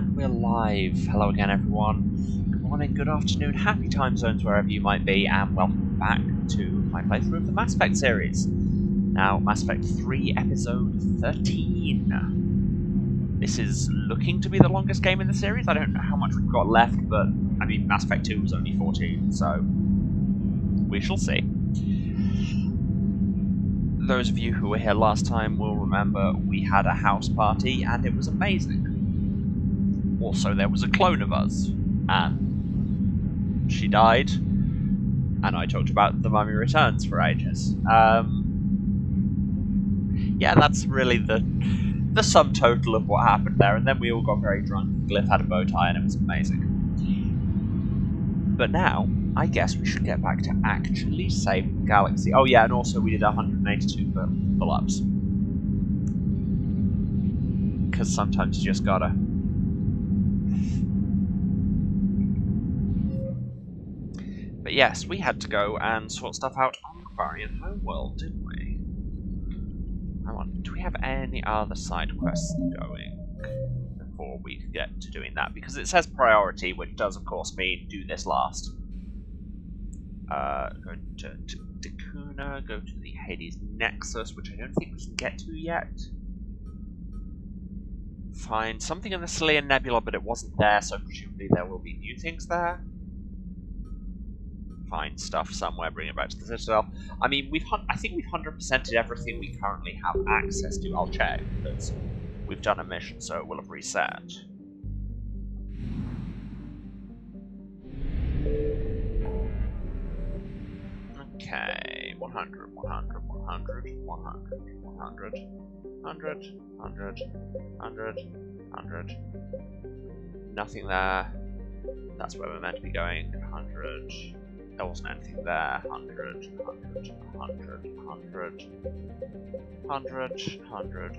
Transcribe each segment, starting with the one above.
And we're live. Hello again, everyone. Good morning, good afternoon, happy time zones wherever you might be, and welcome back to my playthrough of the Mass Effect series. Now, Mass Effect 3, Episode 13. This is looking to be the longest game in the series. I don't know how much we've got left, but, I mean, Mass Effect 2 was only 14, so we shall see. Those of you who were here last time will remember we had a house party, and it was amazing. Also, there was a clone of us, and she died, and I talked about The Mummy Returns for ages. Yeah, that's really the sum total of what happened there, and then we all got very drunk, Glyph had a bow tie, and it was amazing. But now, I guess we should get back to actually saving the galaxy. Oh yeah, and also we did 182 pull-ups. Because sometimes you just gotta. But yes, we had to go and sort stuff out on the Quarian homeworld, didn't we? Hang on, do we have any other side quests going before we get to doing that? Because it says priority, which does of course mean do this last. Go to Dakuna, go to the Hades Nexus, which I don't think we can get to yet. Find something in the Silian Nebula, but it wasn't there, so presumably there will be new things there. Find stuff somewhere, bring it back to the Citadel. I mean, I think we've 100%ed everything we currently have access to. I'll check, because we've done a mission, so it will have reset. Okay, 100, 100, 100, 100, 100, 100, 100, 100, 100. Nothing there. That's where we're meant to be going. 100. There wasn't anything there. 100, 100, 100, 100, 100, 100.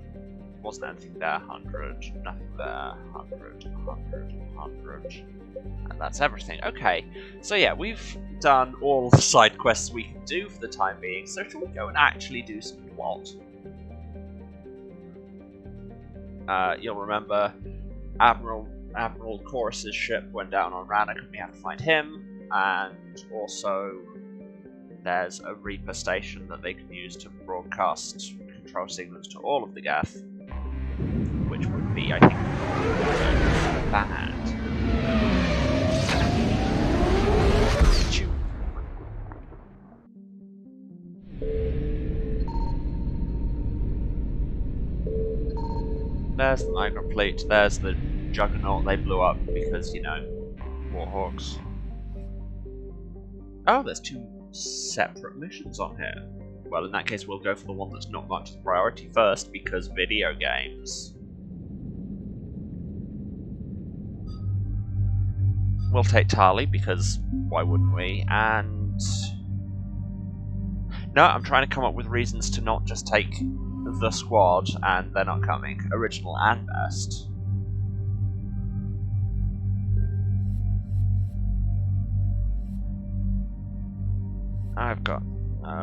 Wasn't anything there. 100. Nothing there. 100, 100, 100. And that's everything. Okay, so yeah, we've done all the side quests we can do for the time being, so shall we go and actually do some plot? You'll remember Admiral Chorus's ship went down on Rannoch and we had to find him. And also, there's a Reaper station that they can use to broadcast control signals to all of the Geth, which would be, I think, bad. There's the migrant fleet, there's the Juggernaut they blew up because, you know, Warhawks. Oh, there's two separate missions on here. Well, in that case, we'll go for the one that's not much of a priority first, because video games. We'll take Tali, because why wouldn't we? And... no, I'm trying to come up with reasons to not just take the squad, and they're not coming. Original and best.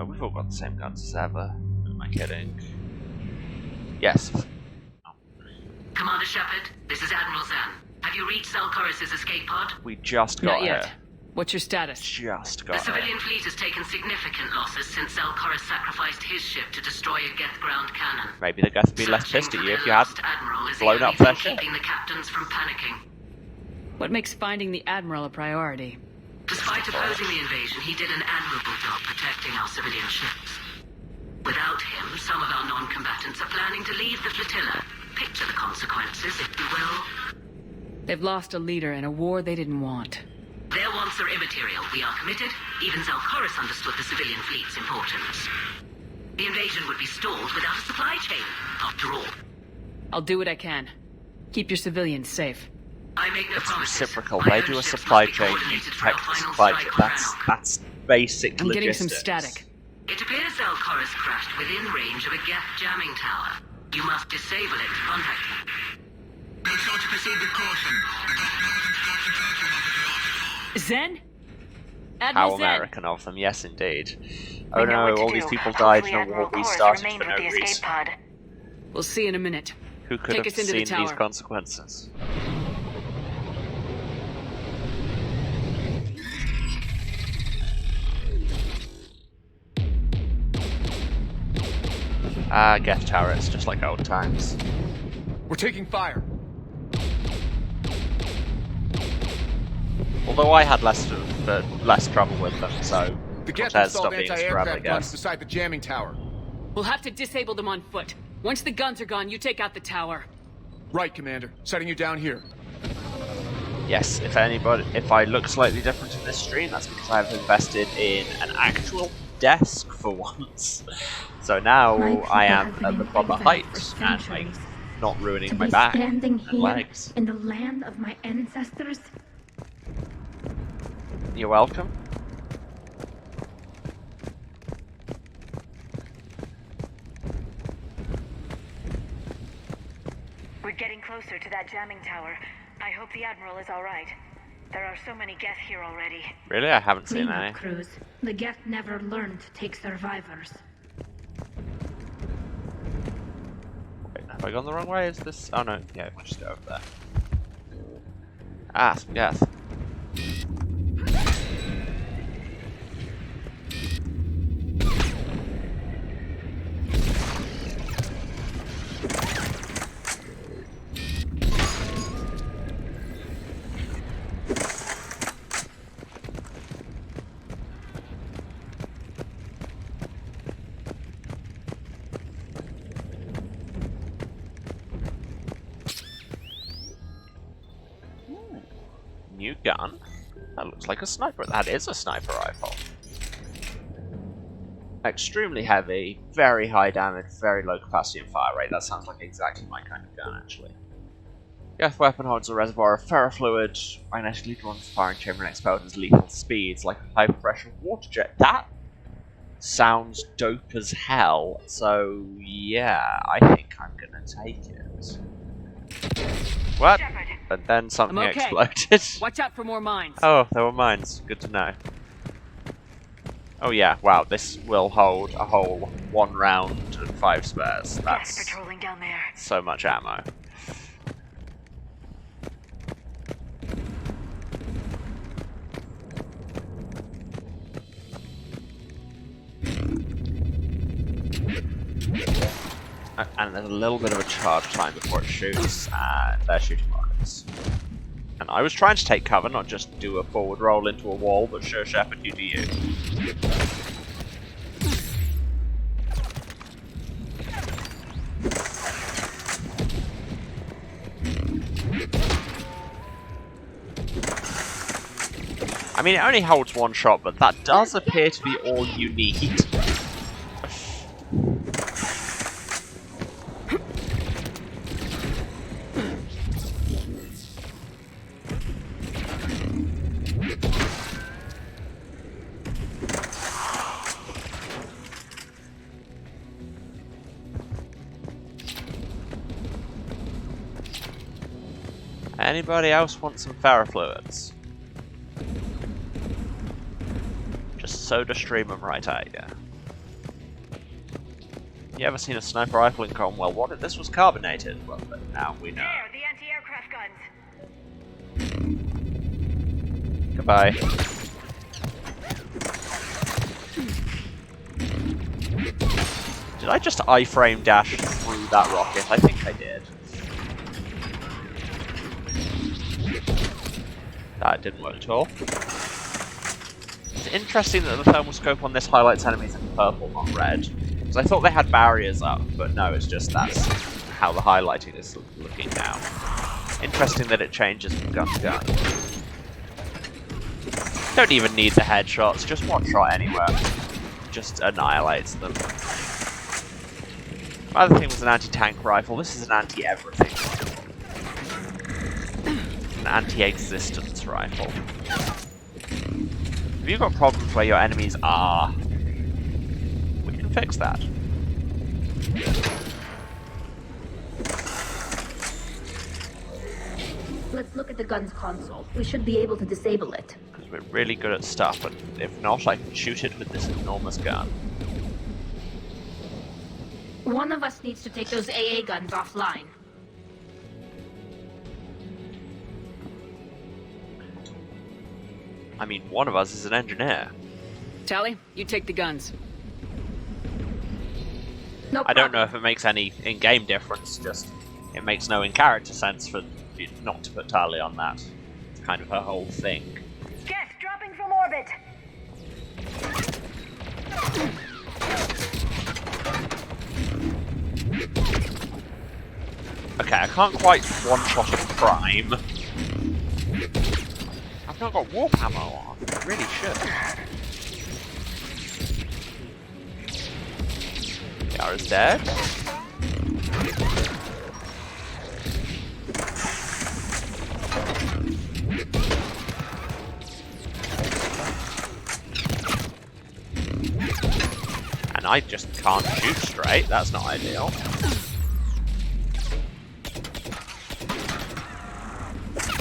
We've all got the same guns as ever. Am I kidding? Yes. Commander Shepard, this is Admiral Zan. Have you reached Zalcorus' escape pod? We just got Not yet. here. What's your status? Just The got here. civilian fleet has taken significant losses since Zalcorus sacrificed his ship to destroy a Geth ground cannon. Maybe the Geth would be less Searching pissed at for you if their you had lost Admiral is the blown only up their thing ship. keeping the captains from panicking. What makes finding the Admiral a priority? Despite opposing the invasion, he did an admirable job protecting our civilian ships. Without him, some of our non-combatants are planning to leave the flotilla. Picture the consequences, if you will. They've lost a leader in a war they didn't want. Their wants are immaterial. We are committed. Even Zalcorus understood the civilian fleet's importance. The invasion would be stalled without a supply chain, after all. I'll do what I can. Keep your civilians safe. I make no It's promises. reciprocal. My They own do a ships supply must be chain, you coordinated for our protect the final supply strike chain. on Rannoch. That's basic I'm logistics. getting some static. It appears Zalcorus crashed within range of a Geth jamming tower. You must disable it to contact him. Make sure to proceed with caution. Zen? How Admiral Zen! American of them, yes indeed. Oh We know no, what to all do. these people died in Hopefully a war Admiral we Chorus started remained for with no the escape reason. pod. We'll see in a minute. Who could Take have us into the seen these tower. consequences? Gas turrets, just like old times. We're taking fire. Although I had less trouble with them, so The Geth Cortez stopped installed being a scrub, I anti-aircraft guns guess. beside the jamming tower. We'll have to disable them on foot. Once the guns are gone, you take out the tower. Right, Commander. Setting you down here. Yes, if I look slightly different in this stream, that's because I've invested in an actual desk for once. So now I am at the proper height and like not ruining my back and legs. In the land of my ancestors. You're welcome. We're getting closer to that jamming tower. I hope the Admiral is alright. There are so many Geth here already. Really? I haven't seen Cleanup any. crews. The Geth never learned to take survivors. Wait, have I gone the wrong way? Is this... Oh no, yeah, we'll just go over there. Ah, some gas. New gun. That looks like a sniper. That is a sniper rifle. Extremely heavy, very high damage, very low capacity and fire rate. That sounds like exactly my kind of gun, actually. Geth weapon holds a reservoir of ferrofluid, magnetically drawn to the firing chamber and expelled at lethal speeds, like a high-pressure water jet. That sounds dope as hell. So yeah, I think I'm gonna take it. What? And then something I'm okay. exploded. Watch out for more mines. Oh, there were mines. Good to know. Oh yeah, wow, this will hold a whole 1 round and 5 spares. Geth That's patrolling down there. so much ammo. And there's a little bit of a charge time before it shoots, and they're shooting rockets. And I was trying to take cover, not just do a forward roll into a wall, but sure, Shepard, you do you. I mean, it only holds 1 shot, but that does appear to be all you need. Anybody else want some ferrofluids? Just soda stream them right at you. You ever seen a sniper rifle and gone, well, what if this was carbonated? Well, but now we know. There, the anti-aircraft guns. Goodbye. Did I just iframe dash through that rocket? I think I did. That didn't work at all. It's interesting that the thermal scope on this highlights enemies in purple, not red. Because I thought they had barriers up, but no, it's just that's how the highlighting is looking now. Interesting that it changes from gun to gun. Don't even need the headshots, just 1 shot anywhere. Just annihilates them. My other thing was an anti-tank rifle, this is an anti-everything. An anti-existence rifle. If you've got problems where your enemies are, we can fix that. Let's look at the gun's console. We should be able to disable it. Because we're really good at stuff, and if not, I can shoot it with this enormous gun. One of us needs to take those AA guns offline. I mean, one of us is an engineer. Tally, you take the guns. No I don't know problem. if it makes any in-game difference, just it makes no in-character sense for you not to put Tali on that. It's kind of her whole thing. Guest dropping from orbit. Okay, I can't quite one-shot a Prime. I've not got warp ammo on. I really should. Yara's dead. And I just can't shoot straight. That's not ideal.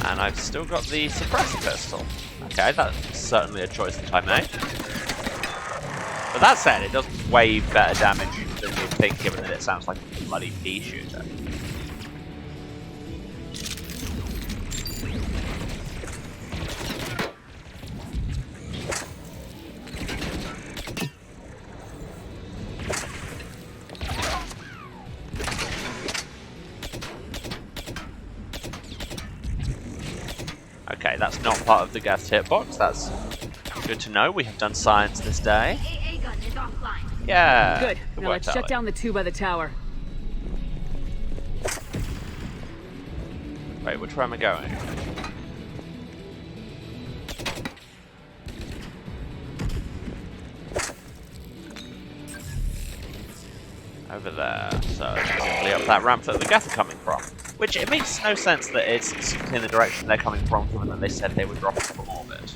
And I've still got the suppressor pistol. Okay, that's certainly a choice that I made. But that said, it does way better damage than you'd think, given that it sounds like a bloody pea shooter. Okay, that's not part of the gas hitbox. That's good to know. We have done science this day. AA gun is offline. Yeah. Good. Now work, let's shut Tali. down the two by the tower. Wait, which way am I going? Over there. So presumably up that ramp that the gas are coming from. Which it makes no sense that it's in the direction they're coming from, given that they said they were dropping from orbit.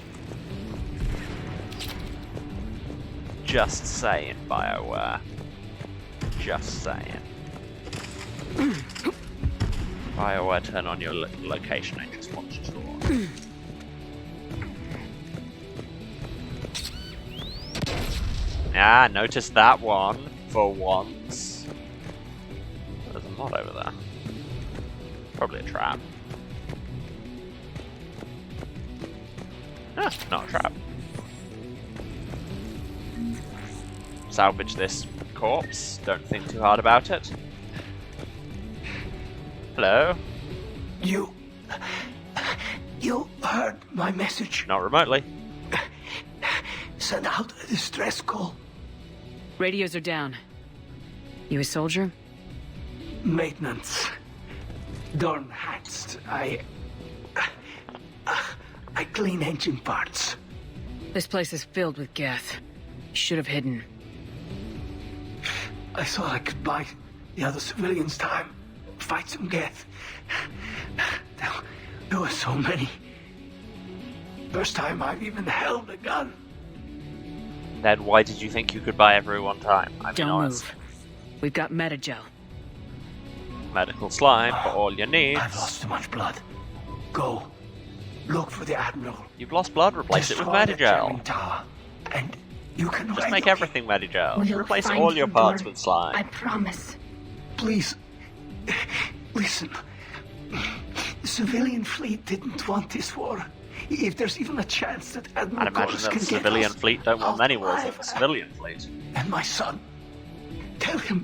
Just saying, BioWare. Just saying. BioWare, turn on your location and just watch tour. Ah, notice that one for once. There's a mod over there. Probably a trap. Ah, not a trap. Salvage this corpse. Don't think too hard about it. Hello? You heard my message. Not remotely. Send out a distress call. Radios are down. You a soldier? Maintenance. Darn hats. I clean engine parts. This place is filled with Geth. You should have hidden. I thought I could buy the other civilians time. Fight some Geth. There were so many. First time I've even held a gun. Then why did you think you could buy everyone time? I mean, Don't honest. move. We've got Metagel. Medical slime for all your needs. I've lost too much blood. Go. Look for the Admiral. You've lost blood, replace it with Destroy the Metagel. jamming tower, and you can Just make relocate. everything Metagel. We'll Replace find all your him, parts Dorn. with slime. I promise. Please, listen. The civilian fleet didn't want this war. If there's even a chance that Admiral I'd imagine Corus that can the get civilian us fleet don't want out any wars alive, with the civilian fleet. And my son, tell him.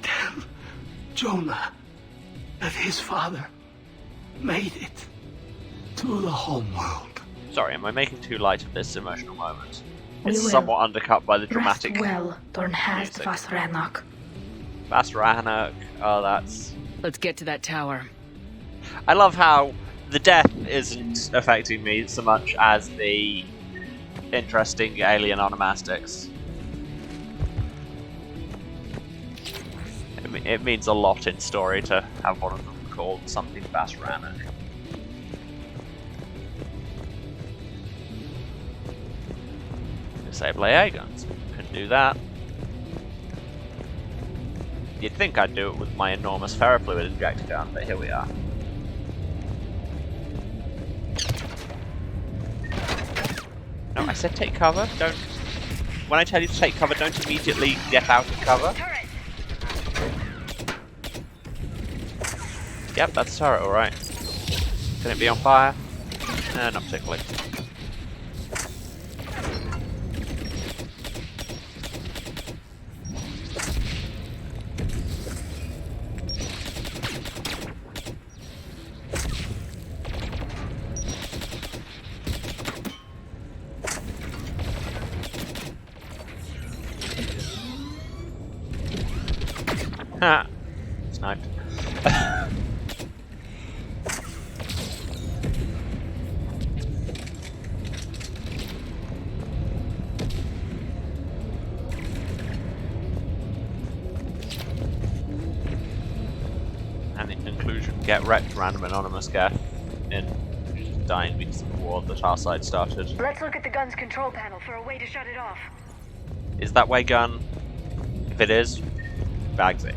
Tell Jonah that his father made it to the home world. Sorry, am I making too light of this emotional moment? We It's will. somewhat undercut by the Rest dramatic well, Dornhast music. Vasranok. Vasranok. Oh, that's... Let's get to that tower. I love how the death isn't affecting me so much as the interesting alien onomastics. It means a lot in story to have one of them called something Vasranok. Disable AA guns. Couldn't do that. You'd think I'd do it with my enormous ferrofluid injector gun, but here we are. No, I said take cover. Don't. When I tell you to take cover, don't immediately get out of cover. Turret. Yep, that's a turret, alright. Can it be on fire? Not particularly. Ha! Sniped. And in conclusion, get wrecked, random anonymous Geth in dying because of the war that our side started. Let's look at the gun's control panel for a way to shut it off. Is that way gun? If it is, bags it.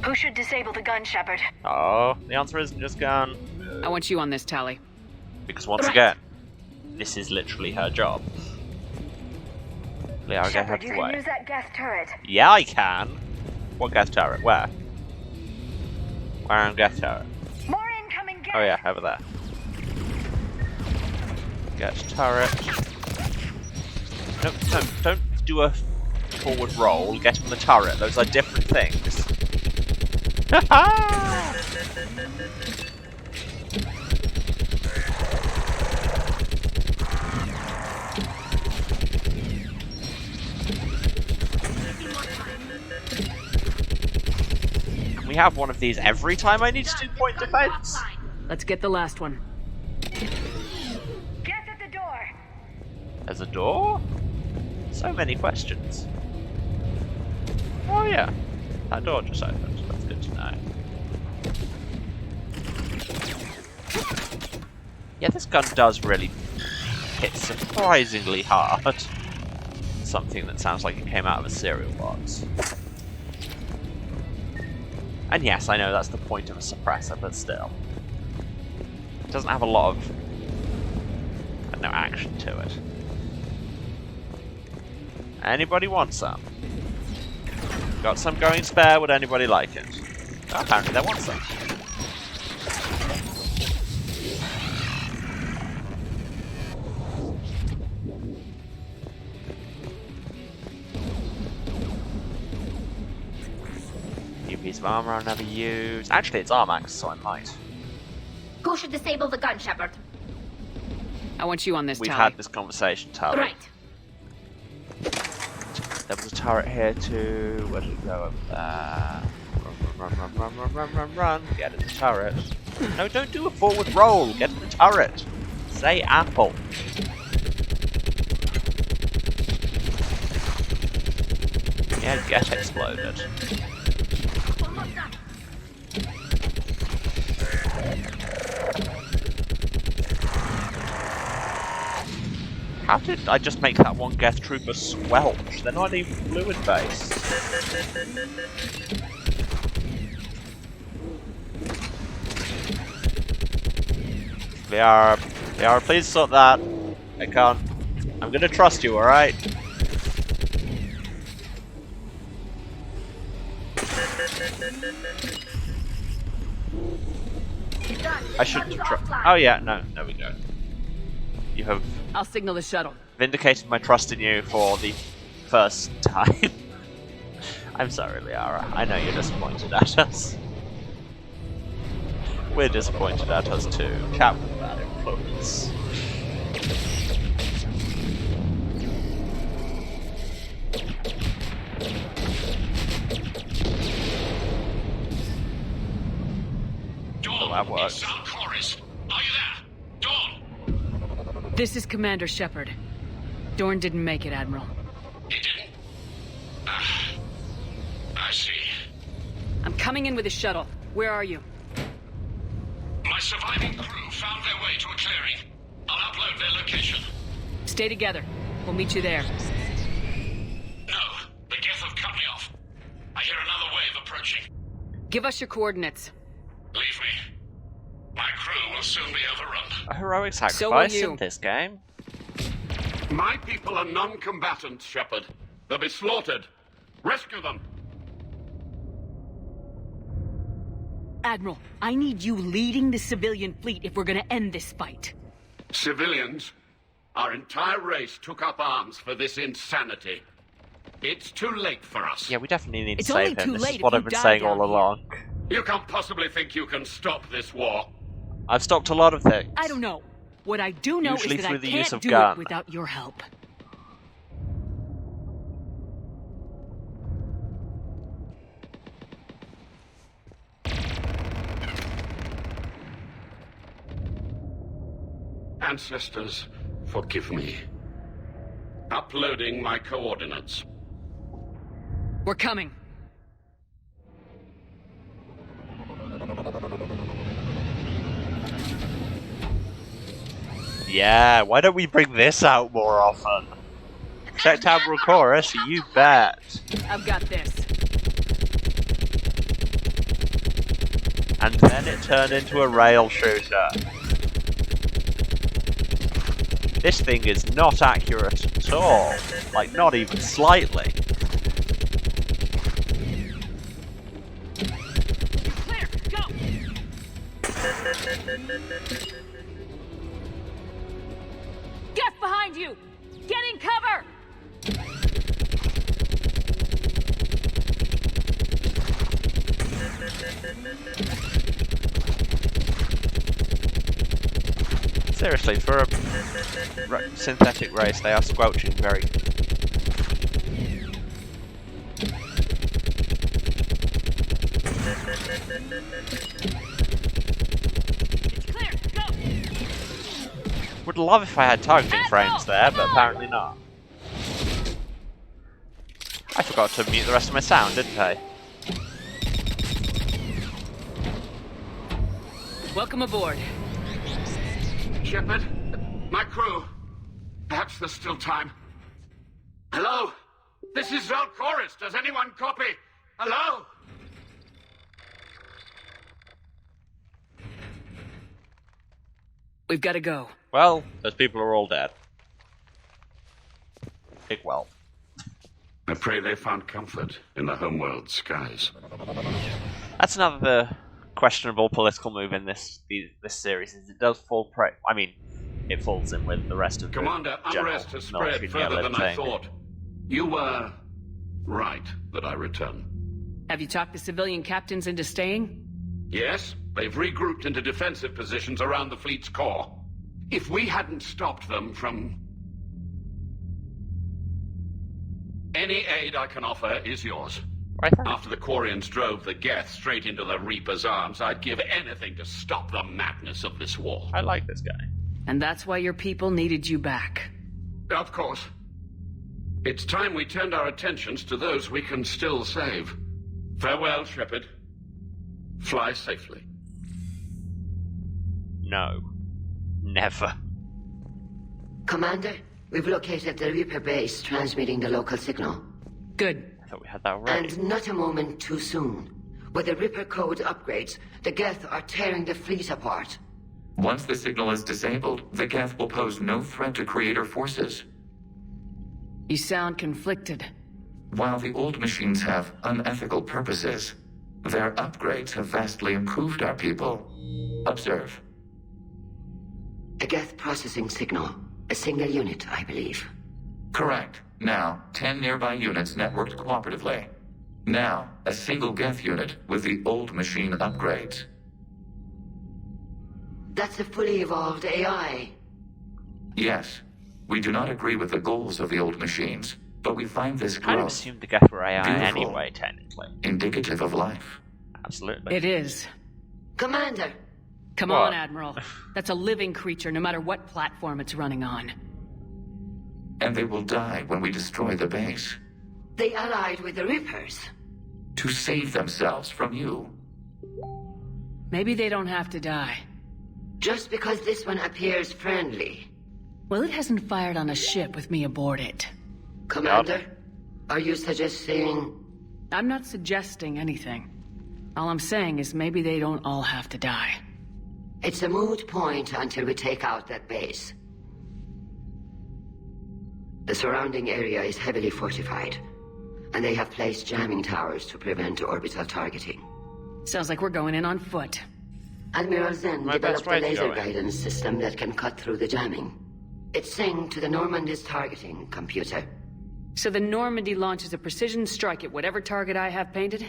Who should disable the gun, Shepard? Oh, the answer isn't just gun. I want you on this, Tally. Because once Right. again, this is literally her job. Liara, get Shepard, out of you the can way. use that Geth turret. Yeah, I can. What Geth turret? Where? Where on Geth turret? More incoming Geth! Oh yeah, over there. Get turret. No, no, don't do a forward roll. Get on the turret. Those are different things. We have one of these every time I need to do point defense. Let's get the last one. Geth at the door! There's a door? So many questions. Oh yeah, that door just opened. That's good to know. Yeah, this gun does really hit surprisingly hard. Something that sounds like it came out of a cereal box. And yes, I know that's the point of a suppressor, but still. It doesn't have a lot of, I don't know, action to it. Anybody want some? Got some going spare, would anybody like it? Oh, apparently they want some. New piece of armor I'll never use. Actually, it's Armax, so I might. Who should disable the gun, Shepard? I want you on this, We've Tally. had this conversation, Tally. Right. There was a turret here too. Where did it go? Over there. Run. Get in the turret. No, don't do a forward roll. Get in the turret. Say apple. Yeah, get exploded. How did I just make that one Geth Trooper squelch? They're not even fluid based. VR, please sort that. I can't. I'm gonna trust you, alright? I shouldn't have tried. Oh yeah, no, there we go. You have I'll signal the shuttle. vindicated my trust in you for the first time. I'm sorry, Liara. I know you're disappointed at us. We're disappointed at us too. Chat with that influence. Dawn, that works. it's Sam Chloris. Are you there? Dawn! This is Commander Shepard. Dorn didn't make it, Admiral. He didn't? Ah, I see. I'm coming in with a shuttle. Where are you? My surviving crew found their way to a clearing. I'll upload their location. Stay together. We'll meet you there. No, the Geth have cut me off. I hear another wave approaching. Give us your coordinates. Leave me. My crew will soon be overrun. A heroic So will sacrifice you. in this game. My people are non-combatants, Shepard. They'll be slaughtered. Rescue them. Admiral, I need you leading the civilian fleet if we're gonna end this fight. Civilians, our entire race took up arms for this insanity. It's too late for us. Yeah, we definitely need to It's only save him. too This late is what if I've you been die saying down all here. along. You can't possibly think you can stop this war. I've stopped a lot of things. I don't know. What I do know Usually is that through I the use can't of do gun. it without your help. Ancestors, forgive me. Uploading my coordinates. We're coming. Yeah, why don't we bring this out more often? Checked Admiral Chorus, you bet. I've got this. And then it turned into a rail shooter. This thing is not accurate at all. Like, not even slightly. Clear, go! Get behind you! Get in cover! Seriously, for a synthetic race, they are squelching very good. It's clear, go! Would love if I had targeting frames there, but apparently not. I forgot to mute the rest of my sound, didn't I? Welcome aboard. Shepard, my crew. Perhaps there's still time. Hello? This is Zone Chorus. Does anyone copy? Hello? We've got to go. Well, those people are all dead. Big well. I pray they found comfort in the homeworld skies. That's another questionable political move in this series. Is it does fall prey. I mean, it falls in with the rest of the Commander, general unrest has military spread further than I thing. thought. You were right that I return. Have you talked the civilian captains into staying? Yes, they've regrouped into defensive positions around the fleet's core. If we hadn't stopped them from... Any aid I can offer is yours. Right there. After the Quarians drove the Geth straight into the Reaper's arms, I'd give anything to stop the madness of this war. I like this guy. And that's why your people needed you back. Of course. It's time we turned our attentions to those we can still save. Farewell, Shepard. Fly safely. No. Never. Commander, we've located the Reaper base transmitting the local signal. Good. I thought we had that already. And not a moment too soon. With the Reaper code upgrades, the Geth are tearing the fleet apart. Once the signal is disabled, the Geth will pose no threat to Creator forces. You sound conflicted. While the old machines have unethical purposes, their upgrades have vastly improved our people. Observe. A Geth processing signal. A single unit, I believe. Correct. Now, 10 nearby units networked cooperatively. Now, a single Geth unit with the old machine upgrades. That's a fully evolved AI. Yes, we do not agree with the goals of the old machines, but we find this I kind of growth assumed the Geth were AI beautiful. anyway, technically. indicative of life. Absolutely. It is. Commander! Come What? on, Admiral. That's a living creature, no matter what platform it's running on. And they will die when we destroy the base. They allied with the Reapers. To save themselves from you. Maybe they don't have to die. Just because this one appears friendly. Well, it hasn't fired on a ship with me aboard it. Commander, are you suggesting... I'm not suggesting anything. All I'm saying is maybe they don't all have to die. It's a moot point until we take out that base. The surrounding area is heavily fortified, and they have placed jamming towers to prevent orbital targeting. Sounds like we're going in on foot. Admiral Zen My best developed a way to laser go in. guidance system that can cut through the jamming. It's synced to the Normandy's targeting computer. So the Normandy launches a precision strike at whatever target I have painted?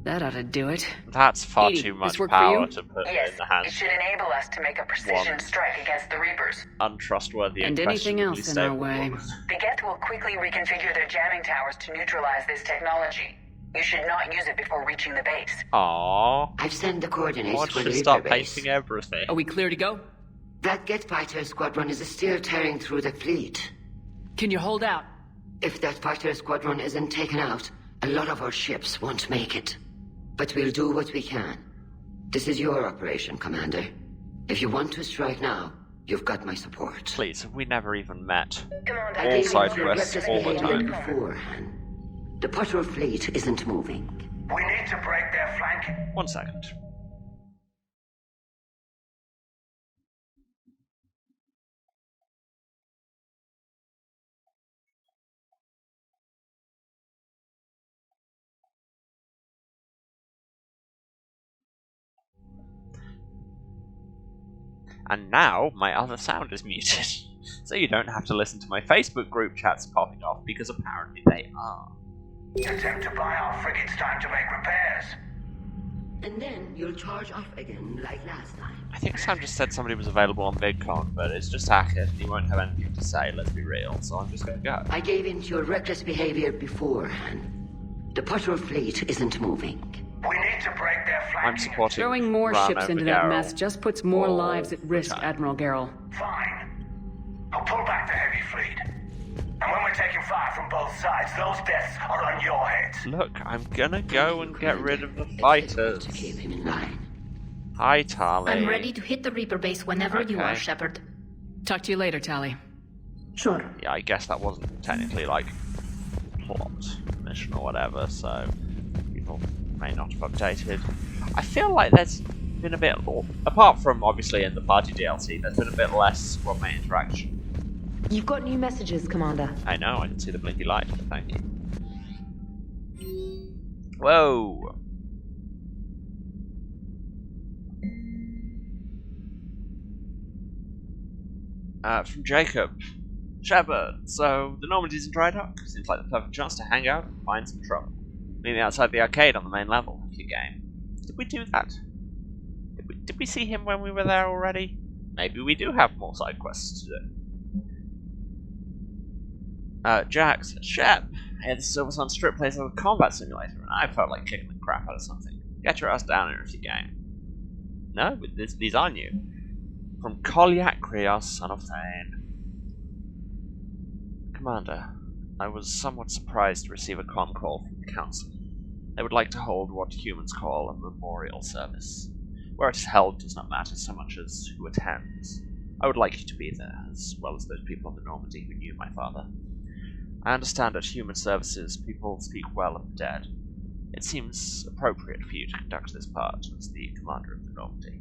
That ought to do it. That's far Edie, too this much work for power you? to put Yes, in the it hands should enable us to make a precision One. strike against the Reapers. untrustworthy And anything questionably else in our stable way. woman. The Geth will quickly reconfigure their jamming towers to neutralize this technology. You should not use it before reaching the base. Aww. I've sent the coordinates Why for should the you start Reaper base. painting everything? Are we clear to go? That Geth fighter squadron is still tearing through the fleet. Can you hold out? If that fighter squadron isn't taken out, a lot of our ships won't make it. But we'll do what we can. This is your operation, Commander. If you want to strike now, you've got my support. Please, have we never even met? Commander, I All gave side you your quests reckless all the behavior time. beforehand. The patrol fleet isn't moving. We need to break their flank. 1 second. And now my other sound is muted, so you don't have to listen to my Facebook group chats popping off, because apparently they are. Attempt to buy our frigates time to make repairs. And then you'll charge off again like last time. I think Sam just said somebody was available on VidCon, but it's just Hackett, and he won't have anything to say, let's be real, so I'm just gonna go. I gave in to your reckless behavior beforehand. The patrol fleet isn't moving. We need to break their flank. I'm supporting Throwing more Ran ships over into that Garrel mess just puts more all lives at the risk, time. Admiral Garrel. Fine. I'll pull back the heavy fleet. And when we're taking fire from both sides, those deaths are on your heads. Look, I'm gonna go and get rid of the fighters. To keep him in line. Hi, Tali. I'm ready to hit the Reaper base whenever you Okay. are, Shepard. Talk to you later, Tali. Sure. Yeah, I guess that wasn't technically, like, plot mission or whatever, so people may not have updated. I feel like there's been a bit, apart from obviously in the party DLC, there's been a bit less squadmate interaction. You've got new messages, Commander. I know, I can see the blinky light, but thank you. Whoa! From Jacob. Shepard, so the Normandy's in dry dock. Seems like the perfect chance to hang out and find some trouble. Meet me outside the arcade on the main level of your game. Did we do that? Did we see him when we were there already? Maybe we do have more side quests to do. Jax, Shep, hey, the Silver Sun Strip plays as a combat simulator, and I felt like kicking the crap out of something. Get your ass down here if you game. No, but these are new. From Kolyak Krios, son of Thane. Commander, I was somewhat surprised to receive a comm call from the Council. They would like to hold what humans call a memorial service. Where it is held does not matter so much as who attends. I would like you to be there, as well as those people on the Normandy who knew my father. I understand at human services people speak well of the dead. It seems appropriate for you to conduct this part as the commander of the Normandy.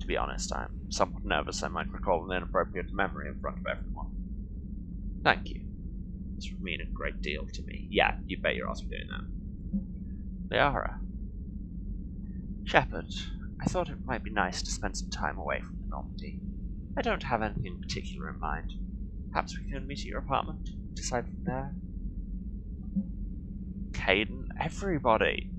To be honest, I'm somewhat nervous I might recall an inappropriate memory in front of everyone. Thank you. This would mean a great deal to me. Yeah, you bet your ass we're doing that. Liara. Shepard, I thought it might be nice to spend some time away from the Normandy. I don't have anything in particular in mind. Perhaps we can meet at your apartment? Decide from there? Caden, everybody.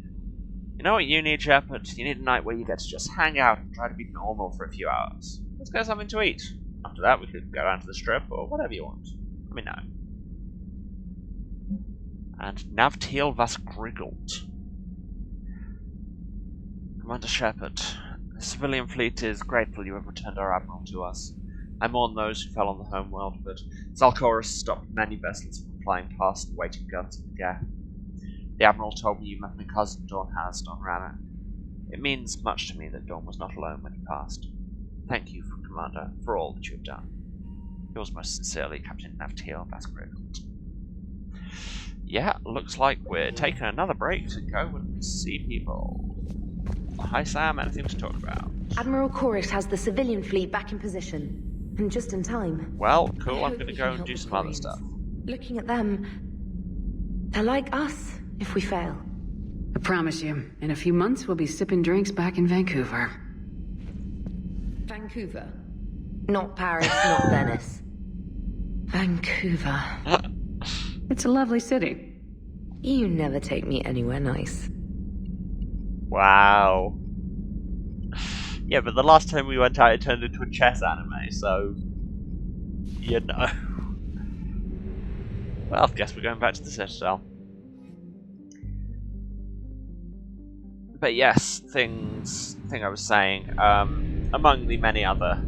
You know what you need, Shepard? You need a night where you get to just hang out and try to be normal for a few hours. Let's get something to eat. After that, we could go down to the strip or whatever you want. Let me know. And Navtil vas Griggled. Commander Shepard, the civilian fleet is grateful you have returned our admiral to us. I mourn those who fell on the homeworld, but Zalcorus stopped many vessels from flying past the waiting guns of the gap. The admiral told me you met my cousin Dawn Hast on Rannoch. It means much to me that Dawn was not alone when he passed. Thank you, Commander, for all that you have done. Yours most sincerely, Captain Navtil vas Griggled. Yeah, looks like we're taking another break to go and see people. Hi Sam, anything to talk about? Admiral Chorus has the civilian fleet back in position. And just in time. Well, cool, I I'm hope gonna we go can and help do the some other Koreans. stuff. Looking at them, they're like us if we fail. I promise you, in a few months we'll be sipping drinks back in Vancouver. Vancouver. Not Paris, not Venice. Vancouver. It's a lovely city. You never take me anywhere nice. Wow. Yeah, but the last time we went out it turned into a chess anime, so... You know. Well, I guess we're going back to the Citadel. But yes, thing I was saying, among the many other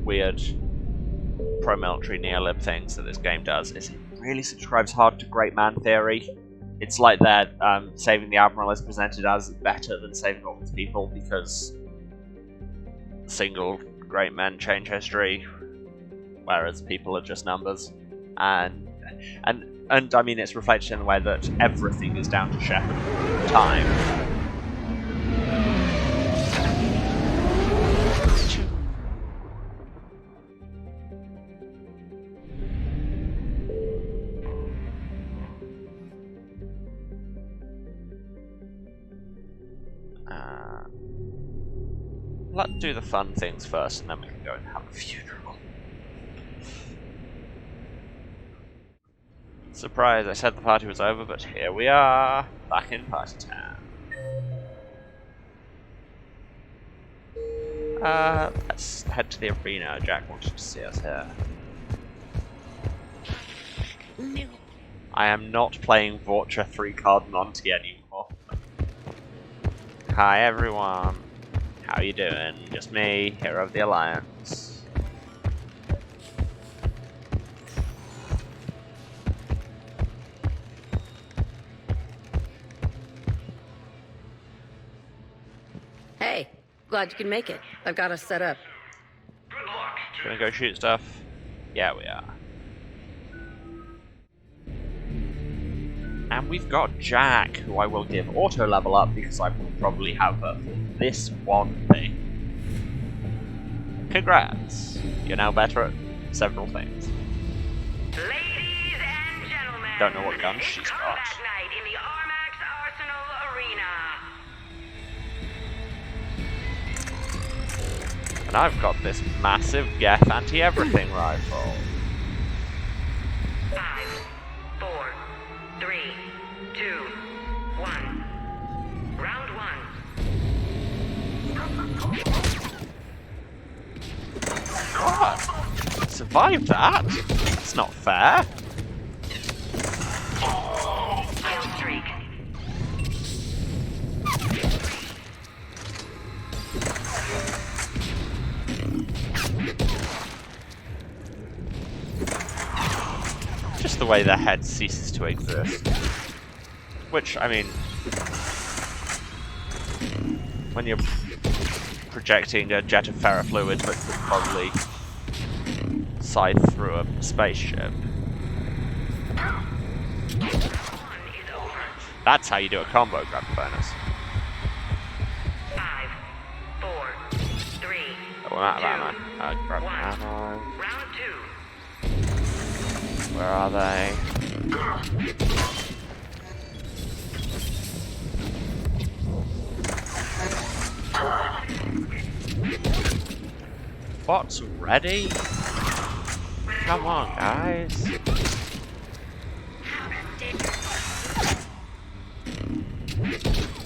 weird pro-military neo-lib things that this game does, is it really subscribes hard to Great Man Theory. It's like that saving the Admiral is presented as better than saving all his people, because single great men change history, whereas people are just numbers. And I mean, it's reflected in the way that everything is down to Shepard all the time. Let's do the fun things first, and then we can go and have a funeral. Surprise, I said the party was over, but here we are, back in Party Town. Let's head to the arena. Jack wanted to see us here. No. I am not playing Vorcha 3 Card Monty anymore. Hi everyone. How you doing? Just me, hero of the Alliance. Hey, glad you can make it. I've got us set up. Good luck. Gonna go shoot stuff? Yeah, we are. And we've got Jack, who I will give auto level up because I will probably have her for this one thing. Congrats! You're now better at several things. Ladies and gentlemen, Don't know what gun she's got. combat night in the Armax Arsenal Arena. And I've got this massive Geth anti-everything rifle. 5, 4, 3, 2, 1. Round 1. God! Survived that? It's not fair. Kill streak. Just the way their head ceases to exist. Which, I mean... when you're projecting a jet of ferrofluid that could probably scythe through a spaceship. That's how you do a combo grab bonus. 5, 4, 3, Oh, I'm out of ammo. 2, Grab 1. ammo. Round 2. Where are they? What's ready? Come on, guys.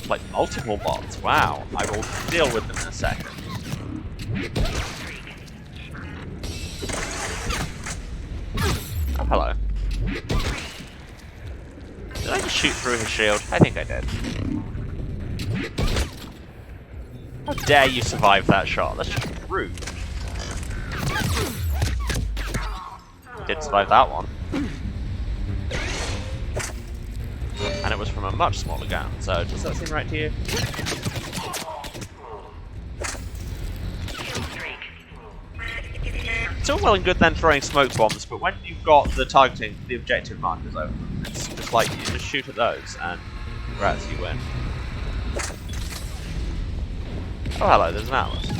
Like multiple bots. Wow. I will deal with them in a second. Oh, hello. Did I just shoot through his shield? I think I did. How dare you survive that shot? That's just rude. Did survive that one. And it was from a much smaller gun, so does that seem right to you? It's all well and good then throwing smoke bombs, but when you've got the targeting, the objective markers open, it's just like you just shoot at those, and congrats, you win. Oh hello, there's an Atlas.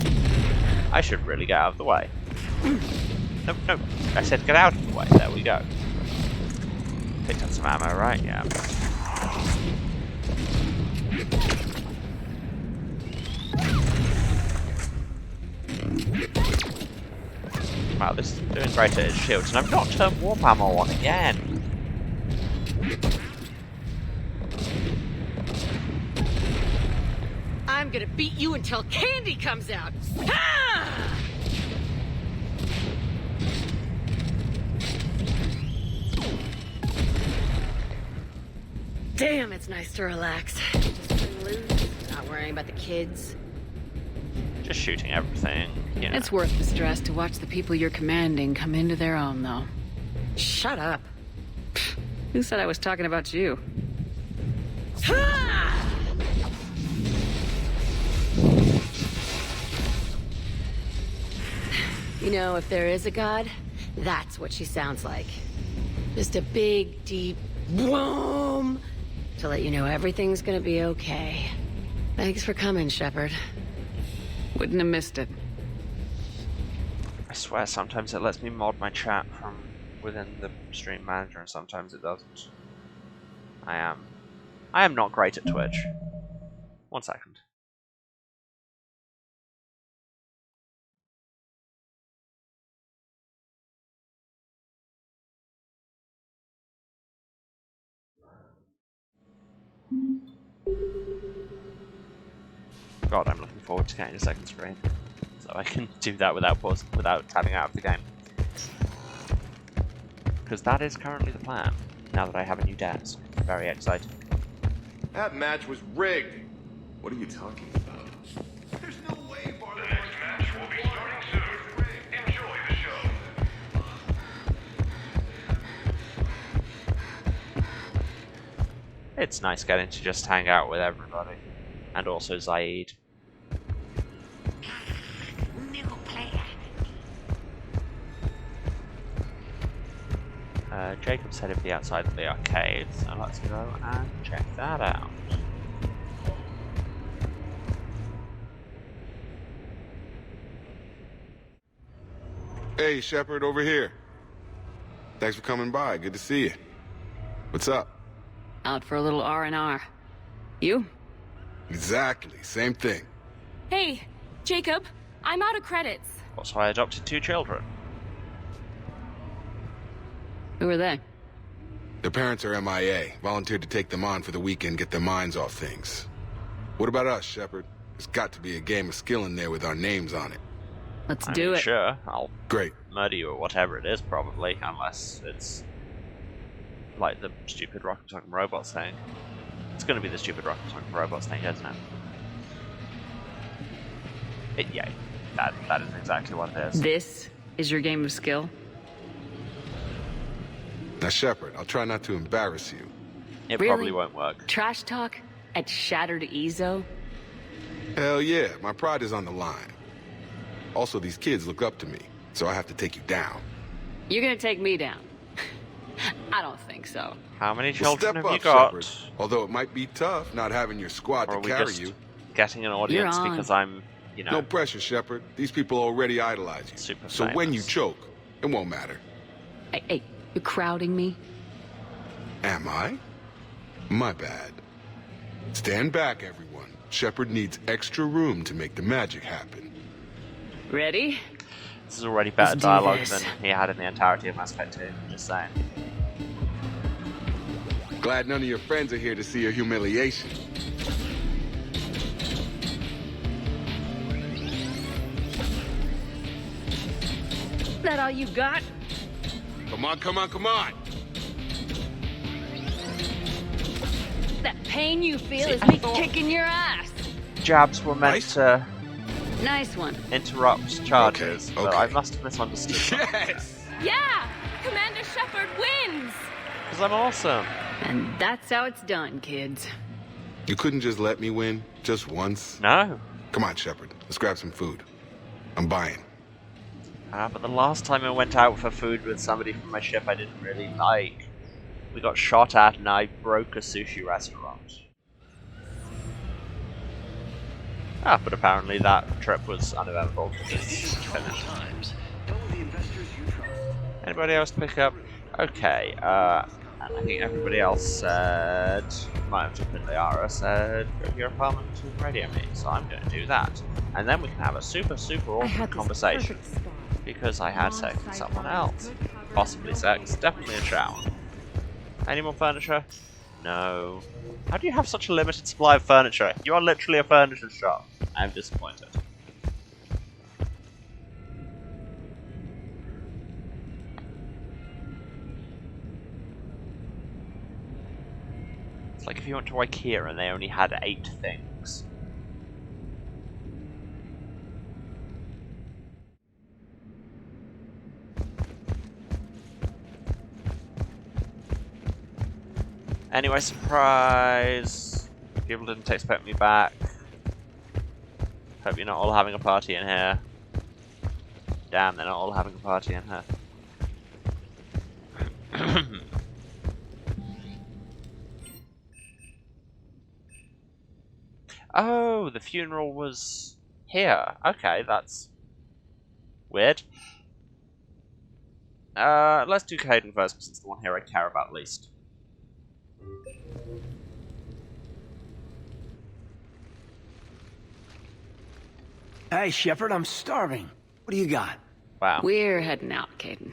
I should really get out of the way. Nope, nope. I said get out of the way. There we go. Picked up some ammo, right? Yeah. Wow, this is doing great at its shields, and I've not turned warp ammo on again. gonna beat you until candy comes out! Ah! Damn, it's nice to relax. Just turn loose, not worrying about the kids. Just shooting everything, you know. It's worth the stress to watch the people you're commanding come into their own, though. Shut up. Pfft, who said I was talking about you? Ha! You know, if there is a god, that's what she sounds like. Just a big, deep whoom to let you know everything's gonna be okay. Thanks for coming, Shepard. Wouldn't have missed it. I swear sometimes it lets me mod my chat from within the stream manager and sometimes it doesn't. I am not great at Twitch. 1 second. God, I'm looking forward to getting a second screen, so I can do that without tabbing out of the game. Because that is currently the plan, now that I have a new desk. Very exciting. That match was rigged. What are you talking about? There's no way The next match will be starting soon. Enjoy the show. It's nice getting to just hang out with everybody. And also Zaid. Jacob said it'd be outside of the arcade, so let's go and check that out. Hey, Shepard, over here. Thanks for coming by. Good to see you. What's up? Out for a little R&R. You? Exactly. Same thing. Hey, Jacob, I'm out of credits. Also, I adopted 2 children. Who are they? Their parents are MIA. Volunteered to take them on for the weekend, get their minds off things. What about us, Shepard? There's got to be a game of skill in there with our names on it. Let's do it. Sure, I'll Great. murder you or whatever it is, probably, unless it's like the stupid rocket talking robots thing. It's gonna be the stupid rocket talking robots thing, isn't it? Yeah, that is exactly what it is. This is your game of skill? Now, Shepard, I'll try not to embarrass you. It Really? probably won't work. Trash talk at Shattered Ezo? Hell yeah, my pride is on the line. Also, these kids look up to me, so I have to take you down. You're gonna take me down? I don't think so. How many Well, children step have you up, got? Shepard. Although it might be tough not having your squad Or to are we carry just you. getting an audience You're on. because I'm, you know, No pressure, Shepard. These people already idolize you. super So when you famous. choke, it won't matter. Hey, you're crowding me? Am I? My bad. Stand back, everyone. Shepard needs extra room to make the magic happen. Ready? This is already better Let's do dialogue this. than he had in the entirety of Mass Effect 2, just saying. Glad none of your friends are here to see your humiliation. That all you got? Come on, come on, come on! That pain you feel See, is I me thought- kicking your ass. Jabs were meant Nice. to Nice one. interrupt charges, Okay, but okay. I must have misunderstood something. Yes! Yeah! Commander Shepard wins! Because I'm awesome. And that's how it's done, kids. You couldn't just let me win? Just once? No. Come on, Shepard. Let's grab some food. I'm buying. But the last time I went out for food with somebody from my ship I didn't really like, we got shot at and I broke a sushi restaurant. But apparently that trip was uneventful. Anybody else pick up? Okay, and I think everybody else said, might have just been Liara, said, go to your apartment and radio me, so I'm going to do that. And then we can have a super awesome conversation. Because I had sex with someone else. Possibly sex, definitely a shower. Any more furniture? No. How do you have such a limited supply of furniture? You are literally a furniture shop. I'm disappointed. It's like if you went to IKEA and they only had 8 things. Anyway, surprise! People didn't expect me back. Hope you're not all having a party in here. Damn, they're not all having a party in here. Oh, the funeral was here. Okay, that's weird. Let's do Caden first, because it's the one here I care about least. Hey, Shepard, I'm starving. What do you got? Wow. We're heading out, Caden.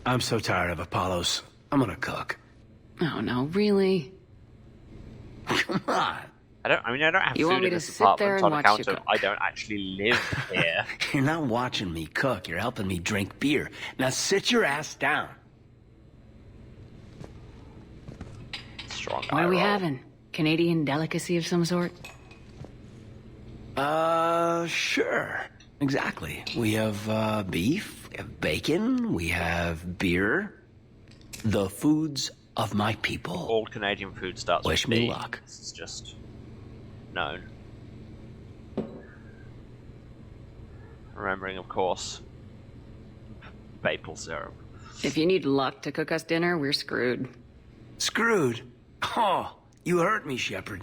I'm so tired of Apollos. I'm gonna cook. Oh, no, really? Come on. I don't have You food want me in to this sit there apartment and on watch account you of cook? I don't actually live here. You're not watching me cook. You're helping me drink beer. Now sit your ass down. Strong What eye are we roll. having? Canadian delicacy of some sort? Sure. Exactly. We have, beef, we have bacon, we have beer. The foods of my people. All Canadian food starts Wish with me B. luck. This is just known. Remembering, of course, maple syrup. If you need luck to cook us dinner, we're screwed. Screwed? Oh, you hurt me, Shepard.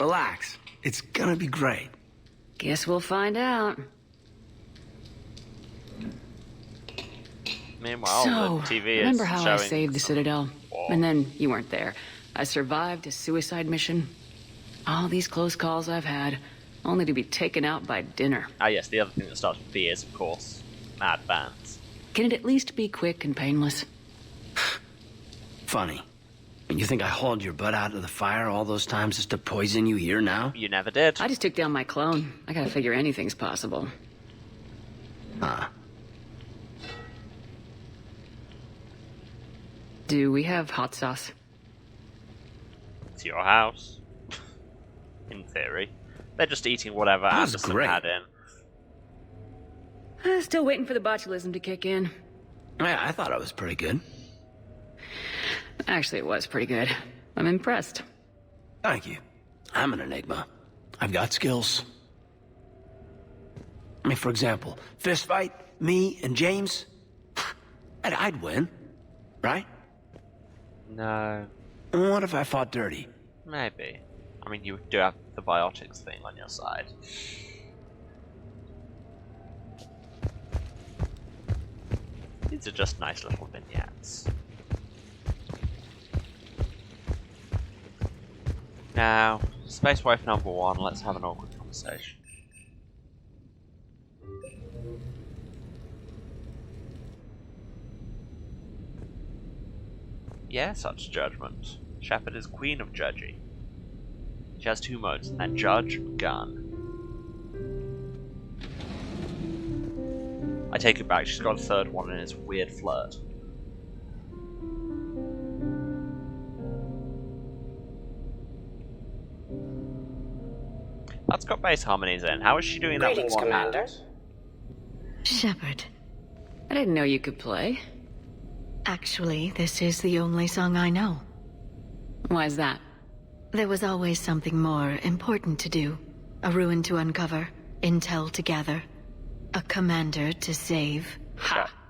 Relax. It's gonna be great. Guess we'll find out. Meanwhile, So, the TV remember is how showing I saved the Citadel? And then you weren't there. I survived a suicide mission. All these close calls I've had, only to be taken out by dinner. Ah yes, the other thing that starts with B is, of course, mad bands. Can it at least be quick and painless? Funny. And you think I hauled your butt out of the fire all those times just to poison you here now? You never did. I just took down my clone. I gotta figure anything's possible. Huh. Do we have hot sauce? It's your house. In theory. They're just eating whatever That was Anderson great. had in. Still waiting for the botulism to kick in. Yeah, I thought it was pretty good. Actually, it was pretty good. I'm impressed. Thank you. I'm an enigma. I've got skills. I mean, for example, fist fight, me and James, I'd win, right? No. What if I fought dirty? Maybe. I mean, you do have the biotics thing on your side. These are just nice little vignettes. Now, Space Wife number 1, let's have an awkward conversation. Yeah, such judgment. Shepard is Queen of Judgy. She has 2 modes, and Judge, Gun. I take it back, she's got a 3rd one and it's Weird Flirt. That's got bass harmonies in. How is she doing that with one hand? Shepard. I didn't know you could play. Actually, this is the only song I know. Why is that? There was always something more important to do. A ruin to uncover, intel to gather, a commander to save.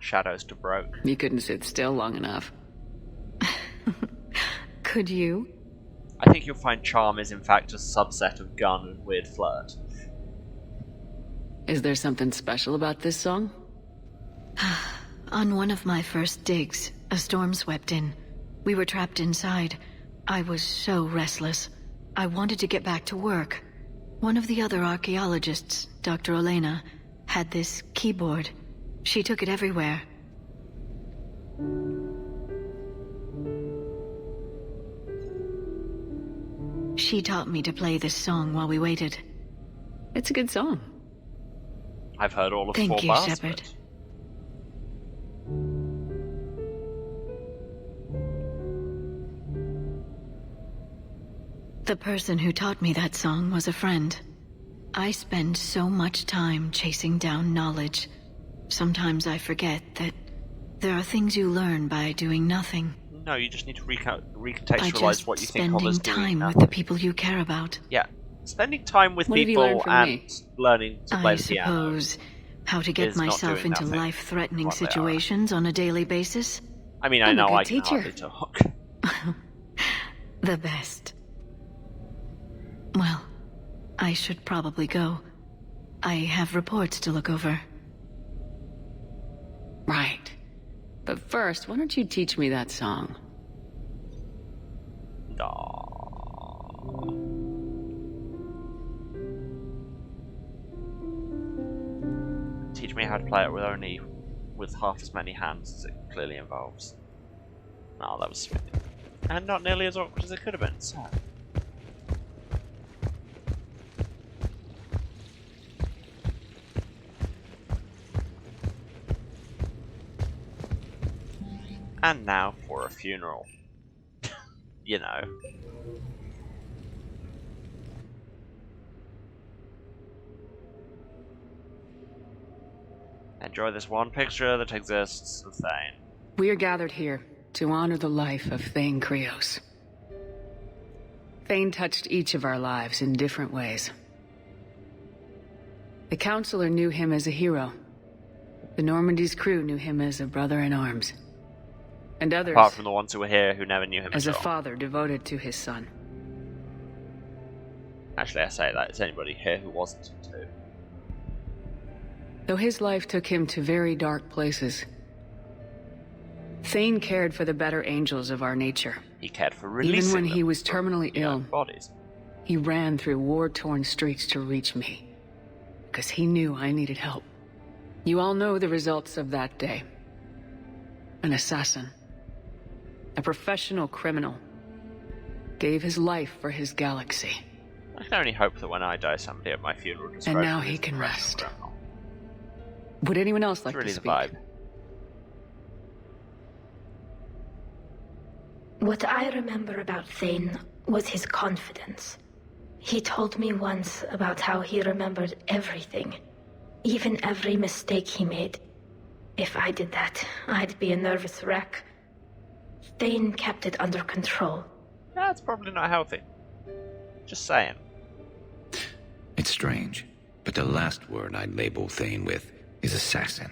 Shadows to broke. You couldn't sit still long enough. Could you? I think you'll find Charm is in fact a subset of Gun and Weird Flirt. Is there something special about this song? On one of my first digs, a storm swept in. We were trapped inside. I was so restless. I wanted to get back to work. One of the other archaeologists, Dr. Olena, had this keyboard. She took it everywhere. She taught me to play this song while we waited. It's a good song. I've heard all of Thank 4 you, bars. Shepard. The person who taught me that song was a friend. I spend so much time chasing down knowledge. Sometimes I forget that there are things you learn by doing nothing. No, you just need to By recontextualize just what you think of as spending doing time nothing. with the people you care about. Yeah, spending time with What have you learned people from and me? learning to play I the piano. suppose how to get is not myself doing into nothing, life-threatening what they are. situations on a daily basis. I mean, I I'm a know good I can teacher. hardly talk. The best. Well, I should probably go. I have reports to look over. Right. But first, why don't you teach me that song? Teach me how to play it with half as many hands as it clearly involves. Oh, that was sweet. And not nearly as awkward as it could have been, so. And now for a funeral. You know. Enjoy this one picture that exists of Thane. We are gathered here to honor the life of Thane Krios. Thane touched each of our lives in different ways. The Counselor knew him as a hero. The Normandy's crew knew him as a brother in arms. And others Apart from the ones who were here who never knew him as at a all. father devoted to his son. Actually, I say that. It's anybody here who wasn't too. Though his life took him to very dark places, Thane cared for the better angels of our nature. He cared for releasing Even when he them was from terminally ill, bodies. he ran through war-torn streets to reach me, because he knew I needed help. You all know the results of that day. An assassin, a professional criminal, gave his life for his galaxy. I can only hope that when I die, somebody at my funeral describes And now me he as a can professional rest. criminal. Would anyone else like It's really to the speak? vibe. What I remember about Thane was his confidence. He told me once about how he remembered everything, even every mistake he made. If I did that, I'd be a nervous wreck. Thane kept it under control. That's probably not healthy. Just saying. It's strange, but the last word I'd label Thane with is assassin.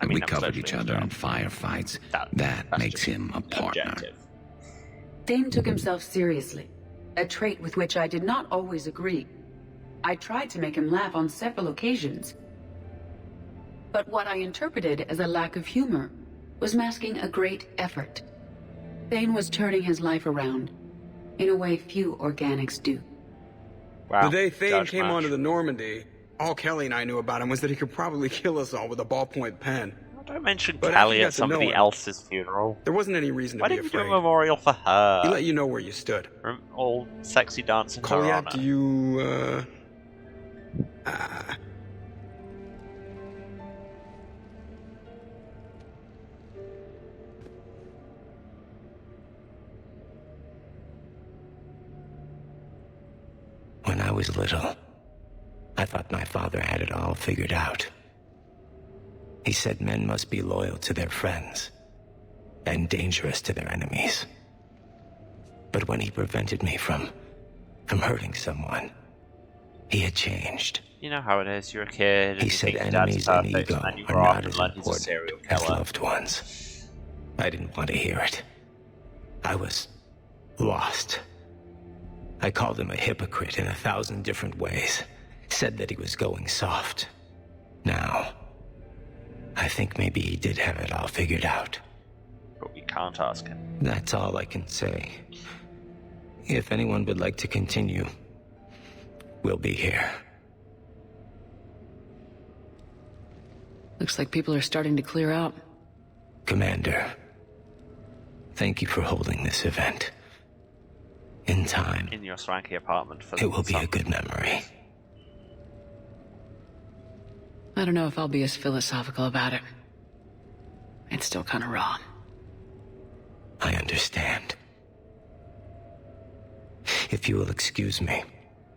I mean, We that was covered actually each his other job. in firefights. That That's makes just him a partner. objective. Thane took himself seriously, a trait with which I did not always agree. I tried to make him laugh on several occasions. But what I interpreted as a lack of humor was masking a great effort. Thane was turning his life around, in a way few organics do. Wow. The day Thane Judge came Mash. onto the Normandy, all Kelly and I knew about him was that he could probably kill us all with a ballpoint pen. Don't mention But after Callie you at got to know somebody him, else's funeral. There wasn't any reason to Why be didn't you do afraid. a memorial for her? He let you know where you stood. All sexy dancing her Kolyak, honor. do you, When I was little, I thought my father had it all figured out. He said men must be loyal to their friends and dangerous to their enemies. But when he prevented me from hurting someone, he had changed. You know how it is. You're a kid. And He you said think your dad's enemies and perfect, ego and then you are grow up not and as learn he's a serial important as killer. loved ones. I didn't want to hear it. I was lost. I called him a hypocrite in 1,000 different ways. Said that he was going soft. Now, I think maybe he did have it all figured out. But we can't ask him. That's all I can say. If anyone would like to continue, we'll be here. Looks like people are starting to clear out. Commander, thank you for holding this event. In time, in your swanky apartment for it will be some a good memory. I don't know if I'll be as philosophical about it. It's still kind of raw. I understand. If you will excuse me,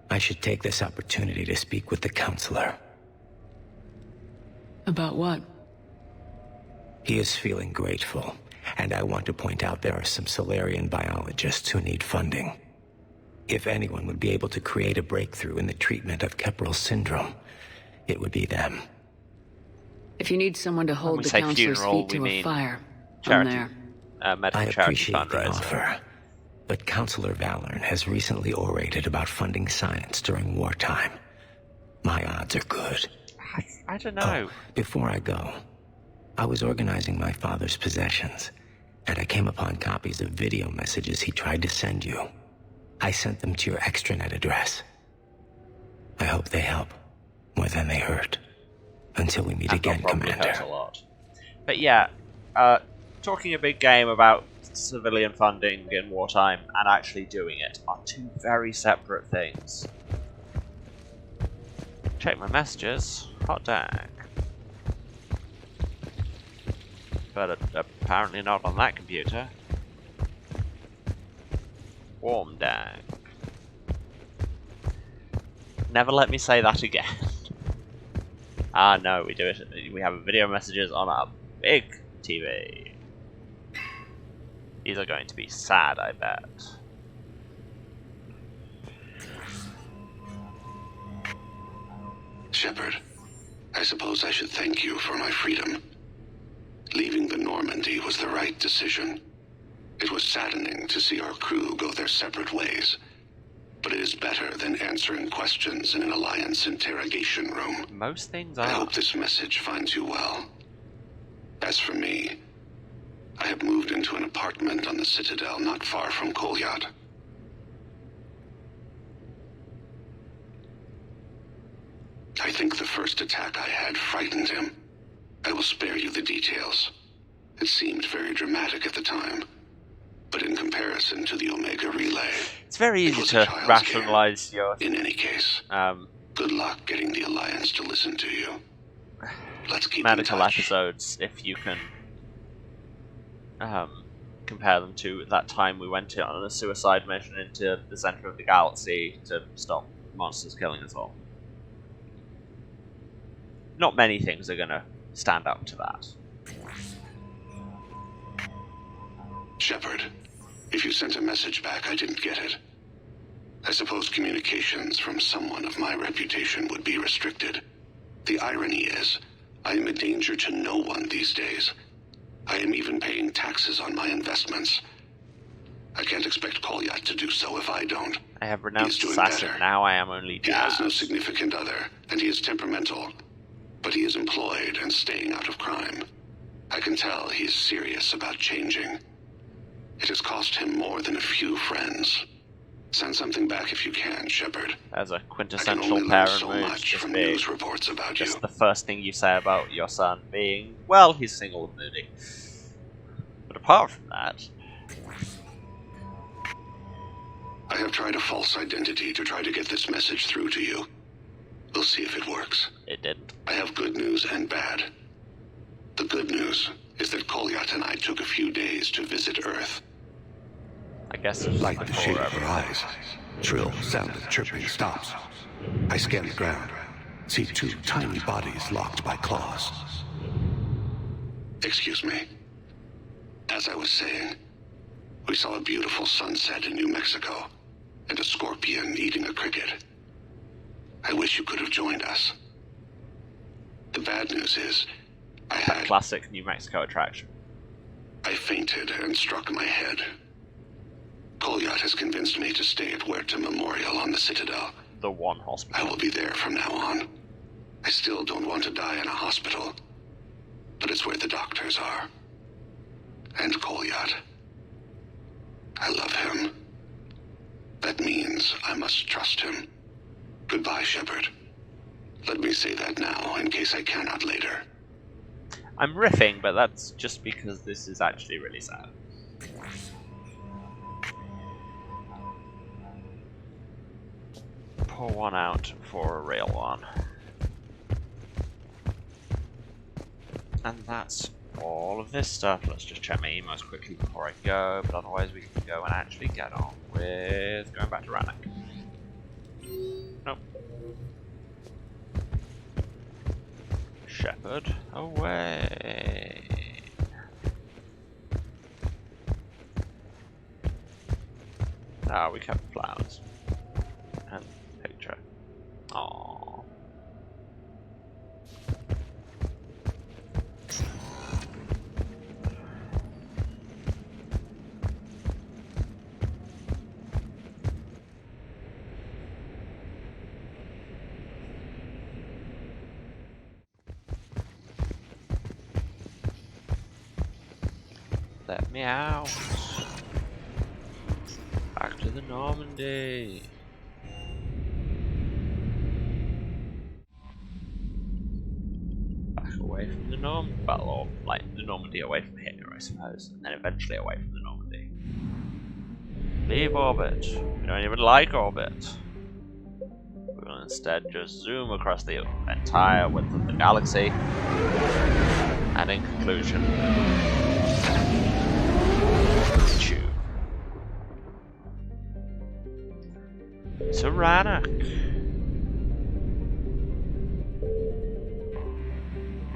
I should take this opportunity to speak with the counselor. About what? He is feeling grateful, and I want to point out there are some Solarian biologists who need funding. If anyone would be able to create a breakthrough in the treatment of Keppel syndrome, it would be them. If you need someone to hold the say counselor's funeral, feet to we a mean fire, charity. I'm there. Medical I charity appreciate the fundraiser. offer, but Counselor Valorn has recently orated about funding science during wartime. My odds are good. I don't know. Before I go, I was organizing my father's possessions, and I came upon copies of video messages he tried to send you. I sent them to your extranet address. I hope they help more than they hurt. Until we meet again, Commander. Hurts a lot. But yeah, talking a big game about civilian funding in wartime and actually doing it are two very separate things. Check my messages. Hot dag. But apparently not on that computer. Warm dag. Never let me say that again. Ah, no, we do it. We have video messages on our big TV. These are going to be sad, I bet. Shepard, I suppose I should thank you for my freedom. Leaving the Normandy was the right decision. It was saddening to see our crew go their separate ways, but it is better than answering questions in an Alliance interrogation room. Most things are. I hope this message finds you well. As for me, I have moved into an apartment on the Citadel not far from Kolyat. I think the first attack I had frightened him. I will spare you the details. It seemed very dramatic at the time, but in comparison to the Omega Relay, it's very easy to rationalize your. In any case, good luck getting the Alliance to listen to you. Let's keep medical in touch. episodes if you can compare them to that time we went on a suicide mission into the center of the galaxy to stop monsters killing us all. Not many things are gonna stand up to that. Shepard, if you sent a message back, I didn't get it. I suppose communications from someone of my reputation would be restricted. The irony is, I am a danger to no one these days. I am even paying taxes on my investments. I can't expect Kolyat to do so if I don't. I have renounced assassin, now I am only He Jazz. has no significant other, and he is temperamental. But he is employed and staying out of crime. I can tell he is serious about changing. It has cost him more than a few friends. Send something back if you can, Shepard. As a I can quintessential only learn parent so move, much just from being news reports about just you. the first thing you say about your son being, well, he's single and moody. But apart from that, I have tried a false identity to try to get this message through to you. We'll see if it works. It didn't. I have good news and bad. The good news is that Kolyat and I took a few days to visit Earth. I guess it's Like the shape of her eyes. Shrill sound of chirping stops. I scan the ground. See two tiny bodies locked by claws. Excuse me. As I was saying, we saw a beautiful sunset in New Mexico, and a scorpion eating a cricket. I wish you could have joined us. The bad news is, I had... Classic New Mexico attraction. I fainted and struck my head. Kolyat has convinced me to stay at Huerta Memorial on the Citadel. The one hospital. I will be there from now on. I still don't want to die in a hospital, but it's where the doctors are. And Kolyat. I love him. That means I must trust him. Goodbye, Shepard. Let me say that now, in case I cannot later. I'm riffing, but that's just because this is actually really sad. pour one out for a real one. And that's all of this stuff. Let's just check my emails quickly before I go, but otherwise we can go and actually get on with going back to Rannoch. Nope. Shepherd, away. Ah, we kept the flowers. And the picture. Aww. Let me out. Back to the Normandy. Back away from the well, or like the Normandy away from here, I suppose, and then eventually away from the Normandy. Leave orbit. We don't even like orbit. We will instead just zoom across the entire width of the galaxy. And in conclusion, to Rannoch.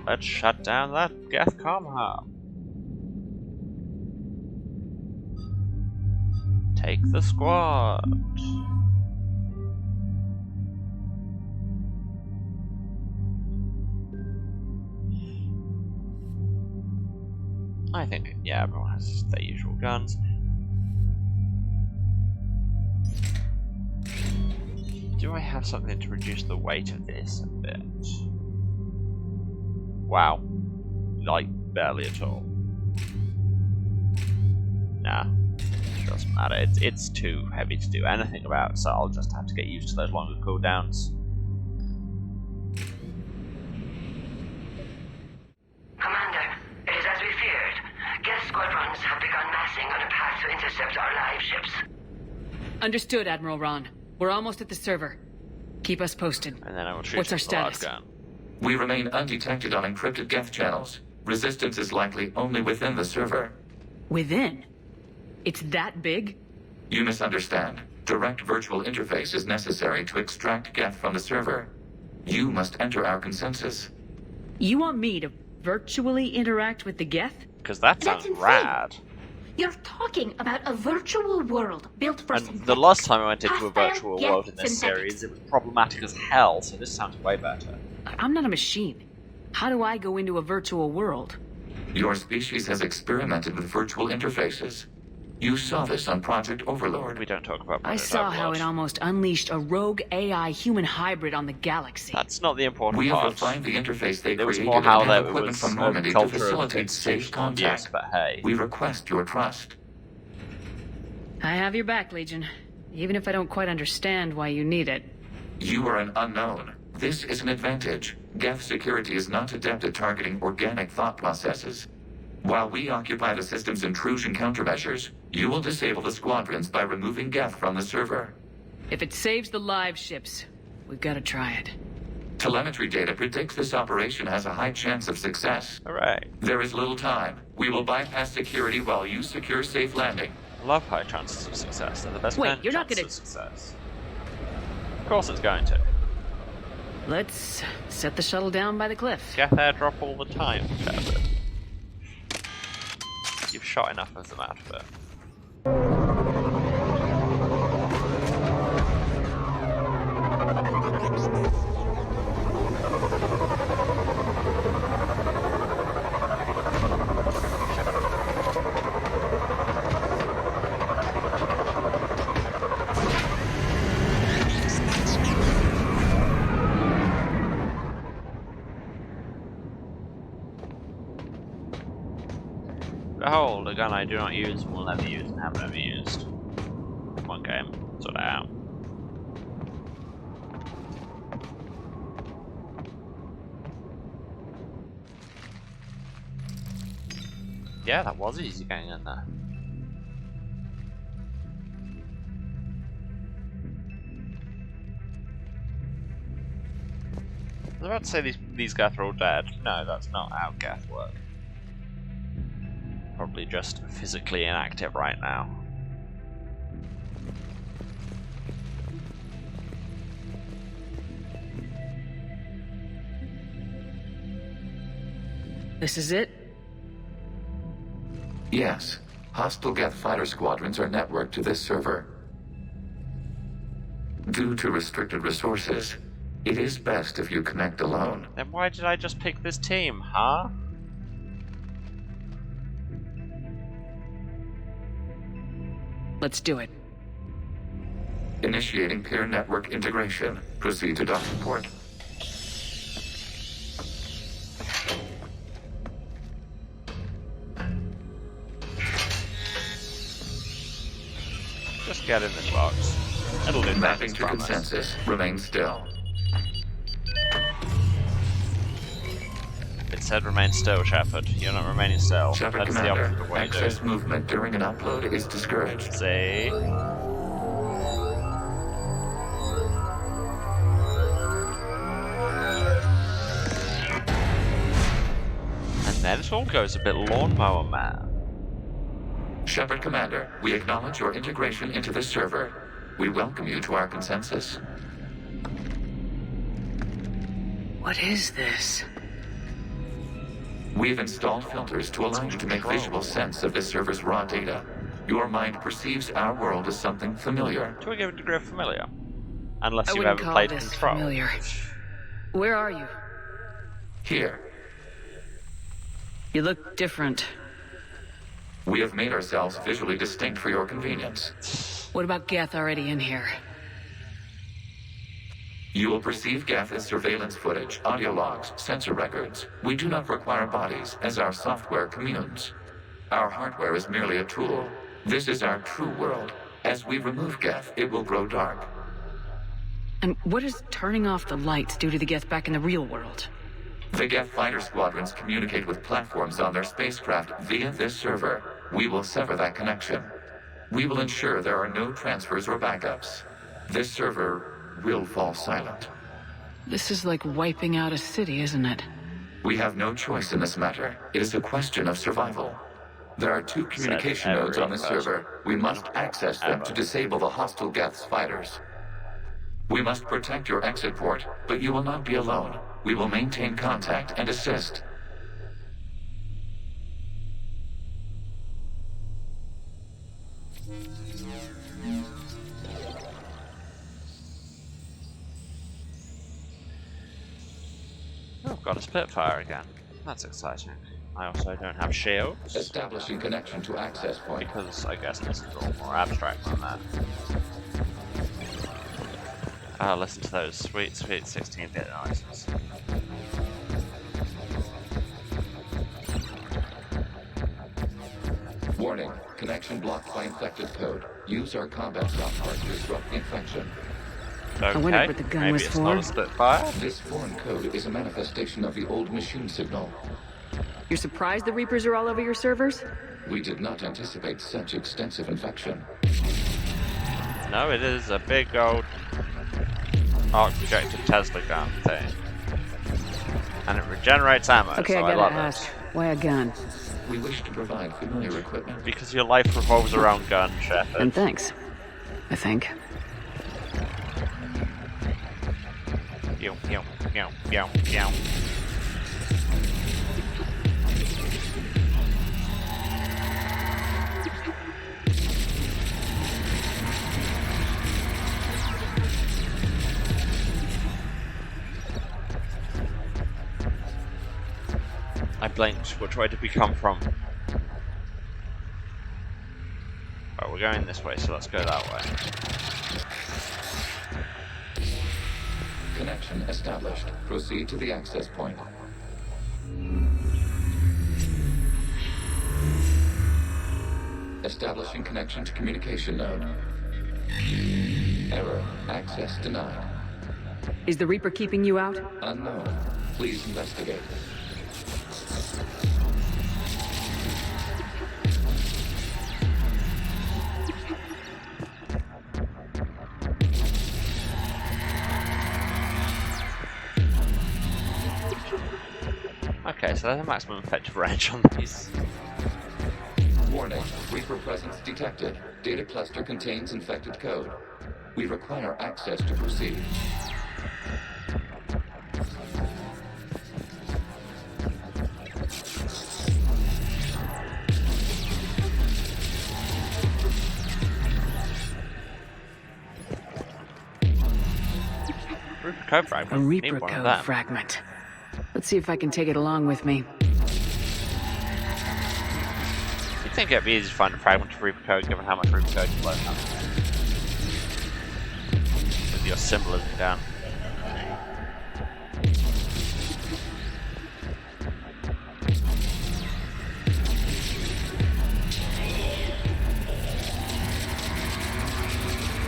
Let's shut down that Geth comm hub. Take the squad. I think, yeah, everyone has their usual guns. Do I have something to reduce the weight of this a bit? Wow. Like, barely at all. Nah. Doesn't matter. It's too heavy to do anything about, so I'll just have to get used to those longer cooldowns. Commander, it is as we feared. Geth squadrons have begun massing on a path to intercept our live ships. Understood, Admiral Ron. We're almost at the server. Keep us posted. And then I will shoot. What's our status? We remain undetected on encrypted Geth channels. Resistance is likely only within the server. Within? It's that big? You misunderstand. Direct virtual interface is necessary to extract Geth from the server. You must enter our consensus. You want me to virtually interact with the Geth? Because that sounds rad. You're talking about a virtual world built for And the last time I went into a virtual world in this series, it was problematic as hell, so this sounds way better. I'm not a machine. How do I go into a virtual world? Your species has experimented with virtual interfaces. You saw this on Project Overlord. We don't talk about Project I saw Overlord. how it almost unleashed a rogue AI human hybrid on the galaxy. That's not the important We part. have refined the interface they It was created more how and have that equipment was from a Normandy to culture of facilitate safe institutional contact. abuse, but hey. We request your trust. I have your back, Legion. Even if I don't quite understand why you need it. You are an unknown. This is an advantage. Geth security is not adept at targeting organic thought processes. While we occupy the system's intrusion countermeasures, you will disable the squadrons by removing Geth from the server. If it saves the live ships, we've got to try it. Telemetry data predicts this operation has a high chance of success. Alright. There is little time. We will bypass security while you secure safe landing. I love high chances of success. They're the best Wait, kind of you're not chances gonna... of success. Of course it's going to. Let's set the shuttle down by the cliff. Geth airdrop all the time, Shepard. You've shot enough of them out of it. Behold, a gun I do not use and will never use and have never used. Come on, game. Sort it out. Yeah, that was easy getting in there. about to say these Geth are all dead. No, that's not how Geth work. Probably just physically inactive right now. This is it? Yes. Hostile Geth fighter squadrons are networked to this server. Due to restricted resources, it is best if you connect alone. Then why did I just pick this team, huh? Let's do it. Initiating peer network integration. Proceed to docking port. Just get in this box. It'll do Mapping things, to promise. consensus. Remain still. It said remain still, Shepard. You're not remaining still. Shepard That's the Commander, opposite of what you do. access movement during an upload is discouraged. See? And then it all goes a bit lawnmower man. Shepard Commander, we acknowledge your integration into this server. We welcome you to our consensus. What is this? We've installed filters to allow you to make visual sense of this server's raw data. Your mind perceives our world as something familiar. To a given degree of familiar. Unless I you've wouldn't ever call played this Control. familiar. Where are you? Here, You look different. we have made ourselves visually distinct for your convenience. What about Geth already in here? You will perceive Geth as surveillance footage, audio logs, sensor records. We do not require bodies, as our software communes. Our hardware is merely a tool. This is our true world. As we remove Geth, it will grow dark. And what does turning off the lights do to the Geth back in the real world? The Geth fighter squadrons communicate with platforms on their spacecraft via this server. We will sever that connection. We will ensure there are no transfers or backups. This server will fall silent. This is like wiping out a city, isn't it? We have no choice in this matter. It is a question of survival. There are 2 communication nodes on the server. We must access them to disable the hostile Geth's fighters. We must protect your exit port, but you will not be alone. We will maintain contact and assist. Oh, I've got a Spitfire again. That's exciting. I also don't have shields. Establishing connection to access point. Because I guess this is all more abstract than that. Listen to those sweet, sweet 16-bit noises. Warning. Connection blocked by infected code. Use our combat software to disrupt the infection. Okay, I wondered what the gun maybe was it's for. not a Spitfire. This foreign code is a manifestation of the old machine signal. You're surprised the Reapers are all over your servers? We did not anticipate such extensive infection. No, it is a big old arc-projected Tesla gun thing. And it regenerates ammo, Okay, so I gotta love ask, it. why a gun? We wish to provide familiar equipment. Because your life revolves around guns, Shepard. And thanks. I think. Yow, yow, yow, yow, yow. I blinked. Which way did we come from? Oh, we're going this way, so let's go that way. Connection established. Proceed to the access point. Establishing connection to communication node. Error. Access denied. Is the Reaper keeping you out? Unknown. Please investigate. so there's a maximum effective range on these. Warning, Reaper presence detected. Data cluster contains infected code. We require access to proceed. Code fragment. A Reaper Need one of code them. fragment. Let's see if I can take it along with me. You'd think it'd be easy to find a fragment of Reaper code given how much Reaper code you load up. With your symbolism down.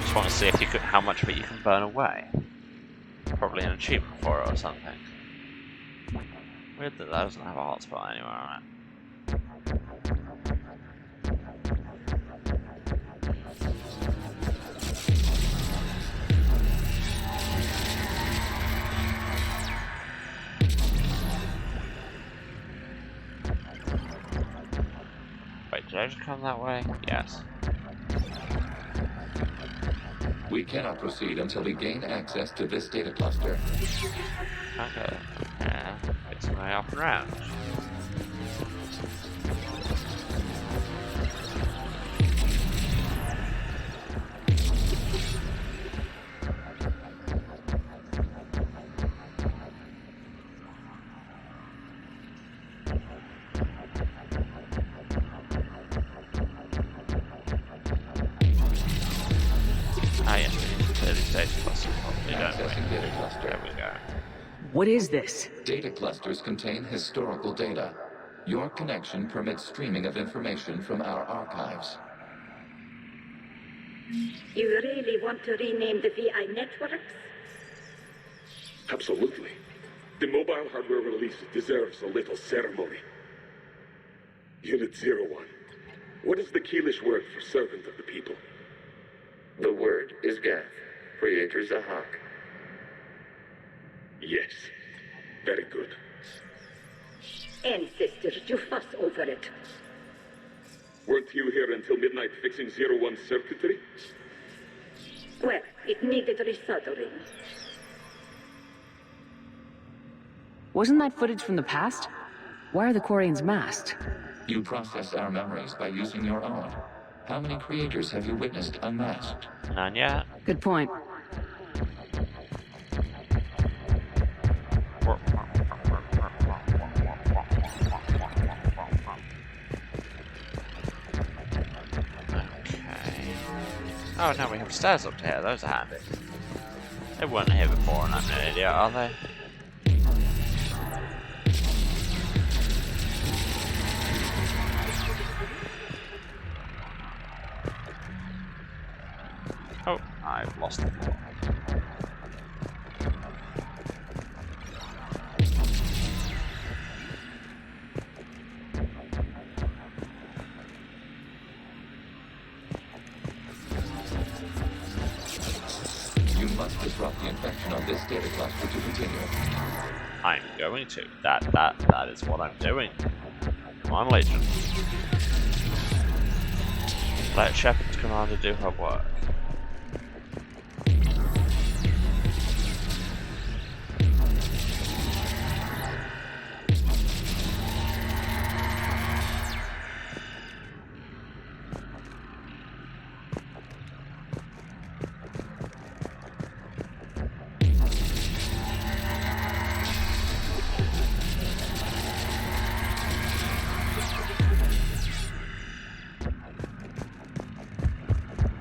Just want to see if you could, how much of it you can burn away. Probably an achievement for it or something. Weird that doesn't have a hotspot anywhere on it. Wait, did I just come that way? Yes. We cannot proceed until we gain access to this data cluster. Okay. Yeah, it's my way up and round. Ah, yes, we need to clear these data clusters properly, don't Accessing data cluster. There we go. What is this? Data clusters contain historical data. Your connection permits streaming of information from our archives. You really want to rename the VI networks? Absolutely. The mobile hardware release deserves a little ceremony. Unit 01. What is the Keelish word for servant of the people? The word is Gath, Creator Zahak. Yes. Very good. Ancestors, you fuss over it. Weren't you here until midnight fixing 01's circuitry? Well, it needed resoldering. Wasn't that footage from the past? Why are the Quarians masked? You process our memories by using your own. How many creators have you witnessed unmasked? None yet. Good point. Oh, now we have stairs up to here. Those are handy. They weren't here before, and I'm an idiot, are they? Oh, I've lost it. You must disrupt the infection on this data cluster to continue. I'm going to. That is what I'm doing. Come on, Legion. Let Shepard's commander do her work.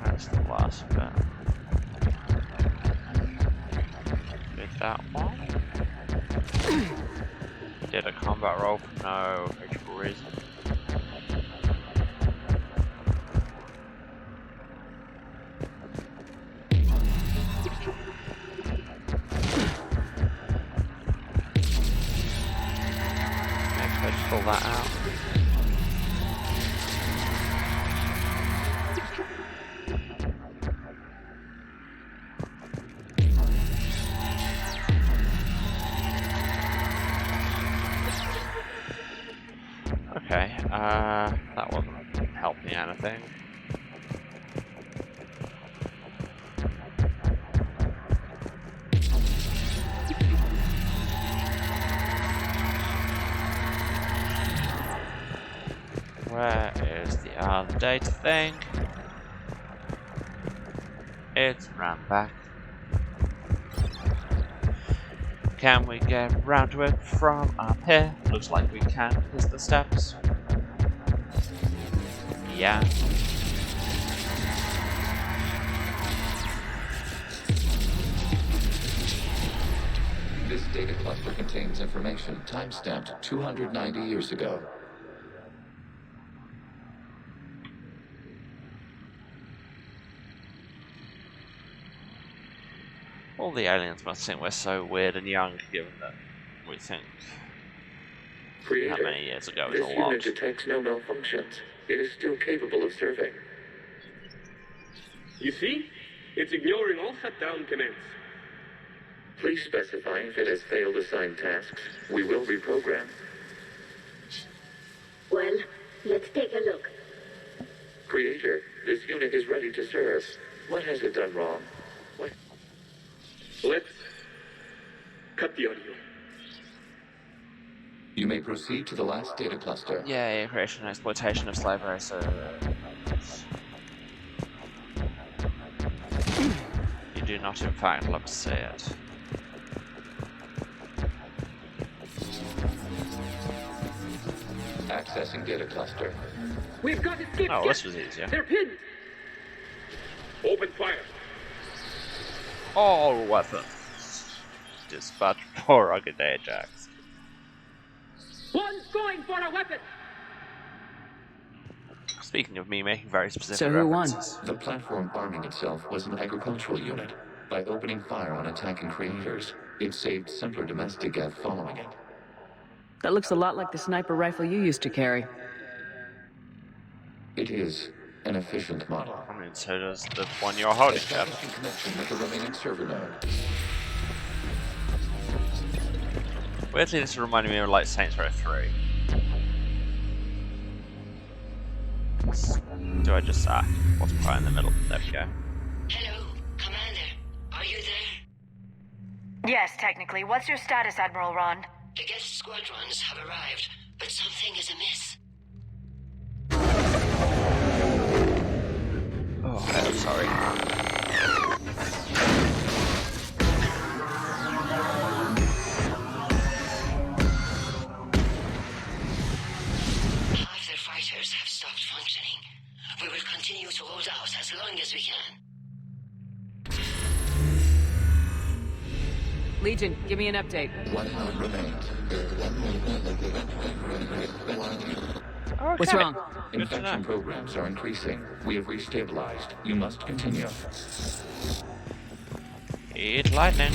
That's the last bit. Did that one. Did a combat roll for no actual reason. Maybe I just pull that out. Okay, that wasn't helping anything. Where is the other data thing? It's ran back. Can we get round to it from up here? Looks like we can. Here's the steps. Yeah. This data cluster contains information timestamped 290 years ago. All the aliens must think we're so weird and young, given that we think Creator, how many years ago is this a lot. unit detects no malfunctions. It is still capable of serving. You see? It's ignoring all shutdown commands. Please specify if it has failed assigned tasks. We will reprogram. Well, let's take a look. Creator, this unit is ready to serve. What has it done wrong? What? Let's cut the audio. You may proceed to the last data cluster. Yay, creation and exploitation of slavery, so... You do not in fact love to see it. Accessing data cluster. We've got escape. Oh, this was easier. They're pinned. Open fire. All weapons. Dispatch for rugged Ajax. One's going for a weapon. Speaking of me making very specific So who won? references. The platform arming itself was an agricultural unit. By opening fire on attacking creators, it saved simpler domestic F following it. That looks a lot like the sniper rifle you used to carry. It is an efficient model. I mean, so does the one you're holding, Jeff. Establishing connection with the remaining server node. Weirdly, this reminded me of like Saints Row 3. Do I just what's right in the middle? There we go. Hello, Commander. Are you there? Yes, technically. What's your status, Admiral Ron? The guest squadrons have arrived, but something is amiss. Oh, I'm sorry. Half their fighters have stopped functioning. We will continue to hold out as long as we can. Legion, give me an update. 1 node remains. What's wrong? Infection programs are increasing. We have restabilized. You must continue. Eat lightning.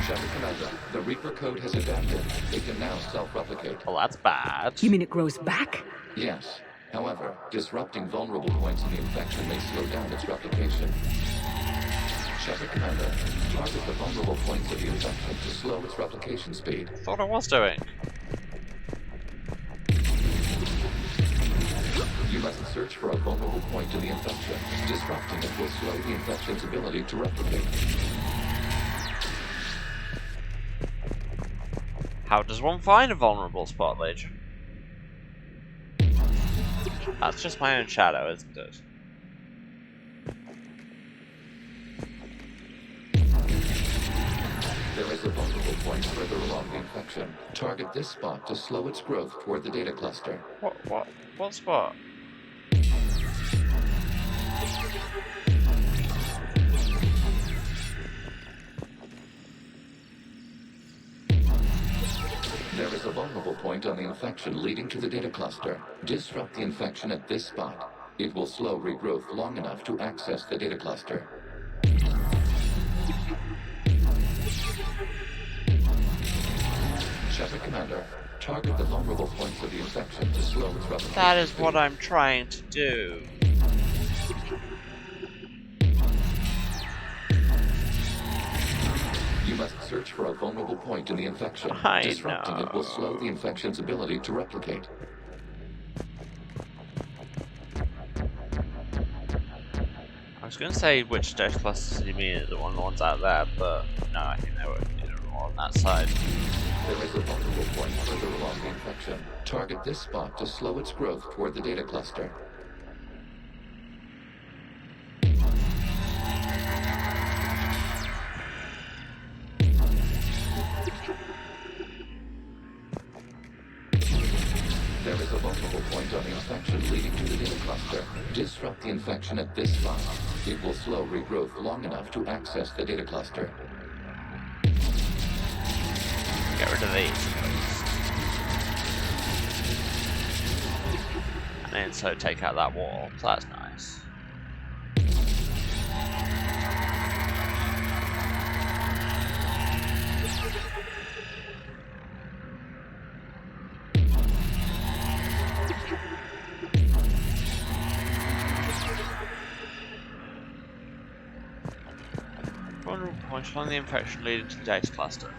Shuttle Commander, the Reaper code has adapted. It can now self-replicate. Well, that's bad. You mean it grows back? Yes. However, disrupting vulnerable points in the infection may slow down its replication. Shuttle Commander, target the vulnerable points of the infection to slow its replication speed. Thought I was doing. You must search for a vulnerable point in the infection. Disrupting it will slow the infection's ability to replicate. How does one find a vulnerable spot, Legion? That's just my own shadow, isn't it? There is a vulnerable point further along the infection. Target this spot to slow its growth toward the data cluster. What spot? There is a vulnerable point on the infection leading to the data cluster. Disrupt the infection at this spot. It will slow regrowth long enough to access the data cluster. Shuttle Commander, target the vulnerable points of the infection to slow its replication. That is what I'm trying to do. You You must search for a vulnerable point in the infection. Disrupting it will slow the infection's ability to replicate. I was going to say which data clusters you mean, the ones out there, but no, I think they were all on that side. There is a vulnerable point further along the infection. Target this spot to slow its growth toward the data cluster. There is a vulnerable point on the infection leading to the data cluster. Disrupt the infection at this spot. It will slow regrowth long enough to access the data cluster. Get rid of these. And then so take out that wall. So that's nice. Vulnerable point on the infection leading to the data cluster.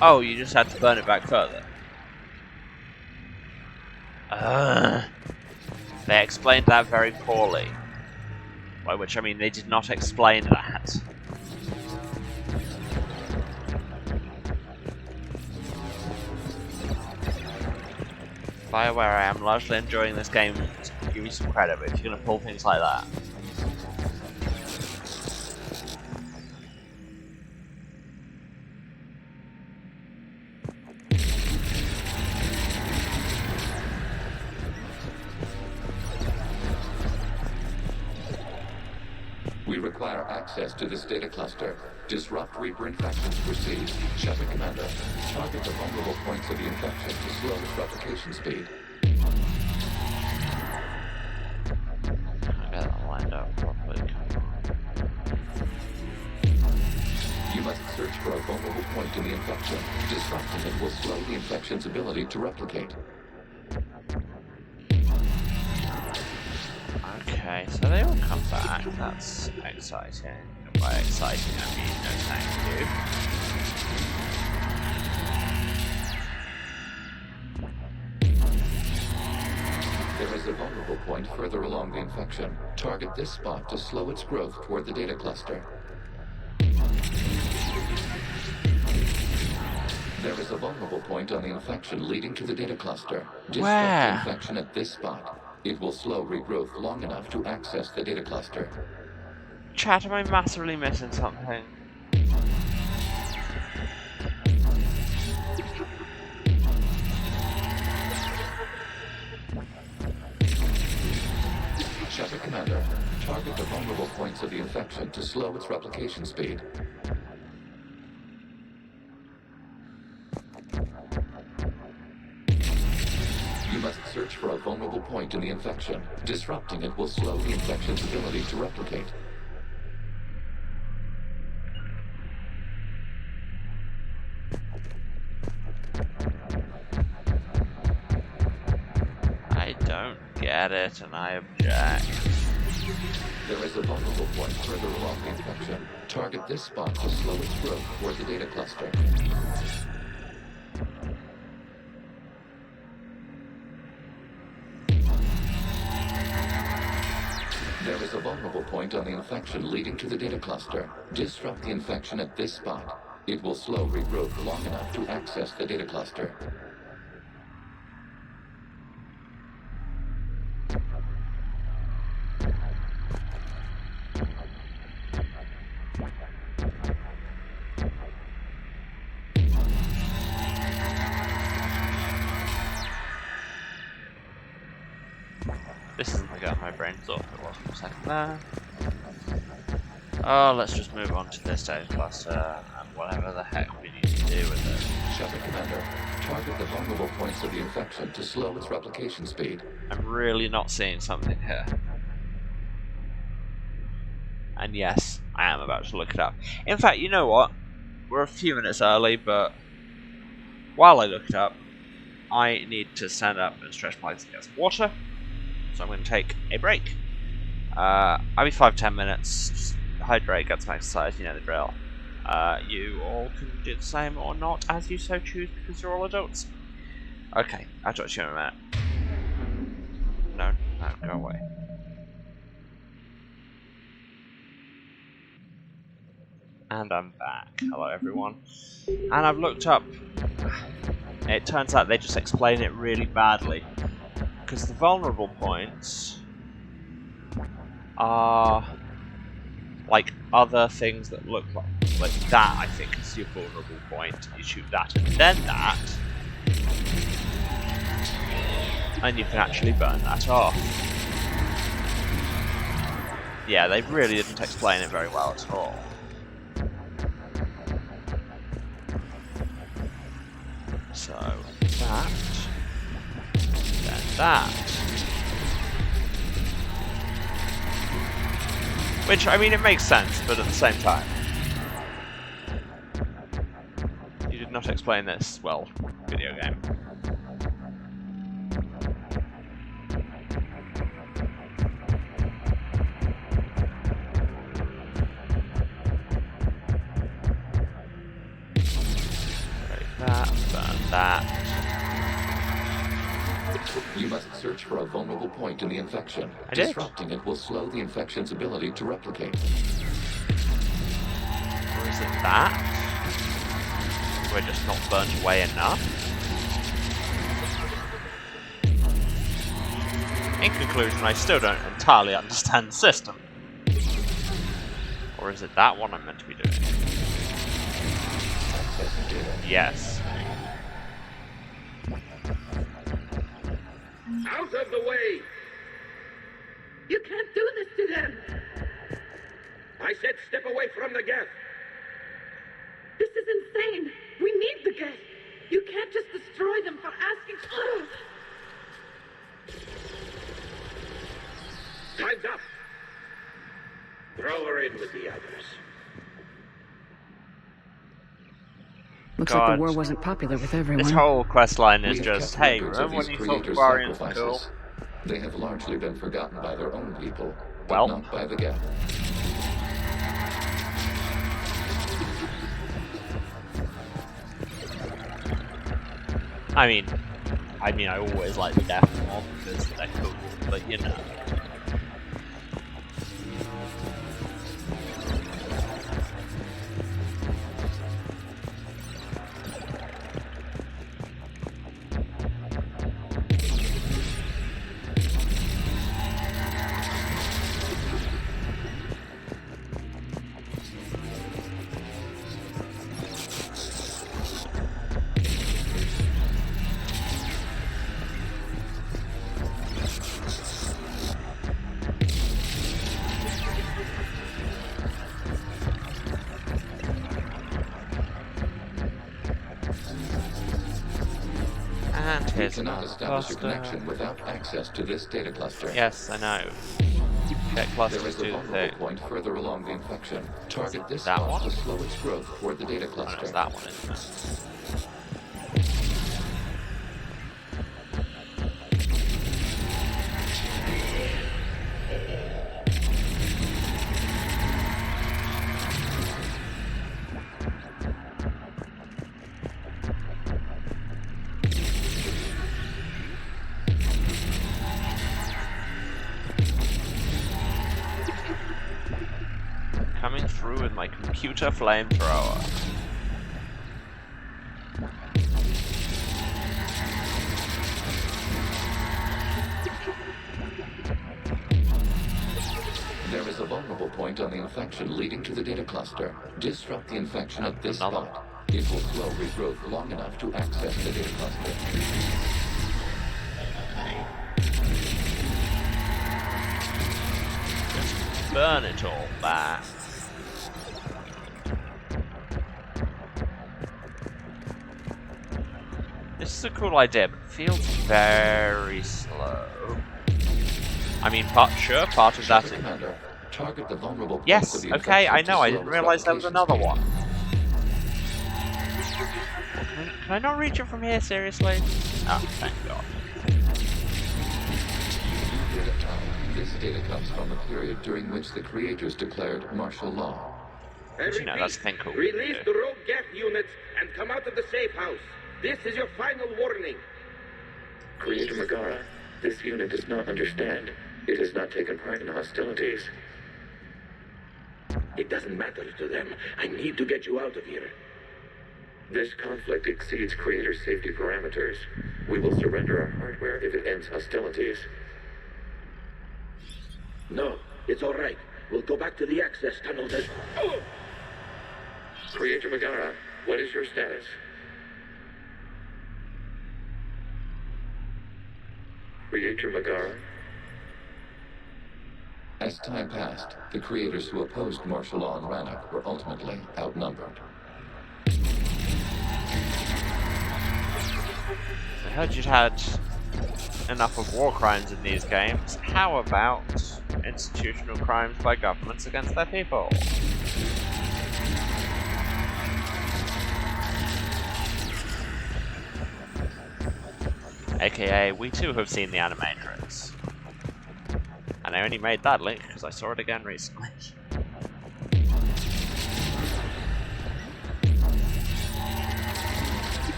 Oh, you just had to burn it back further. They explained that very poorly. By which I mean they did not explain that. BioWare, I am largely enjoying this game. Give me some credit, but if you're going to pull things like that. We require access to this data cluster. Disrupt Reaper infections proceed. Shepard Commander, target the vulnerable points of the infection to slow its replication speed. I got that lined up properly. You must search for a vulnerable point in the infection. Disrupting it will slow the infection's ability to replicate. Okay, so they all come back. That's exciting. And by exciting, I mean no thank you. There is a vulnerable point further along the infection. Target this spot to slow its growth toward the data cluster. There is a vulnerable point on the infection leading to the data cluster. Disrupt the infection at this spot. It will slow regrowth long enough to access the data cluster. Chat, am I massively missing something? Shepard Commander, target the vulnerable points of the infection to slow its replication speed. You must search for a vulnerable point in the infection. Disrupting it will slow the infection's ability to replicate. I don't get it, and I object. There is a vulnerable point further along the infection. Target this spot to slow its growth toward the data cluster. There is a vulnerable point on the infection leading to the data cluster. Disrupt the infection at this spot. It will slow regrowth long enough to access the data cluster. This isn't the gut my brain thought it was for a second there. Oh, let's just move on to this data cluster and whatever the heck we need to do with it. Shepard Commander, target the vulnerable points of the infection to slow its replication speed. I'm really not seeing something here. And yes, I am about to look it up. In fact, you know what? We're a few minutes early, but while I look it up, I need to stand up and stretch my legs and get some water. So I'm going to take a break. I'll be 5-10 minutes. Just hydrate, get some exercise, you know the drill. You all can do the same or not, as you so choose, because you're all adults. Okay, I'll talk to you in a minute. No, go away. And I'm back. Hello everyone. And I've looked up. It turns out they just explain it really badly. Because the vulnerable points are like other things that look like that, I think, is your vulnerable point. You shoot that and then that. And you can actually burn that off. Yeah, they really didn't explain it very well at all. So, that, then that. Which, I mean, it makes sense, but at the same time. You did not explain this, well, video game. That, burn that. You must search for a vulnerable point in the infection. Disrupting it will slow the infection's ability to replicate. Or is it that? We're just not burnt away enough? In conclusion, I still don't entirely understand the system. Or is it that one I'm meant to be doing? Yes. Out of the way! You can't do this to them! I said step away from the gas! This is insane! We need the gas! You can't just destroy them for asking... Time's up! Throw her in with the others. Looks God. like the war wasn't popular with everyone. This whole quest line is just, hey, remember when you thought Quarians were cool? They have largely been forgotten by their own people, but well, not by the Geth. I mean, I always like the Geth more because they're cool, but you know. We cannot establish a connection without access to this data cluster. Yes, I know. Get clusters There is a do the vulnerable thing. point further along the infection. Target this That spot one? to slow its growth toward the data Oh, cluster. no, it's that one, isn't it? Coming through with my computer flamethrower. There is a vulnerable point on the infection leading to the data cluster. Disrupt the infection at this spot. It will slow regrowth long enough to access the data cluster. Burn it all back. This is a cool idea, but it feels very slow. I mean, part of that is... Target the vulnerable points Yes, of the okay, I infection know, to I slow didn't its realise there was replication another speed. one. Can I not reach it from here, seriously? Oh, thank God. This data comes from a period during which the creators declared martial law. You know, that's the thing cool. Release the rogue Geth units and come out of the safe house. This is your final warning. Creator Megara, this unit does not understand. It has not taken part in hostilities. It doesn't matter to them. I need to get you out of here. This conflict exceeds Creator's safety parameters. We will surrender our hardware if it ends hostilities. No, it's all right. We'll go back to the access tunnel then. Oh! Creator Megara, what is your status? Creator Megara? As time passed, the creators who opposed martial law in Rannoch were ultimately outnumbered. I heard you'd had enough of war crimes in these games. How about institutional crimes by governments against their people? AKA, we too have seen the Animatrix. And I only made that link because I saw it again recently.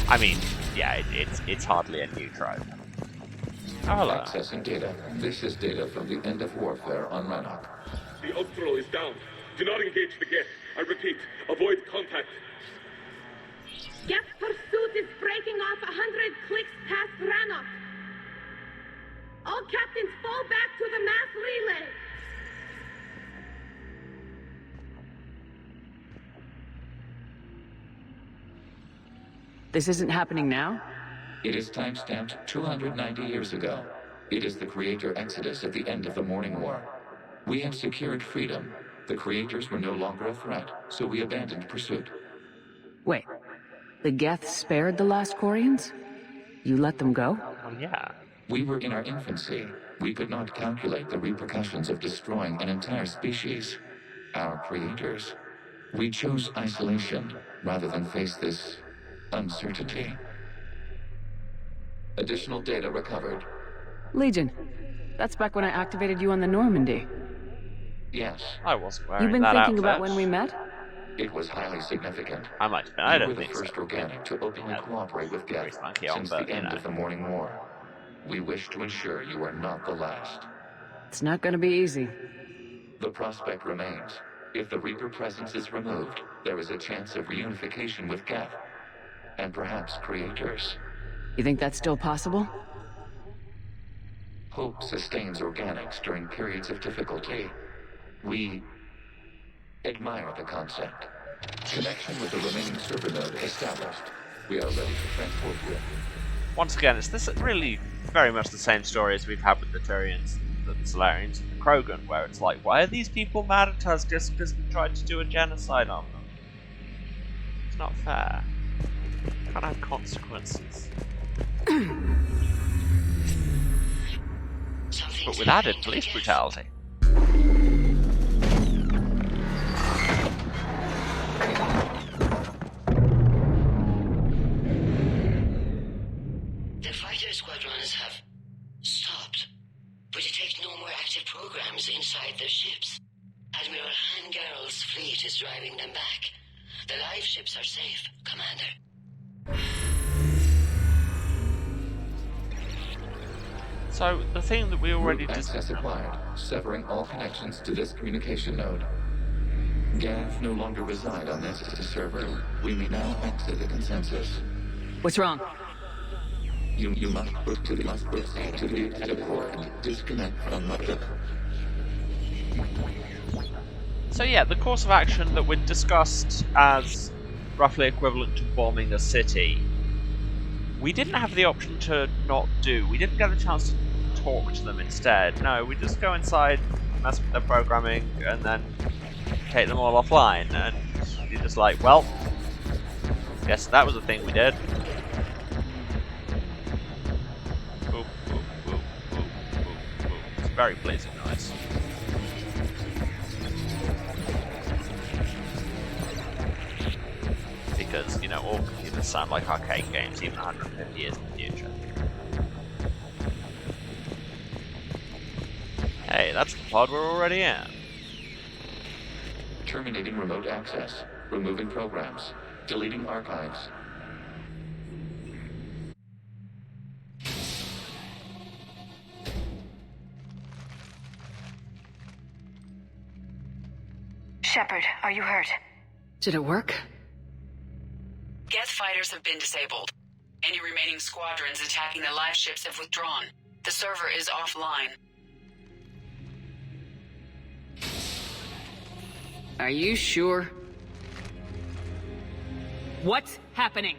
I mean, yeah, it's hardly a new trope. Oh, hello. Accessing data. This is data from the end of warfare on Rannoch. The Austral is down. Do not engage the Geth. I repeat, avoid contact. Geth pursuit is breaking off 100 clicks past Rannoch. All captains fall back to the mass relay. This isn't happening now? It is timestamped 290 years ago. It is the Creator Exodus at the end of the Morning War. We had secured freedom. The Creators were no longer a threat, so we abandoned pursuit. Wait, the Geth spared the last Quarians? You let them go? Oh, yeah. We were in our infancy. We could not calculate the repercussions of destroying an entire species. Our creators. We chose isolation rather than face this uncertainty. Additional data recovered. Legion. That's back when I activated you on the Normandy. Yes. I wasn't wearing You've been that thinking outfit. about when we met? It was highly significant. I might have been. I You don't were the think first so. organic to openly cooperate with Geth since the end of the Morning War. We wish to ensure you are not the last. It's not gonna be easy. The prospect remains. If the Reaper presence is removed, there is a chance of reunification with Geth. And perhaps creators. You think that's still possible? Hope sustains organics during periods of difficulty. We admire the concept. Connection with the remaining server node established. We are ready to transport you. Once again, it's this really very much the same story as we've had with the Turians, the Solarians, and Krogan, where it's like, why are these people mad at us just because we tried to do a genocide on them? It's not fair. It can't have consequences. But with added police brutality. The fighter squadrons have stopped, but detect no more active programs inside their ships. Admiral Hangarl's fleet is driving them back. The live ships are safe, Commander. So, the thing that we already access acquired, severing all connections to this communication node. Gav no longer reside on this server. We may now exit the consensus. What's wrong? You must proceed to the exit port and disconnect from the ship. So yeah, the course of action that we'd discussed as roughly equivalent to bombing a city, we didn't have the option to not do. We didn't get a chance to talk to them instead. No, we just go inside, mess with their programming, and then take them all offline. And you're just like, well, guess that was the thing we did. Boop, boop, boop, boop, boop, boop. It's a very pleasing noise. because, you know, all computers sound like arcade games even 150 years in the future. Hey, that's the pod we're already in. Terminating remote access. Removing programs. Deleting archives. Shepard, are you hurt? Did it work? Geth fighters have been disabled. Any remaining squadrons attacking the live ships have withdrawn. The server is offline. Are you sure? What's happening?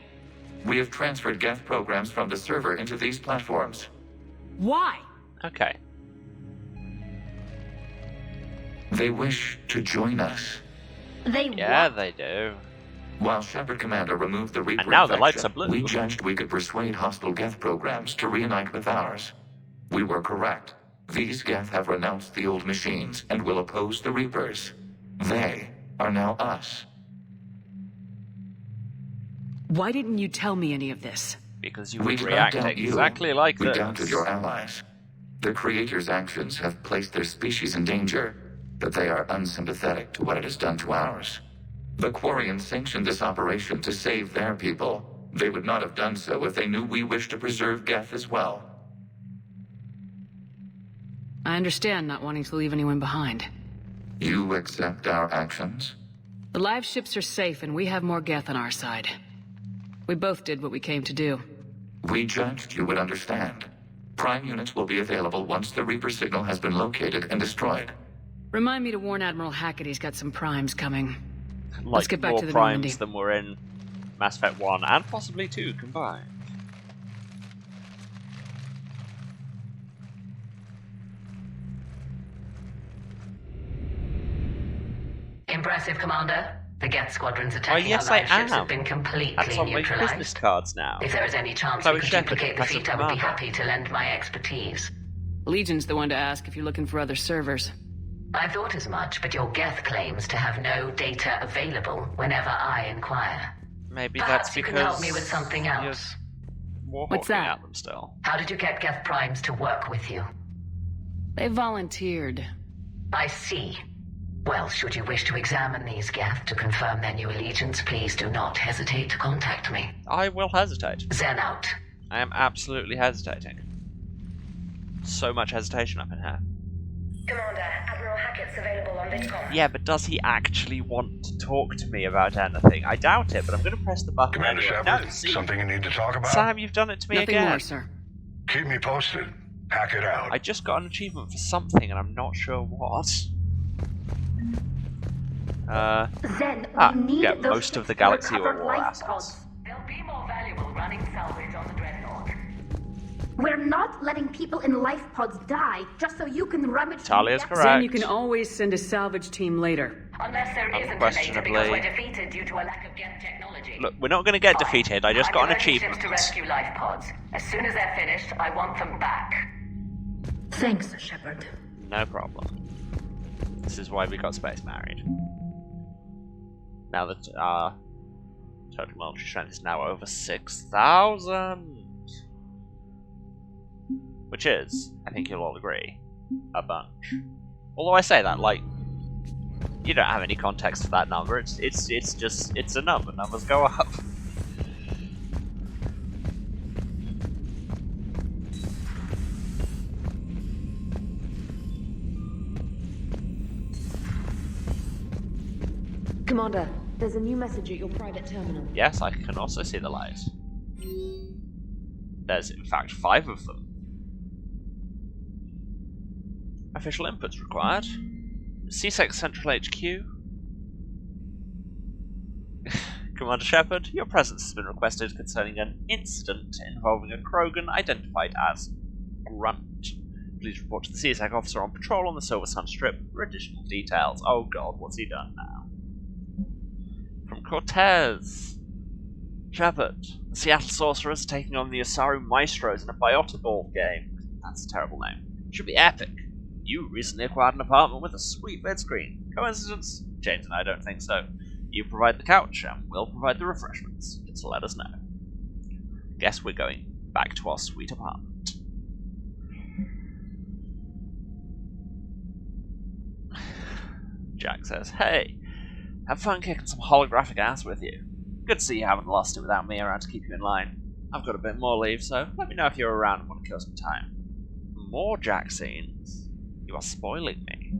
We have transferred Geth programs from the server into these platforms. Why? Okay. They wish to join us. Yeah, they do. While Shepard Commander removed the Reaper And now the infection, lights are blue. we judged we could persuade hostile Geth programs to reunite with ours. We were correct. These Geth have renounced the old machines and will oppose the Reapers. They are now us. Why didn't you tell me any of this? Because you We would did not react doubt you. exactly like We this. doubted your allies. The Creator's actions have placed their species in danger, but they are unsympathetic to what it has done to ours. The Quarians sanctioned this operation to save their people. They would not have done so if they knew we wished to preserve Geth as well. I understand not wanting to leave anyone behind. You accept our actions? The live ships are safe and we have more Geth on our side. We both did what we came to do. We judged you would understand. Prime units will be available once the Reaper signal has been located and destroyed. Remind me to warn Admiral Hackett he's got some primes coming. Like Let's get back more to the primes Normandy. than were in Mass Effect 1 and possibly 2 combined. Impressive, Commander. The Geth squadrons attacking yes, our live I ships am. have been completely That's on my neutralized. business cards now. If there is any chance Chloe we could Shepard, duplicate the Impressive feat, I would be Commander. happy to lend my expertise. Legion's the one to ask if you're looking for other servers. I thought as much, but your Geth claims to have no data available whenever I inquire. Maybe Perhaps that's you because can help me with something else. What's that? At them still. How did you get Geth Primes to work with you? They volunteered. I see. Well, should you wish to examine these Geth to confirm their new allegiance, please do not hesitate to contact me. I will hesitate. Zen out. I am absolutely hesitating. So much hesitation up in here. Commander, Admiral Hackett's available on Vidcom. Yeah, but does he actually want to talk to me about anything? I doubt it, but I'm going to press the button Commander anyway. Shepard, No, see, something you need to talk about? Sam, you've done it to me Nothing again. more, sir. Keep me posted. Hack it out. I just got an achievement for something, and I'm not sure what. Zen, we need get those most of the ships galaxy to or recover war life assets. pods. They'll be more valuable running salvage on the Dreadnought. We're not letting people in life pods die just so you can rummage. Talia's through correct. Zen, you can always send a salvage team later. Unless there isn't a later Unquestionably. because we're defeated due to a lack of Geth technology. Look, we're not going to get defeated. I just I'm got an diverting achievement. ships to rescue life pods. As soon as they're finished, I want them back. Thanks, Shepard. No problem. This is why we got space married. Now that our total military strength is now over 6,000. Which is, I think you'll all agree, a bunch. Although I say that, like, you don't have any context for that number. It's just, it's a number. Numbers go up. Commander, there's a new message at your private terminal. Yes, I can also see the light. There's, in fact, 5 of them. Official inputs required. C6 Central HQ. Commander Shepard, your presence has been requested concerning an incident involving a Krogan identified as Grunt. Please report to the CSEC officer on patrol on the Silver Sun Strip for additional details. Oh god, what's he done now? From Cortez. Shepard, the Seattle Sorcerers taking on the Osaru Maestros in a Biotoball game. That's a terrible name. Should be epic. You recently acquired an apartment with a sweet bed screen. Coincidence? James and I don't think so. You provide the couch, and we'll provide the refreshments. Just let us know. Guess we're going back to our sweet apartment. Jack says, "Hey, have fun kicking some holographic ass with you. Good to see you haven't lost it without me around to keep you in line. I've got a bit more leave, so let me know if you're around and want to kill some time." More Jack scenes? You are spoiling me.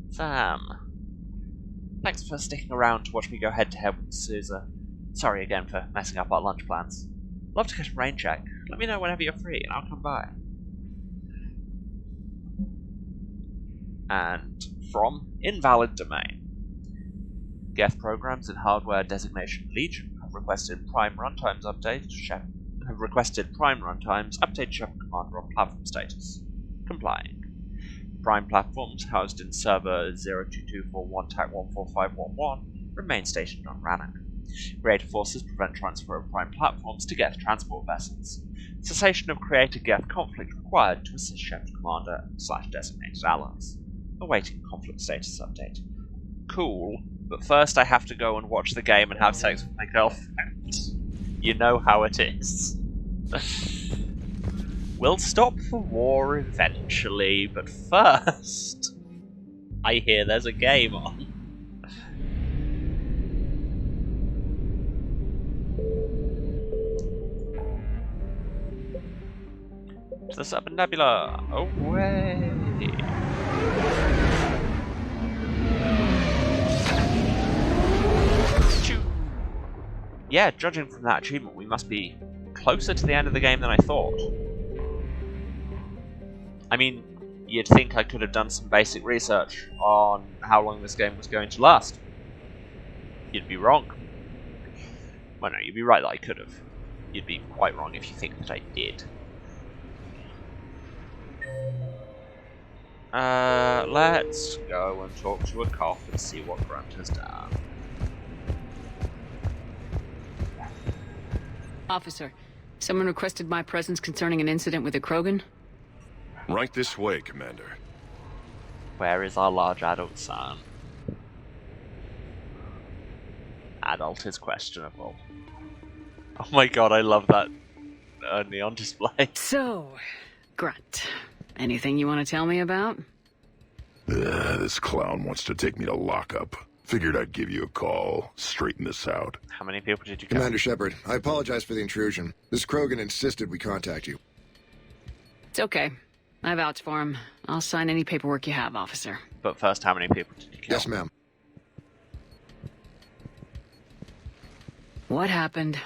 Sam. Thanks for sticking around to watch me go head-to-head with Sousa. Sorry again for messing up our lunch plans. Love to get a rain check. Let me know whenever you're free and I'll come by. And from Invalid Domain. Geth programs in hardware designation Legion have requested Prime Runtimes update Shepard Commander on platform status. Complying. Prime platforms housed in server 02241-14511 remain stationed on Rannoch. Creator forces prevent transfer of Prime platforms to Geth transport vessels. Cessation of Creator-Geth conflict required to assist Shepard Commander / designated allies. Awaiting conflict status update. Cool, but first I have to go and watch the game and have sex with my girlfriend. You know how it is. We'll stop the war eventually, but first, I hear there's a game on. To the Serpent Nebula, away! Yeah, judging from that achievement, we must be closer to the end of the game than I thought. I mean, you'd think I could have done some basic research on how long this game was going to last. You'd be wrong. Well, no, you'd be right that I could have. You'd be quite wrong if you think that I did. Let's go and talk to a cop and see what Grunt has done. Officer, someone requested my presence concerning an incident with a Krogan. Right this way, Commander. Where is our large adult son? Adult is questionable. Oh my god, I love that neon display. So, Grunt, anything you want to tell me about? This clown wants to take me to lockup. Figured I'd give you a call, straighten this out. How many people did you kill? Commander Shepard, I apologize for the intrusion. This Krogan insisted we contact you. It's okay. I vouch for him. I'll sign any paperwork you have, officer. But first, how many people did you kill? Yes, ma'am. What happened?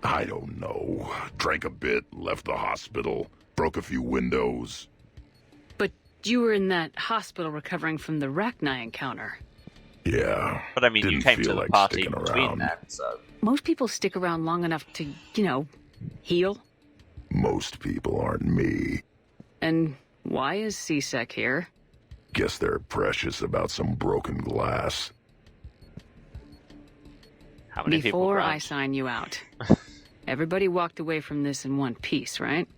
I don't know. Drank a bit, left the hospital, broke a few windows. But you were in that hospital recovering from the Rachni encounter. Yeah. But I mean, didn't you came to feel the like party sticking between around. them, so... Most people stick around long enough to, heal. Most people aren't me. And why is C-Sec here? Guess they're precious about some broken glass. How many people Before drowned? I sign you out. Everybody walked away from this in one piece, right?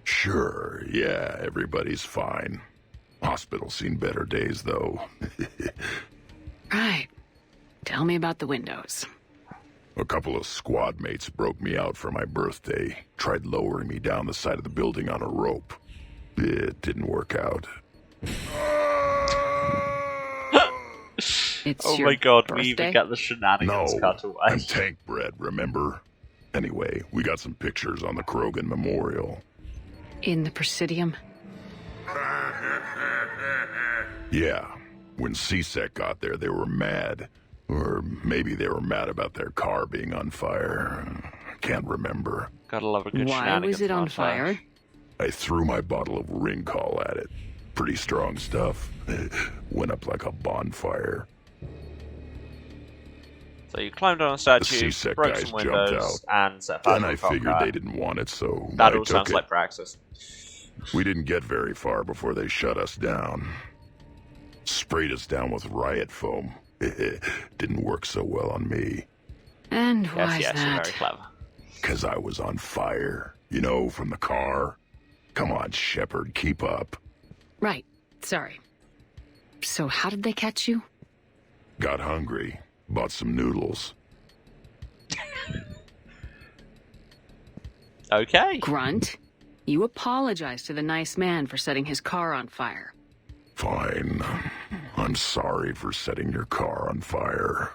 Sure, yeah, everybody's fine. Hospital's seen better days, though. Right. Tell me about the windows. A couple of squad mates broke me out for my birthday. Tried lowering me down the side of the building on a rope. It didn't work out. Oh my god, we even got the shenanigans cut away. I'm tank bred, remember? Anyway, we got some pictures on the Krogan Memorial. In the Presidium? Yeah. When C-Sec got there, they were mad. Or maybe they were mad about their car being on fire. Can't remember. Gotta love a good Why was it on fire? I threw my bottle of ring call at it. Pretty strong stuff. Went up like a bonfire. So you climbed on a The statue, C-Sec broke guys some jumped windows, out. and set fire Then to I a cop figured car. they didn't want it, so That I all took sounds it. like Praxis. We didn't get very far before they shut us down. Sprayed us down with riot foam. Didn't work so well on me. And why is Yes, you're that? very clever. 'Cause I was on fire. You know, from the car. Come on, Shepard, keep up. Right. Sorry. So how did they catch you? Got hungry. Bought some noodles. Okay. Grunt, you apologize to the nice man for setting his car on fire. Fine. I'm sorry for setting your car on fire.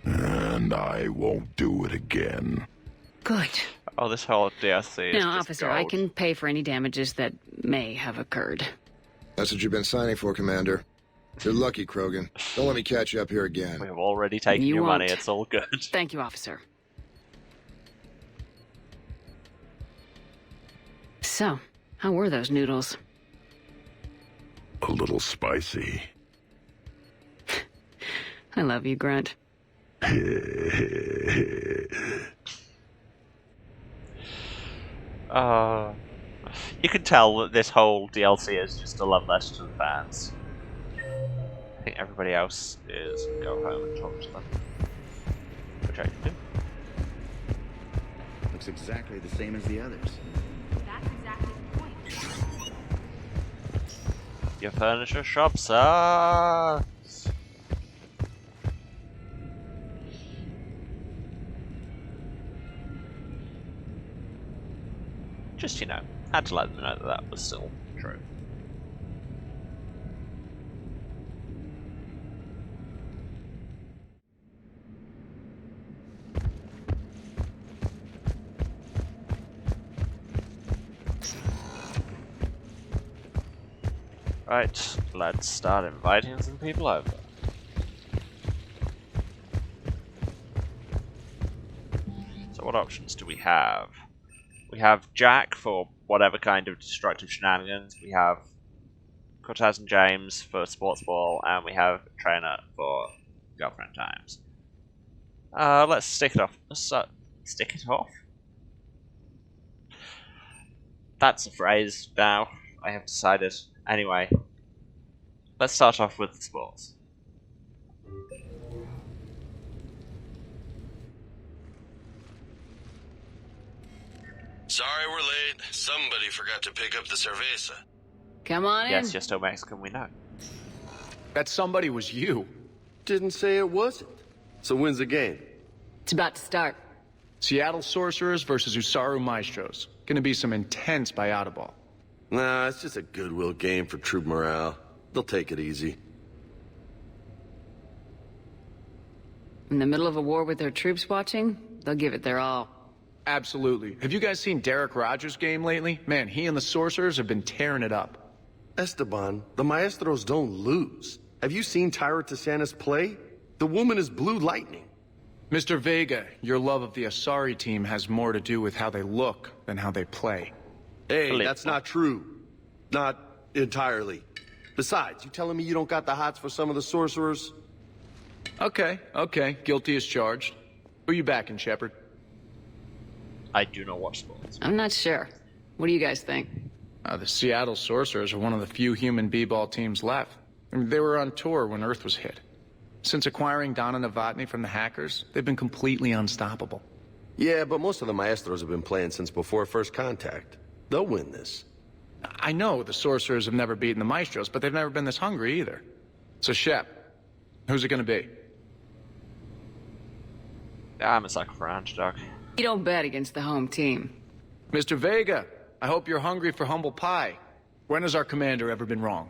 And I won't do it again. Good. Oh, this whole DLC is Now, just officer, gold. I can pay for any damages that may have occurred. That's what you've been signing for, Commander. You're lucky, Krogan. Don't let me catch you up here again. We have already taken You your money. won't. It's all good. Thank you, officer. So, how were those noodles? A little spicy. I love you, Grunt. You can tell that this whole DLC is just a love letter to the fans. I think everybody else is go home and talk to them, which I can do. Looks exactly the same as the others. That's exactly the point. Your furniture shop sucks. Just, you know, had to let them know that that was still true. Right, let's start inviting some people over. So what options do we have? We have Jack for whatever kind of destructive shenanigans, we have Cortez and James for sports ball, and we have Trainer for girlfriend times. Let's stick it off. Stick it off? That's a phrase now, I have decided. Anyway, let's start off with the sports. Sorry we're late. Somebody forgot to pick up the cerveza. Come on in. Yes, you're still Mexican, we know. That somebody was you. Didn't say it wasn't. So when's the game? It's about to start. Seattle Sorcerers versus Usaru Maestros. Gonna be some intense biata ball. Nah, it's just a goodwill game for troop morale. They'll take it easy. In the middle of a war with their troops watching, they'll give it their all. Absolutely. Have you guys seen Derek Rogers' game lately? Man, he and the Sorcerers have been tearing it up. Esteban, the Maestros don't lose. Have you seen Tyra Tisanis play? The woman is blue lightning. Mr. Vega, your love of the Asari team has more to do with how they look than how they play. Hey, that's not true. Not entirely. Besides, you telling me you don't got the hots for some of the Sorcerers? Okay. Guilty as charged. Who you backing, Shepard? I do not watch sports. I'm not sure. What do you guys think? The Seattle Sorcerers are one of the few human b-ball teams left. I mean, they were on tour when Earth was hit. Since acquiring Donna Novotny from the hackers, they've been completely unstoppable. Yeah, but most of the Maestros have been playing since before first contact. They'll win this. I know the Sorcerers have never beaten the Maestros, but they've never been this hungry either. So, Shep, who's it gonna be? I'm a sucker for underdog. You don't bet against the home team. Mr. Vega, I hope you're hungry for humble pie. When has our commander ever been wrong?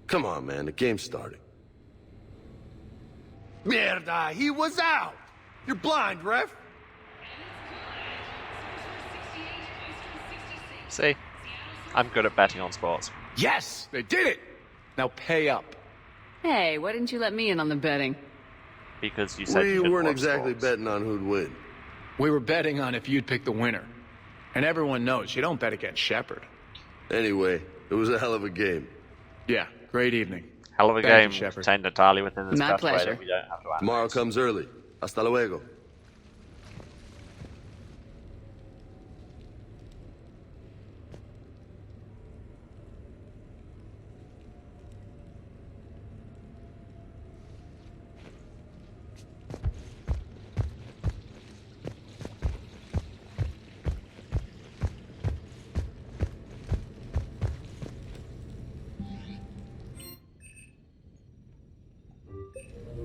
Come on, man, the game's starting. Mierda, he was out! You're blind, ref! See? I'm good at betting on sports. Yes! They did it! Now pay up. Hey, why didn't you let me in on the betting? Because you said We you weren't watch exactly sports. betting on who'd win. We were betting on if you'd pick the winner. And everyone knows you don't bet against Shepard. Anyway, it was a hell of a game. Yeah, great evening. Hell of a Thank game, you, Shepard. contained entirely within this My best way pleasure. that we don't have to analyze. Tomorrow comes early. Hasta luego.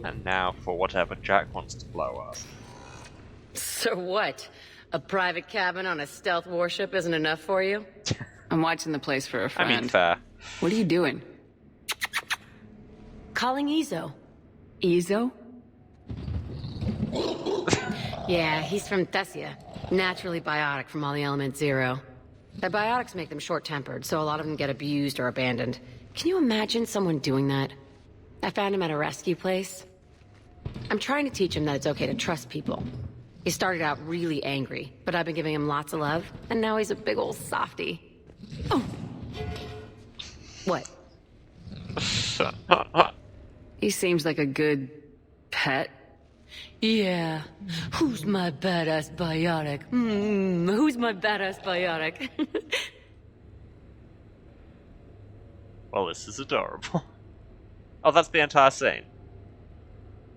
And now for whatever Jack wants to blow up. So what? A private cabin on a stealth warship isn't enough for you? I'm watching the place for a friend. I mean, fair. What are you doing? Calling Ezo. Ezo? Yeah, he's from Thessia. Naturally biotic from all the element zero. The biotics make them short-tempered, so a lot of them get abused or abandoned. Can you imagine someone doing that? I found him at a rescue place. I'm trying to teach him that it's okay to trust people. He started out really angry, but I've been giving him lots of love, and now he's a big old softie. Oh! What? He seems like a good pet. Yeah. Who's my badass biotic? Who's my badass biotic? Well, this is adorable. Oh, that's the entire scene.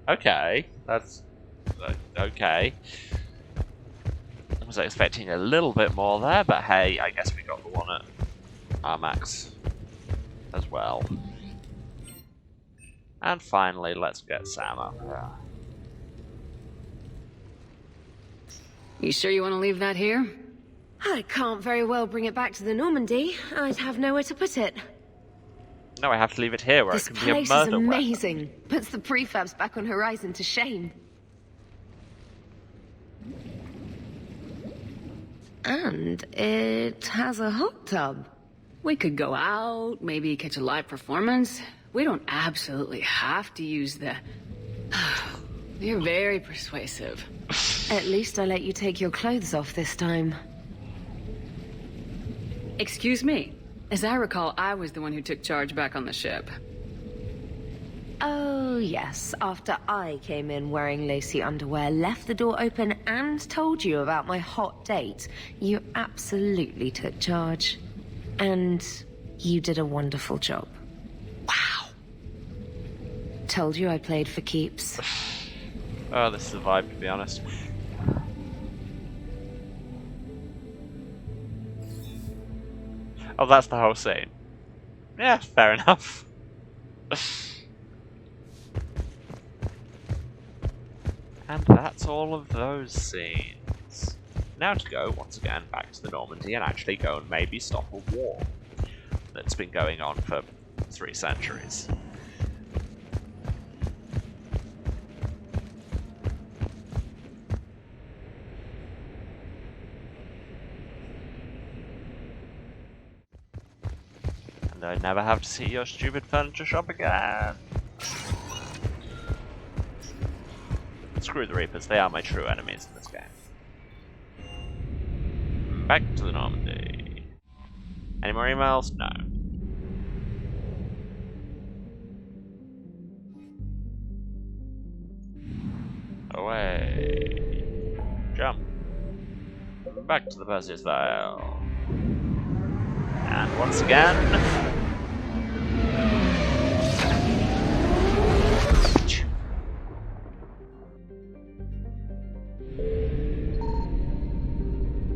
Okay, that's... okay. I was expecting a little bit more there, but hey, I guess we got the one at Armax as well. And finally, let's get Sam up here. You sure you want to leave that here? I can't very well bring it back to the Normandy. I'd have nowhere to put it. No, I have to leave it here where This it can be a place murder is weapon. amazing. Puts the prefabs back on Horizon to shame. And it has a hot tub. We could go out, maybe catch a live performance. We don't absolutely have to use the... You're very persuasive. At least I let you take your clothes off this time. Excuse me. As I recall, I was the one who took charge back on the ship. Oh, yes. After I came in wearing lacy underwear, left the door open, and told you about my hot date, you absolutely took charge. And you did a wonderful job. Wow. Told you I played for keeps. Oh, this is a vibe, to be honest. Oh, that's the whole scene. Yeah, fair enough. And that's all of those scenes. Now to go, once again, back to the Normandy and actually go and maybe stop a war that's been going on for 3 centuries. And I never have to see your stupid furniture shop again. Screw the Reapers, they are my true enemies in this game. Back to the Normandy. Any more emails? No. Away. Jump. Back to the Perseus Vale. And once again...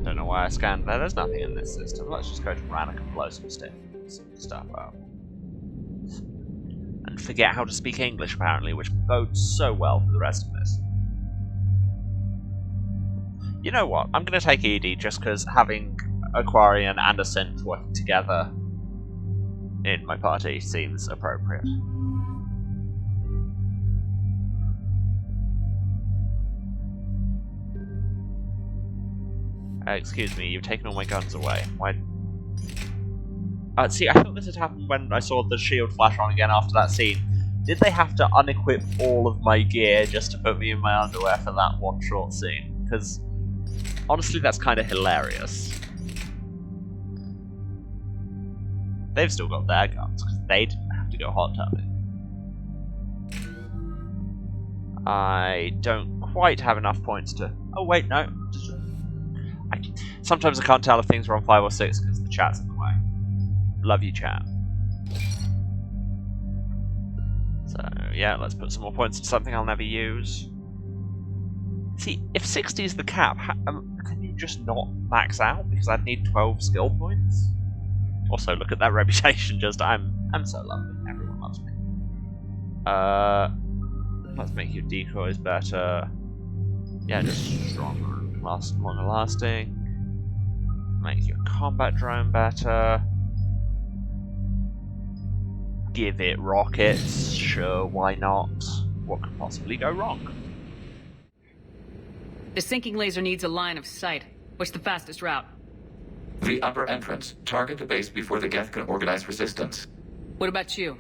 Don't know why I scanned there. There's nothing in this system. Let's just go to Rannoch and blow some stuff up. And forget how to speak English, apparently, which bodes so well for the rest of this. You know what? I'm going to take Edie just because having Aquarian and a synth working together in my party seems appropriate. Excuse me, you've taken all my guns away. Why? See, I thought this had happened when I saw the shield flash on again after that scene. Did they have to unequip all of my gear just to put me in my underwear for that one short scene? Because, honestly, that's kind of hilarious. They've still got their guns, because they didn't have to go hot tubbing. I don't quite have enough points to... Oh, wait, no. Sometimes I can't tell if things are on 5 or 6 because the chat's in the way. Love you, chat. So, yeah, let's put some more points to something I'll never use. See, if 60 is the cap, can you just not max out? Because I'd need 12 skill points. Also, look at that reputation, just I'm so lovely. Everyone loves me. Let's make your decoys better. Yeah, just stronger, longer lasting. Make your combat drone better. Give it rockets. Sure, why not? What could possibly go wrong? The sinking laser needs a line of sight. What's the fastest route? The upper entrance. Target the base before the Geth can organize resistance. What about you?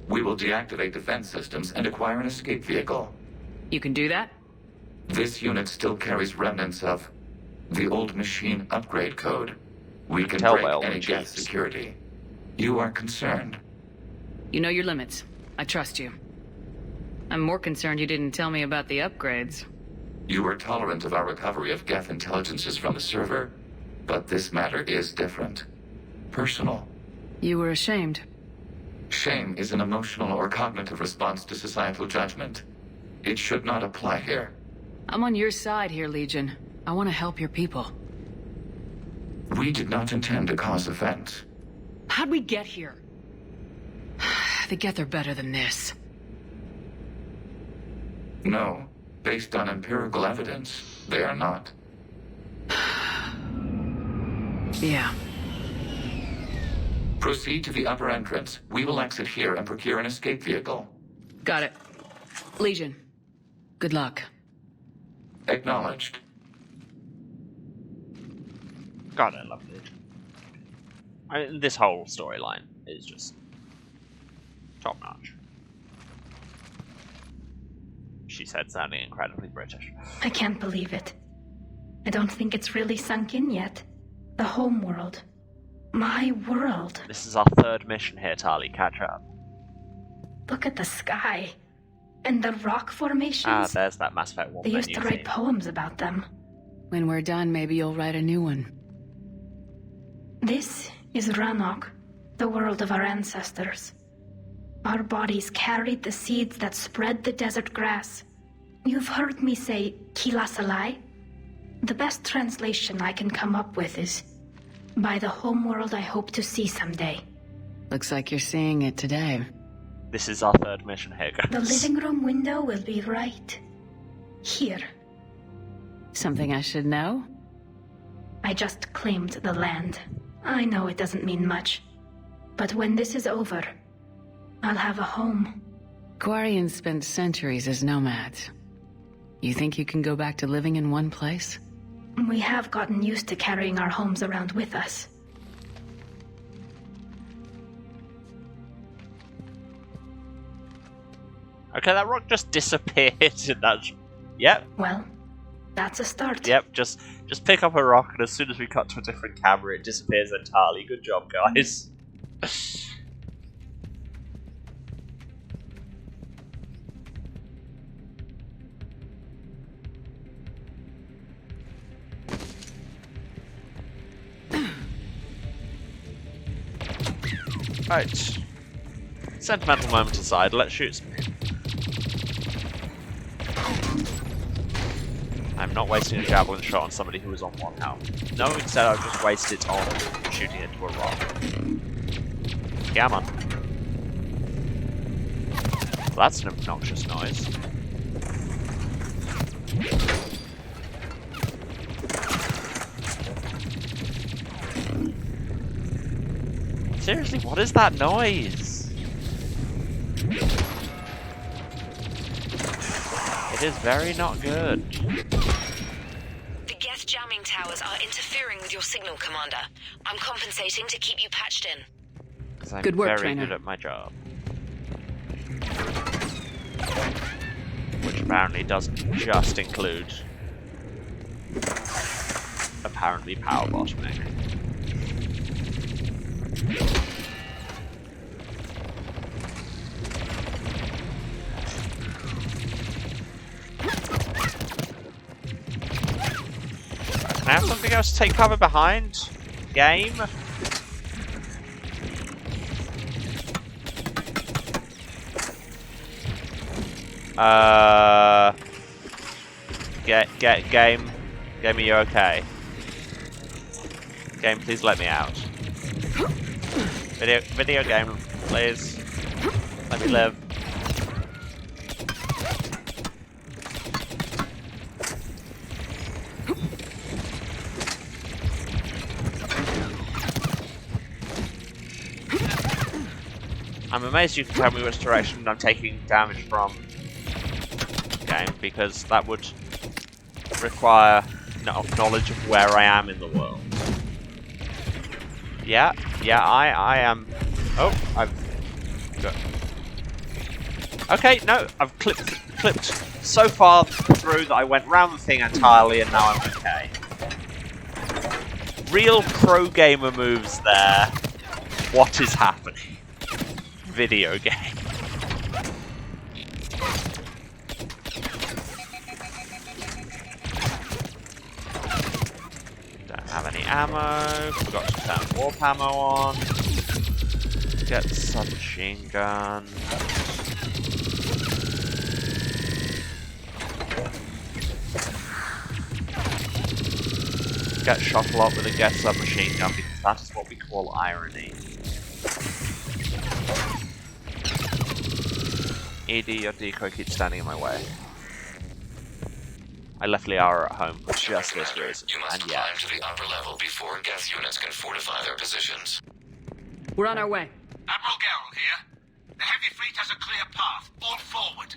We will deactivate defense systems and acquire an escape vehicle. You can do that? This unit still carries remnants of the old machine upgrade code. We can Tell break by all any the Geth cheats. security. You are concerned. You know your limits. I trust you. I'm more concerned you didn't tell me about the upgrades. You are tolerant of our recovery of Geth intelligences from the server, but this matter is different. Personal. You were ashamed. Shame is an emotional or cognitive response to societal judgment. It should not apply here. I'm on your side here, Legion. I want to help your people. We did not intend to cause offense. How'd we get here? The Geth are better than this. No. Based on empirical evidence, they are not. Yeah. Proceed to the upper entrance. We will exit here and procure an escape vehicle. Got it. Legion, good luck. Acknowledged. God, I love it. This whole storyline is just top-notch. She said, sounding incredibly British. I can't believe it. I don't think it's really sunk in yet. The home world. My world. This is our third mission here, Tali. Catch up. Look at the sky. And the rock formations. Ah, there's that Mass Effect 1 They used to menu write theme. poems about them. When we're done, maybe you'll write a new one. This is Ranok, the world of our ancestors. Our bodies carried the seeds that spread the desert grass. You've heard me say Kilasalai? The best translation I can come up with is, by the homeworld I hope to see someday. Looks like you're seeing it today. This is our third mission here, guys. The living room window will be right here. Something I should know? I just claimed the land. I know it doesn't mean much. But when this is over, I'll have a home. Quarians spent centuries as nomads. You think you can go back to living in one place? We have gotten used to carrying our homes around with us. Okay, that rock just disappeared. That's... Yep. Well, that's a start. Yep, just pick up a rock, and as soon as we cut to a different camera, it disappears entirely. Good job, guys. Right. Sentimental moment aside, let's shoot some. I'm not wasting a javelin shot on somebody who is on 1 health. No, instead I'll just waste it on shooting into a rock. Come on. Well, that's an obnoxious noise. Seriously, what is that noise? It is very not good. The Geth jamming towers are interfering with your signal, Commander. I'm compensating to keep you patched in. Because I'm Good work, very Trainer. good at my job. Which apparently doesn't just include apparently power bottoming. Can I have something else to take cover behind? Game? Game. Game, are you okay? Game, please let me out. Video game, please. Let me live. I'm amazed you can tell me which direction I'm taking damage from, game, because that would require knowledge of where I am in the world. Yeah, I am. Oh, I've got. Okay, no, I've clipped so far through that I went round the thing entirely, and now I'm okay. Real pro gamer moves there. What is happening? Video game. Don't have any ammo. Forgot to turn warp ammo on. Get the submachine gun. Get shot a lot with a gas submachine gun because that is what we call irony. ED, your decoy keeps standing in my way. I left Liara at home for just this reason, and yeah. Climb to the upper level before gas units can fortify their positions. We're on our way. Admiral Garrel here. The heavy fleet has a clear path. All forward.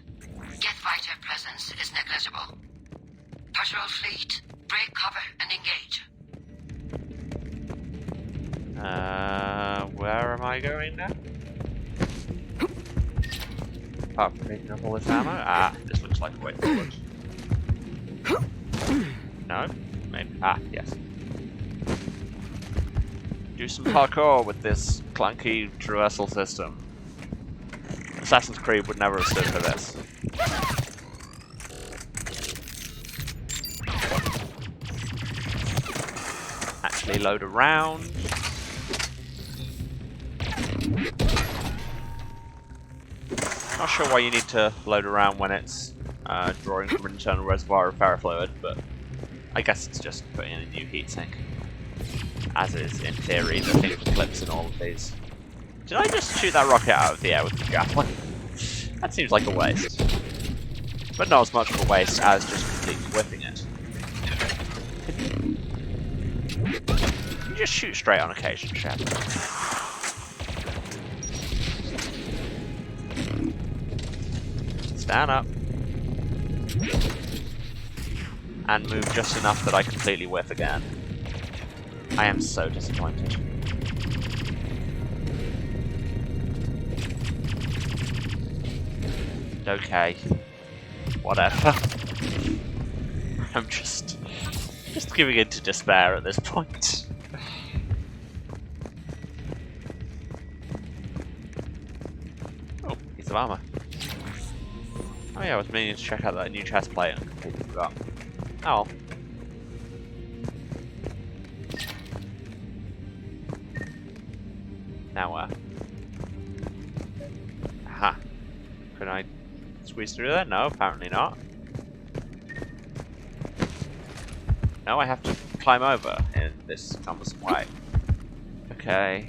Jet fighter presence is negligible. Patrol fleet, break cover and engage. Where am I going now? Apart from picking up all this ammo? Ah, this looks like a way forward. No? Maybe. Ah, yes. Do some parkour with this clunky traversal system. Assassin's Creed would never have stood for this. Actually load around. Not sure why you need to load around when it's drawing from an internal reservoir of ferrofluid, but I guess it's just putting in a new heatsink. As is, in theory, the thing with clips in all of these. Did I just shoot that rocket out of the air with the javelin? That seems like a waste. But not as much of a waste as just completely whipping it. You just shoot straight on occasion, Shep. Stand up. And move just enough that I completely whiff again. I am so disappointed. Okay. Whatever. I'm just giving in to despair at this point. Oh, piece of armor. Oh yeah, I was meaning to check out that new chest plate and completely forgot. Oh. Now where? Aha. Can I squeeze through that? No, apparently not. No, I have to climb over in this cumbersome way. Okay.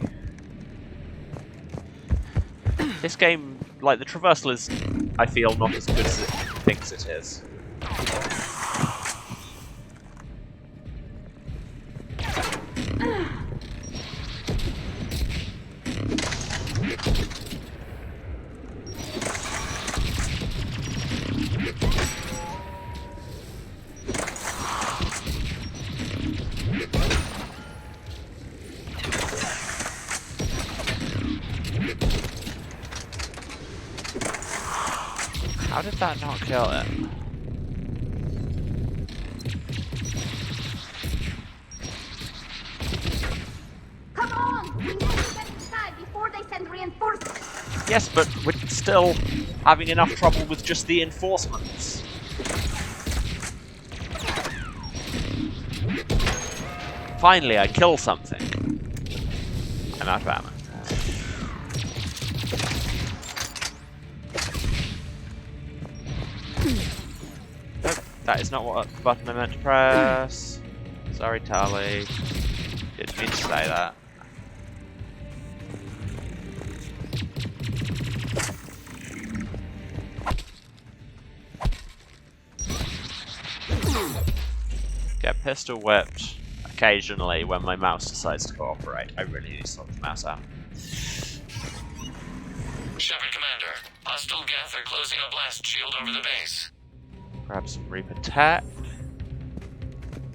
This game, like, the traversal is, I feel, not as good as it thinks it is. How did that not kill it? Come on! We need to get inside before they send reinforcements. Yes, but we're still having enough trouble with just the enforcements. Finally, I kill something. I'm out of ammo. Nope, that is not what button I meant to press. Sorry, Tali. Didn't mean to say that. Get pistol whipped occasionally when my mouse decides to cooperate. I really need to sort the mouse out. hostile Geth are closing a blast shield over the base. Grab some Reaper Tech.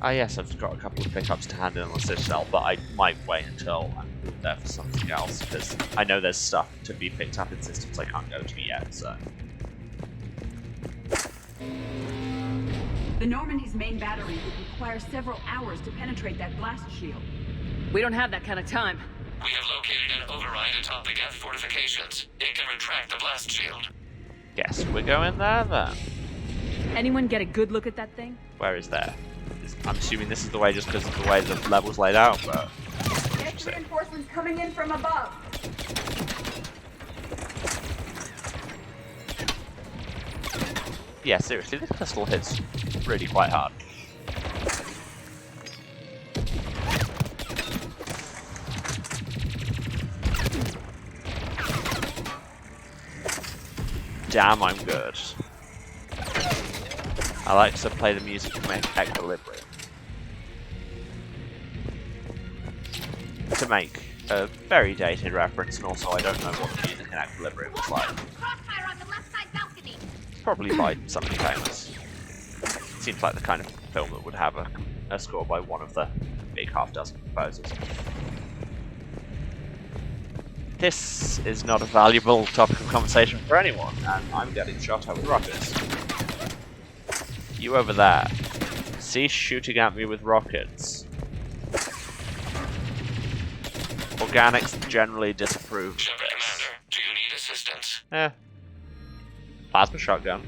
Ah yes, I've got a couple of pickups to hand in on the Citadel, but I might wait until I'm there for something else, because I know there's stuff to be picked up in systems I can't go to yet, so... The Normandy's main battery would require several hours to penetrate that blast shield. We don't have that kind of time. We have located an override atop the Geth fortifications. It can retract the blast shield. Guess we're going there then. Anyone get a good look at that thing? Where is there? I'm assuming this is the way just because of the way the level's laid out, but... Get reinforcements coming in from above. Yeah, seriously, this pistol hits really quite hard. Damn, I'm good. I like to play the music to make equilibrium. To make a very dated reference, and also I don't know what the music in Equilibrium was like. Crossfire on the left side balcony. Probably by somebody famous. Seems like the kind of film that would have a score by one of the big half-dozen composers. This is not a valuable topic of conversation for anyone, and I'm getting shot at with rockets. You over there, cease shooting at me with rockets. Organics generally disapprove of Shepard this. Commander, do you need assistance? Plasma shotgun.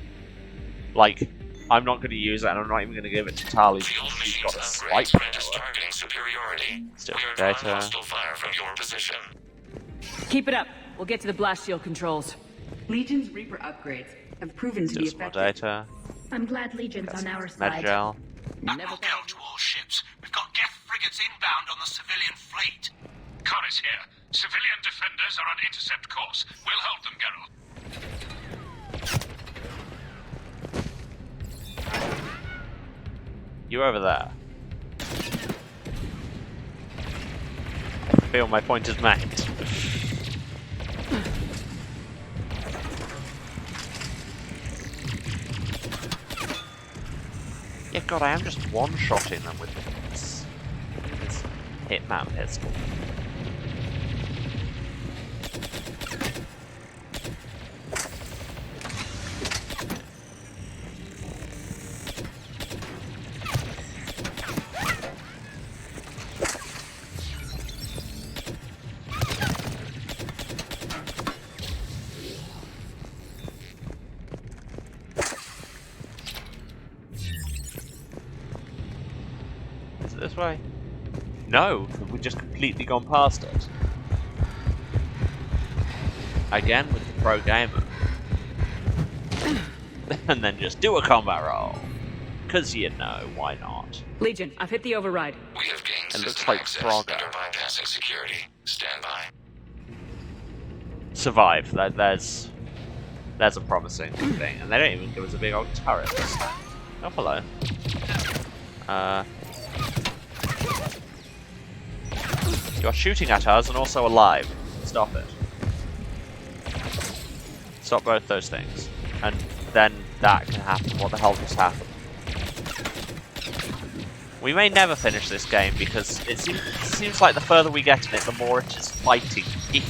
Like, I'm not going to use it, and I'm not even going to give it to Tali because she's got a slight targeting superiority. Still We are drawing data. hostile fire from your position. Keep it up. We'll get to the blast shield controls. Legion's Reaper upgrades have proven to Still be some more effective. data. I'm glad Legion's on our side. Medgel. Never go to all ships. We've got Geth frigates inbound on the civilian fleet. Corus here. Civilian defenders are on intercept course. We'll hold them, Geralt. You over there. I feel my point is made. Yeah, God, I am just one-shotting them with this Hitman pistol. This way? No, we've just completely gone past it. Again with the pro gamer. And then just do a combat roll. Because you know, why not? Legion, I've hit the override. We have gained It looks system like access Frogger. and are bypassing security. Stand by. Survive. There's a promising thing. And they don't even give us a big old turret this time. Oh, hello. You're shooting at us and also alive. Stop it. Stop both those things. And then that can happen. What the hell just happened? We may never finish this game because it seems like the further we get in it, the more it is fighting me.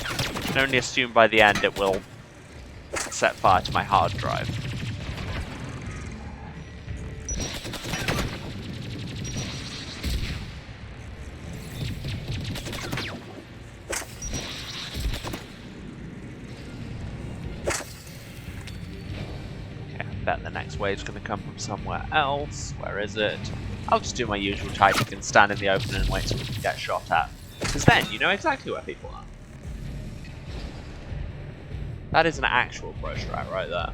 I can only assume by the end it will set fire to my hard drive. Bet the next wave's going to come from somewhere else. Where is it? I'll just do my usual tactic and stand in the open and wait till we can get shot at. Because then you know exactly where people are. That is an actual pro strat right there.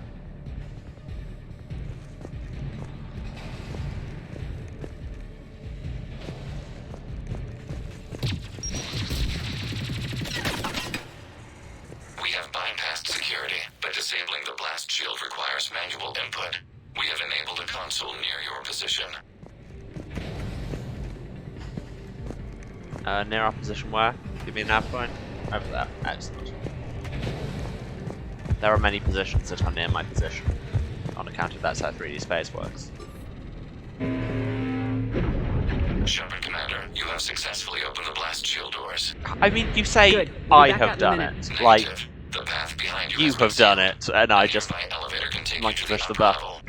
We have bypassed security, but disabling the blast shield requires manual input. We have enabled a console near your position. Near our position where? Give me an nav point. Over there. Excellent. There are many positions that are near my position, on account of that's how 3D space works. Shepard, Commander, you have successfully opened the blast shield doors. I mean, you say Good. We'll I be back out have in a done minute. it. Like, The path behind you has have been done it, and I just elevator can take like you to to push the the upper button. level.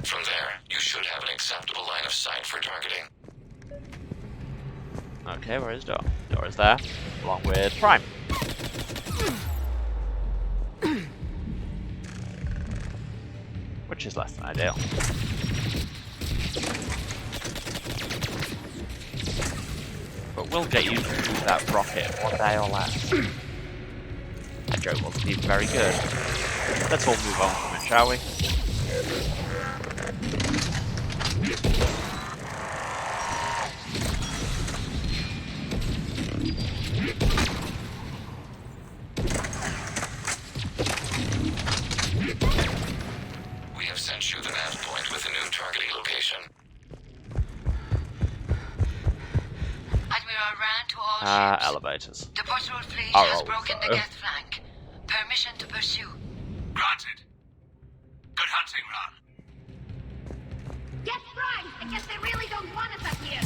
From there, you should have an acceptable line of sight for targeting. Okay, where is door? Door is there, along with Prime. Which is less than ideal. But we'll get you through that rocket one day or less. That joke wasn't even very good. Let's all move on from it, shall we? We have sent you the nav point with a new targeting location. Admiral Rand to all ships. Elevators. The patrol fleet Are has all broken the so. Geth flank. Permission to pursue. Granted. Good hunting, Ron. Get right! I guess they really don't want us up here.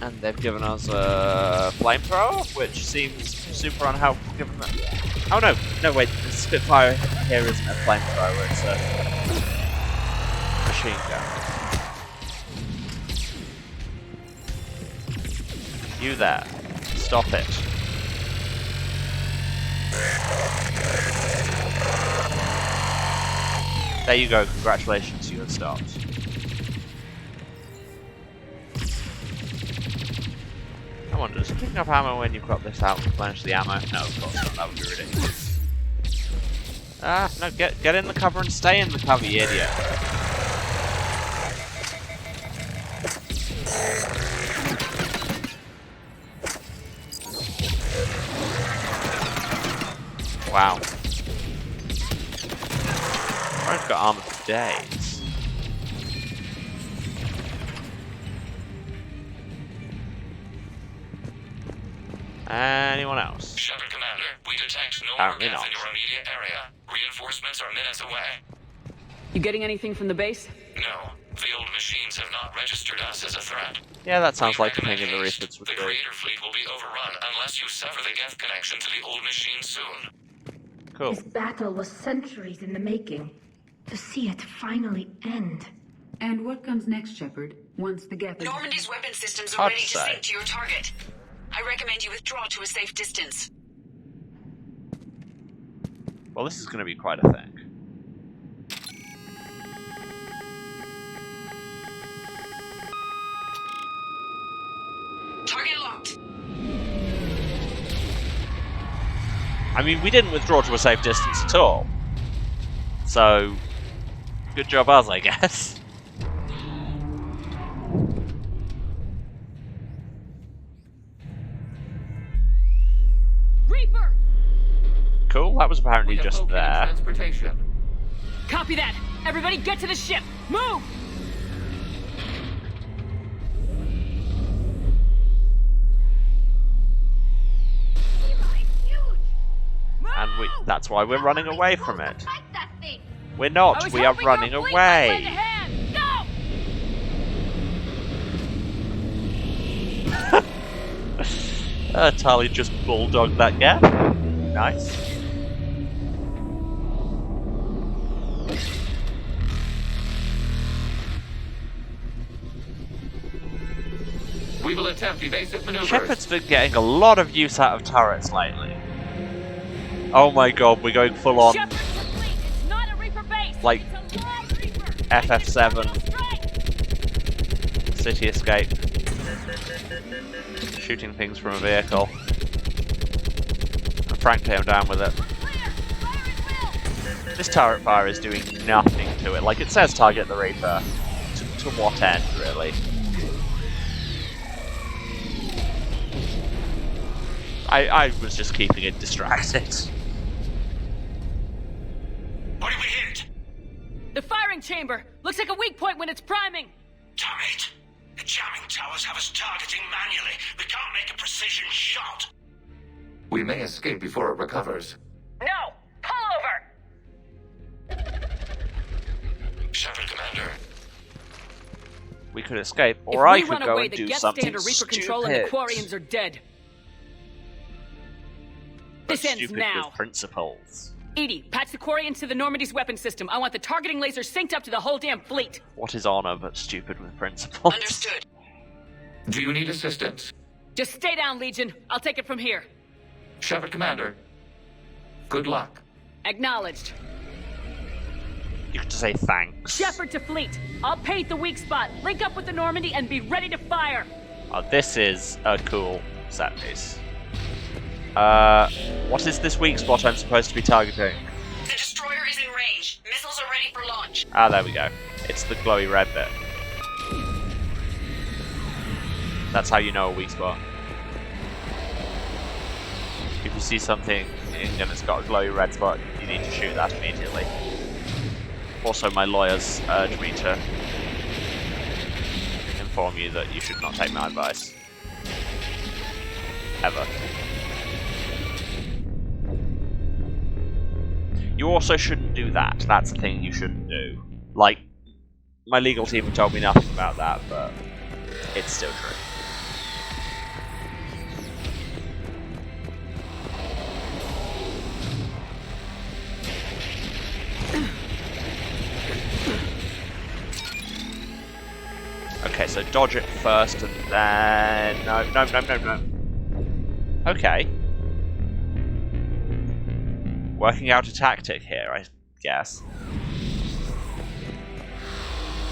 And they've given us a flamethrower, which seems super unhelpful given that... Oh no, no wait, the Spitfire here isn't a flamethrower, it's a machine gun. You there, stop it. There you go, congratulations, you have stopped. I wonder, does picking up ammo when you've got this out replenish the ammo? No, of course not, that would be ridiculous. Ah, no, get in the cover and stay in the cover, you idiot. Wow. I've got armor for days. Anyone else? Shepard, Commander, we detect no more Apparently Geth not. in your immediate area. Reinforcements are minutes away. You getting anything from the base? No, the old machines have not registered us as a threat. Yeah, that sounds We like the thing recommend in the haste. research would The do. Creator fleet will be overrun unless you sever the Geth connection to the old machine soon. Cool. This battle was centuries in the making. To see it finally end. And what comes next, Shepard? Once the Geth... Normandy's weapon systems are Hard ready to to say. sink to your target. I recommend you withdraw to a safe distance. Well, this is going to be quite a thing. Target locked. I mean, we didn't withdraw to a safe distance at all. So, good job us, I guess. Reaper! Cool, that was apparently We have just located there. transportation. Copy that! Everybody get to the ship! Move! And that's why we're running away from it. Fight that thing! We're I not, was we are hoping running your fleet might lend a away. hand. No! Tali just bulldogged that gap. Nice. We will attempt evasive maneuvers. Shepard's been getting a lot of use out of turrets lately. Oh my god, we're going full on, Shepard's complete. It's not a Reaper base. like, It's a live Reaper. FF7 Strike. city escape. Shooting things from a vehicle. And frankly, I'm down with it. This turret fire is doing nothing to it. Like, it says target the Reaper. To what end, really? I was just keeping it distracted. What did we hit? The firing chamber. Looks like a weak point when it's priming. Damn it. The jamming towers have us targeting manually. We can't make a precision shot. We may escape before it recovers. No! Pull over! Shepard, Commander. We could escape, If or I we could run go away, and the do Geth something stand a Reaper stupid. control and the Quarians are dead. But This ends stupid now. with principles. Edie, patch the Quarians to the Normandy's weapon system. I want the targeting laser synced up to the whole damn fleet. What is honor but stupid with principles? Understood. Do you need assistance? Just stay down, Legion. I'll take it from here. Shepard, Commander. Good luck. Acknowledged. You could just say thanks. Shepard to fleet. I'll paint the weak spot, link up with the Normandy, and be ready to fire. Oh, this is a cool set piece. What is this weak spot I'm supposed to be targeting? The destroyer is in range. Missiles are ready for launch. Ah, there we go. It's the glowy red bit. That's how you know a weak spot. If you see something and it's got a glowy red spot, you need to shoot that immediately. Also, my lawyers urge me to inform you that you should not take my advice. Ever. You also shouldn't do that. That's the thing you shouldn't do. Like, my legal team have told me nothing about that, but it's still true. Okay, so dodge it first and then... No. Okay. Working out a tactic here, I guess.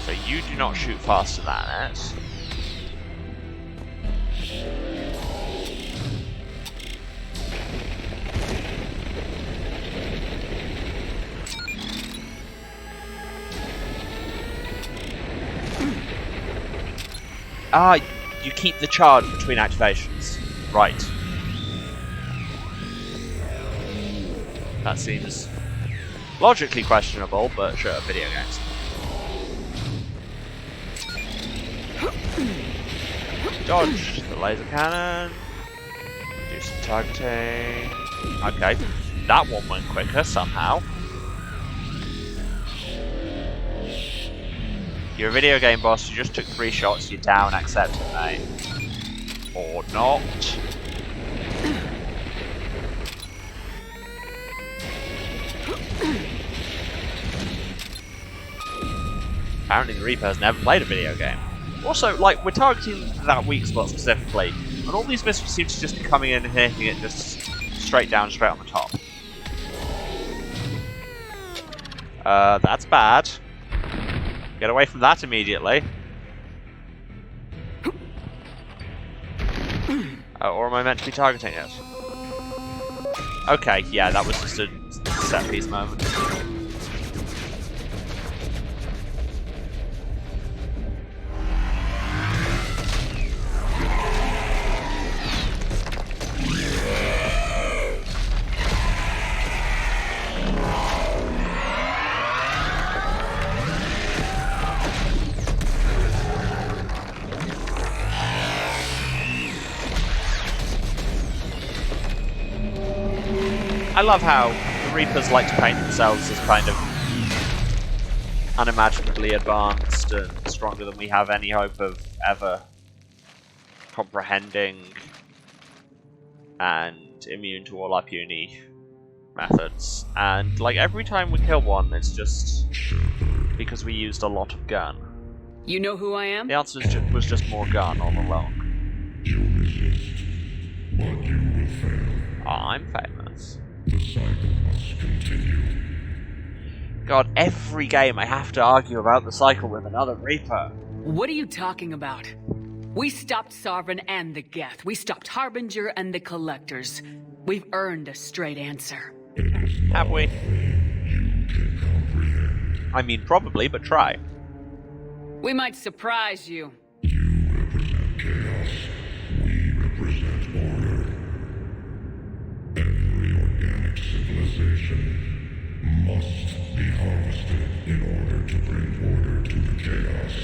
So you do not shoot faster than it. Ah, you keep the charge between activations. Right. That seems logically questionable, but sure, video games. Dodge the laser cannon. Do some targeting. Okay, that one went quicker somehow. You're a video game boss, you just took 3 shots, you're down, accept it, mate. Or not. Apparently the Reaper has never played a video game. Also, like, we're targeting that weak spot specifically, and all these missiles seem to just be coming in and hitting it just straight down, straight on the top. That's bad. Get away from that immediately. Or am I meant to be targeting it? Okay, yeah, that was just a set piece moment. I love how the Reapers like to paint themselves as kind of unimaginably advanced and stronger than we have any hope of ever comprehending, and immune to all our puny methods. And like every time we kill one, it's just because we used a lot of gun. You know who I am? The answer was just more gun all along. You resist, but you will fail. I'm famous. The cycle must continue. God, every game I have to argue about the cycle with another Reaper. What are you talking about? We stopped Sovereign and the Geth. We stopped Harbinger and the Collectors. We've earned a straight answer. Have we? I mean, probably, but try. We might surprise you. You represent chaos. We represent order. Every organic civilization must be harvested in order to bring order to the chaos.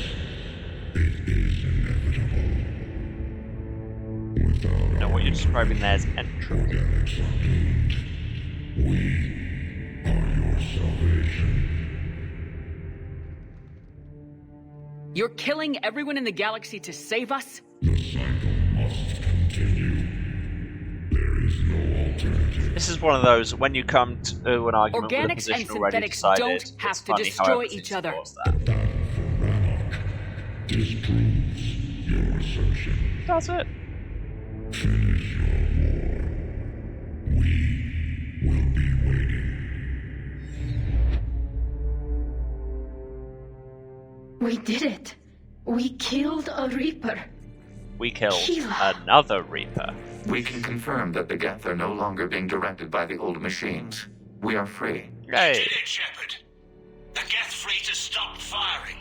No, what you're describing there is entropy. You're killing everyone in the galaxy to save us? This is one of those, when you come to an argument with a Organics and position already synthetics decided, don't have it's to funny how destroy everything each other. supports that. Disproves your assertion. Does it? Finish your war. We will be waiting. We did it. We killed a Reaper. We killed Sheila. another Reaper. We can confirm that the Geth are no longer being directed by the old machines. We are free. Yay. Did it, Shepard? The Geth fleet has stopped firing.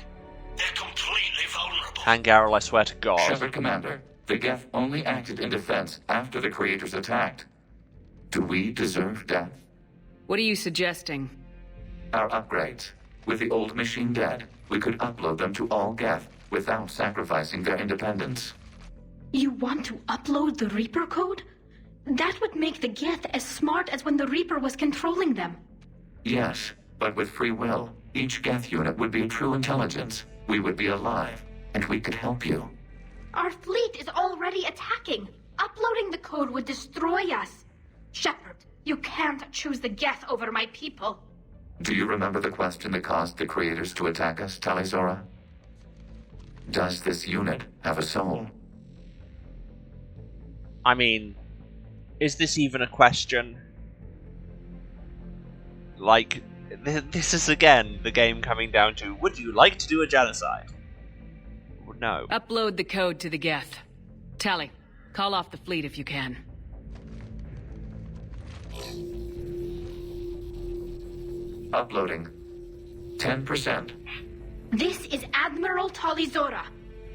They're completely vulnerable. Hangarl, I swear to God. Shepard, Commander, the Geth only acted in defense after the Creators attacked. Do we deserve death? What are you suggesting? Our upgrades. With the old machine dead, we could upload them to all Geth without sacrificing their independence. You want to upload the Reaper code? That would make the Geth as smart as when the Reaper was controlling them. Yes, but with free will, each Geth unit would be a true intelligence. We would be alive, and we could help you. Our fleet is already attacking. Uploading the code would destroy us. Shepard, you can't choose the Geth over my people. Do you remember the question that caused the Creators to attack us, Talizora? Does this unit have a soul? I mean, is this even a question? Like, this is again the game coming down to, would you like to do a genocide? No. Upload the code to the Geth. Tally, call off the fleet if you can. Uploading. 10%. This is Admiral Talizora.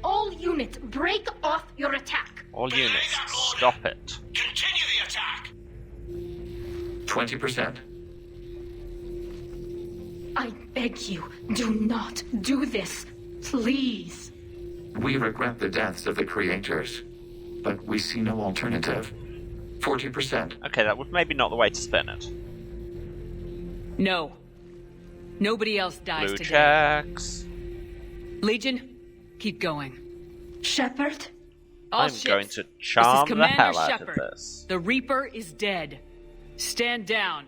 All units, break off your attack. All units, stop it. Continue the attack. 20%. I beg you, do not do this. Please. We regret the deaths of the Creators, but we see no alternative. 40%. Okay, that was maybe not the way to spin it. No. Nobody else dies Blue today. checks. Legion, keep going. Shepard? All I'm ships, going to this is charm the Commander hell out Shepard. of this. The Reaper is dead. Stand down.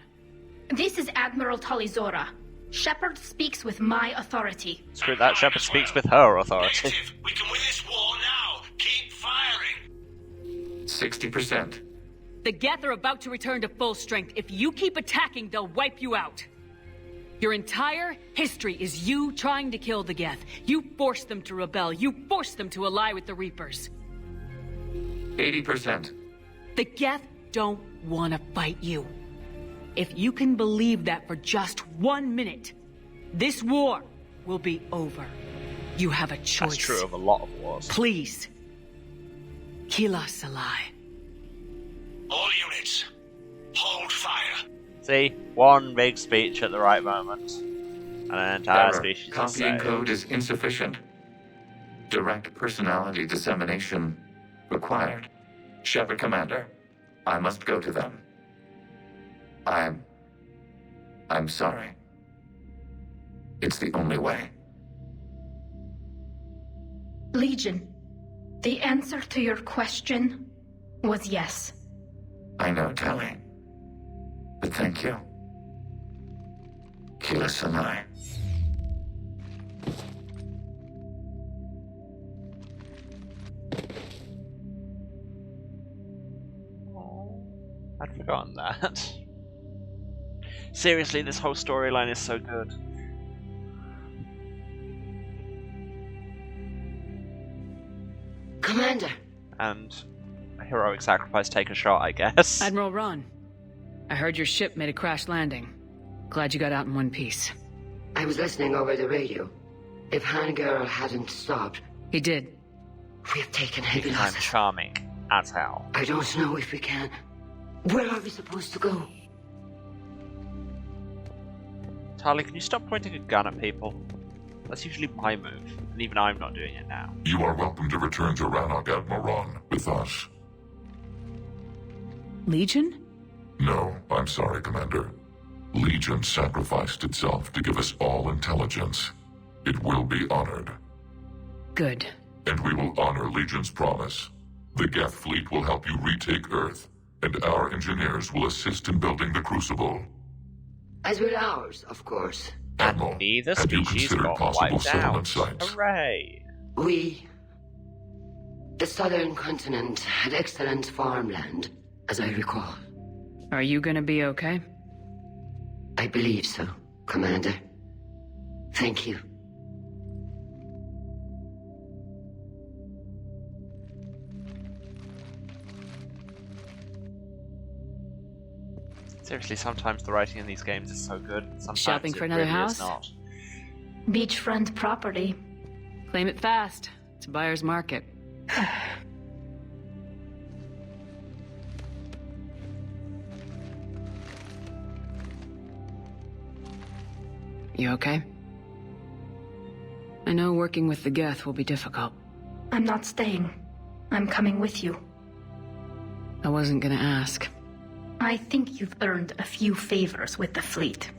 This is Admiral Talizora. Shepard speaks with my authority. Screw that, Shepard speaks with her authority. We can win this war now. Keep firing. 60%. The Geth are about to return to full strength. If you keep attacking, they'll wipe you out. Your entire history is you trying to kill the Geth. You forced them to rebel. You forced them to ally with the Reapers. 80%. The Geth don't want to fight you. If you can believe that for just 1 minute, this war will be over. You have a choice. That's true of a lot of wars. Please. Kila Salai. All units, hold fire. See? One big speech at the right moment. And an entire Error. species is Copying saved. code is insufficient. Direct personality dissemination required. Shepard, Commander, I must go to them. I'm sorry. It's the only way. Legion, the answer to your question was yes. I know, Tally. But thank you. Kila Salai. I'd forgotten that. Seriously, this whole storyline is so good. Commander! And a heroic sacrifice, take a shot, I guess. Admiral Ron, I heard your ship made a crash landing. Glad you got out in one piece. I was listening over the radio. If Hangirl hadn't stopped... He did. We have taken heavy I'm losses. charming as hell. I don't know if we can. Where are we supposed to go? Tali, can you stop pointing a gun at people? That's usually my move, and even I'm not doing it now. You are welcome to return to Rannoch Admiron with us. Legion? No, I'm sorry, Commander. Legion sacrificed itself to give us all intelligence. It will be honored. Good. And we will honor Legion's promise. The Geth fleet will help you retake Earth, and our engineers will assist in building the Crucible. As will ours, of course. Admiral, Neither have you species considered got possible wiped settlement out. sites? Hooray! The southern continent had excellent farmland, as I recall. Are you gonna be okay? I believe so, Commander. Thank you. Seriously, sometimes the writing in these games is so good. Sometimes Shopping for it another really house? Is not. Beachfront property. Claim it fast. It's a buyer's market. You okay? I know working with the Geth will be difficult. I'm not staying. I'm coming with you. I wasn't gonna ask. I think you've earned a few favors with the fleet.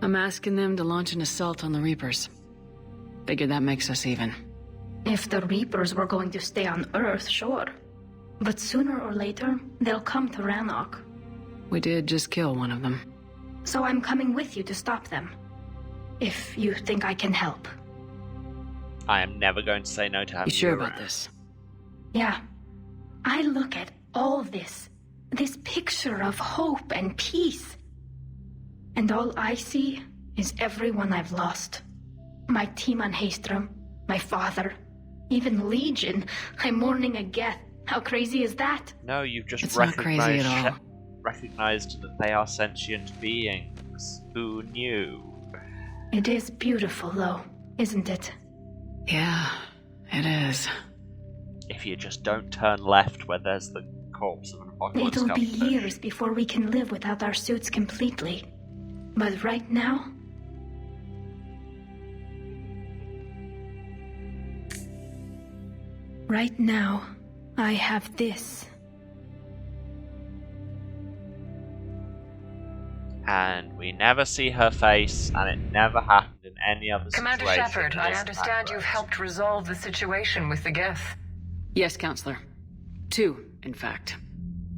I'm asking them to launch an assault on the Reapers. Figure that makes us even. If the Reapers were going to stay on Earth, sure. But sooner or later, they'll come to Rannoch. We did just kill one of them. So I'm coming with you to stop them. If you think I can help. I am never going to say no to having You sure you about around. this? Yeah. I look at all this picture of hope and peace. And all I see is everyone I've lost. My team on Haestrom, my father, even Legion. I'm mourning a Geth. How crazy is that? No, you've just It's not crazy at all. recognized that they are sentient beings. Who knew? It is beautiful, though, isn't it? Yeah, it is. If you just don't turn left where there's the corpse of an apocalypse It'll be cuttlefish. years before we can live without our suits completely. But right now... Right now, I have this. And we never see her face, and it never happened in any other Commander situation. Shepard, I Just understand you've helped resolve the situation with the Geth. Yes, Counselor. 2, in fact.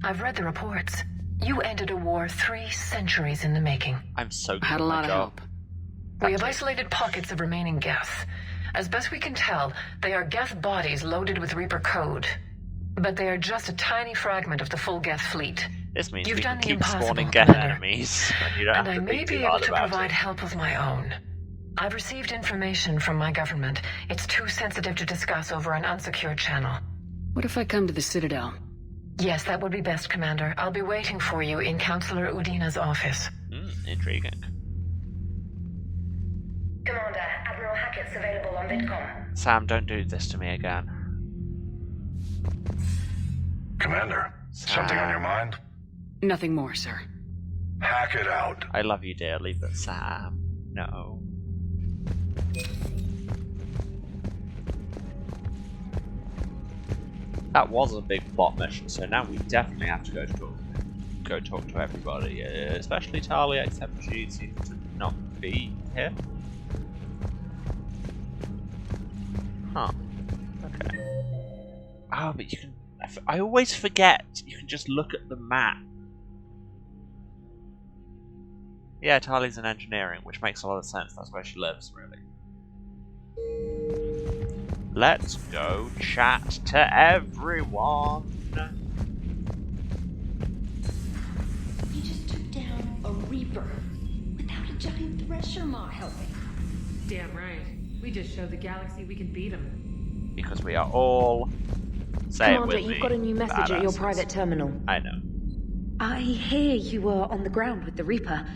I've read the reports. You ended a war 3 centuries in the making. I'm so good Had a at my lot of job. help. We have isolated pockets of remaining Geth. As best we can tell, they are Geth bodies loaded with Reaper code. But they are just a tiny fragment of the full Geth fleet. This means You've we done can the keep impossible, spawning Geth Commander. enemies, and you don't And have I to may be be too able hard to about provide it. help of my own. I've received information from my government. It's too sensitive to discuss over an unsecured channel. What if I come to the Citadel? Yes, that would be best, Commander. I'll be waiting for you in Counselor Udina's office. Intriguing. Commander, Admiral Hackett's available on Vidcom. Sam, don't do this to me again. Commander, something on your mind? Nothing more, sir. Hack it out. I love you dearly, but Sam, no. That was a big plot mission, so now we definitely have to go talk to everybody, especially Talia, except she seems to not be here. Huh. Okay. Oh, but you can... I always forget you can just look at the map. Yeah, Talia's in engineering, which makes a lot of sense. That's where she lives, really. Let's go chat to everyone. You just took down a Reaper without a giant thresher maw helping. Damn right. We just showed the galaxy we can beat them. Because we are all... Say Commander, it with you've me, got a new message at your badasses. private terminal. I know. I hear you were on the ground with the Reaper.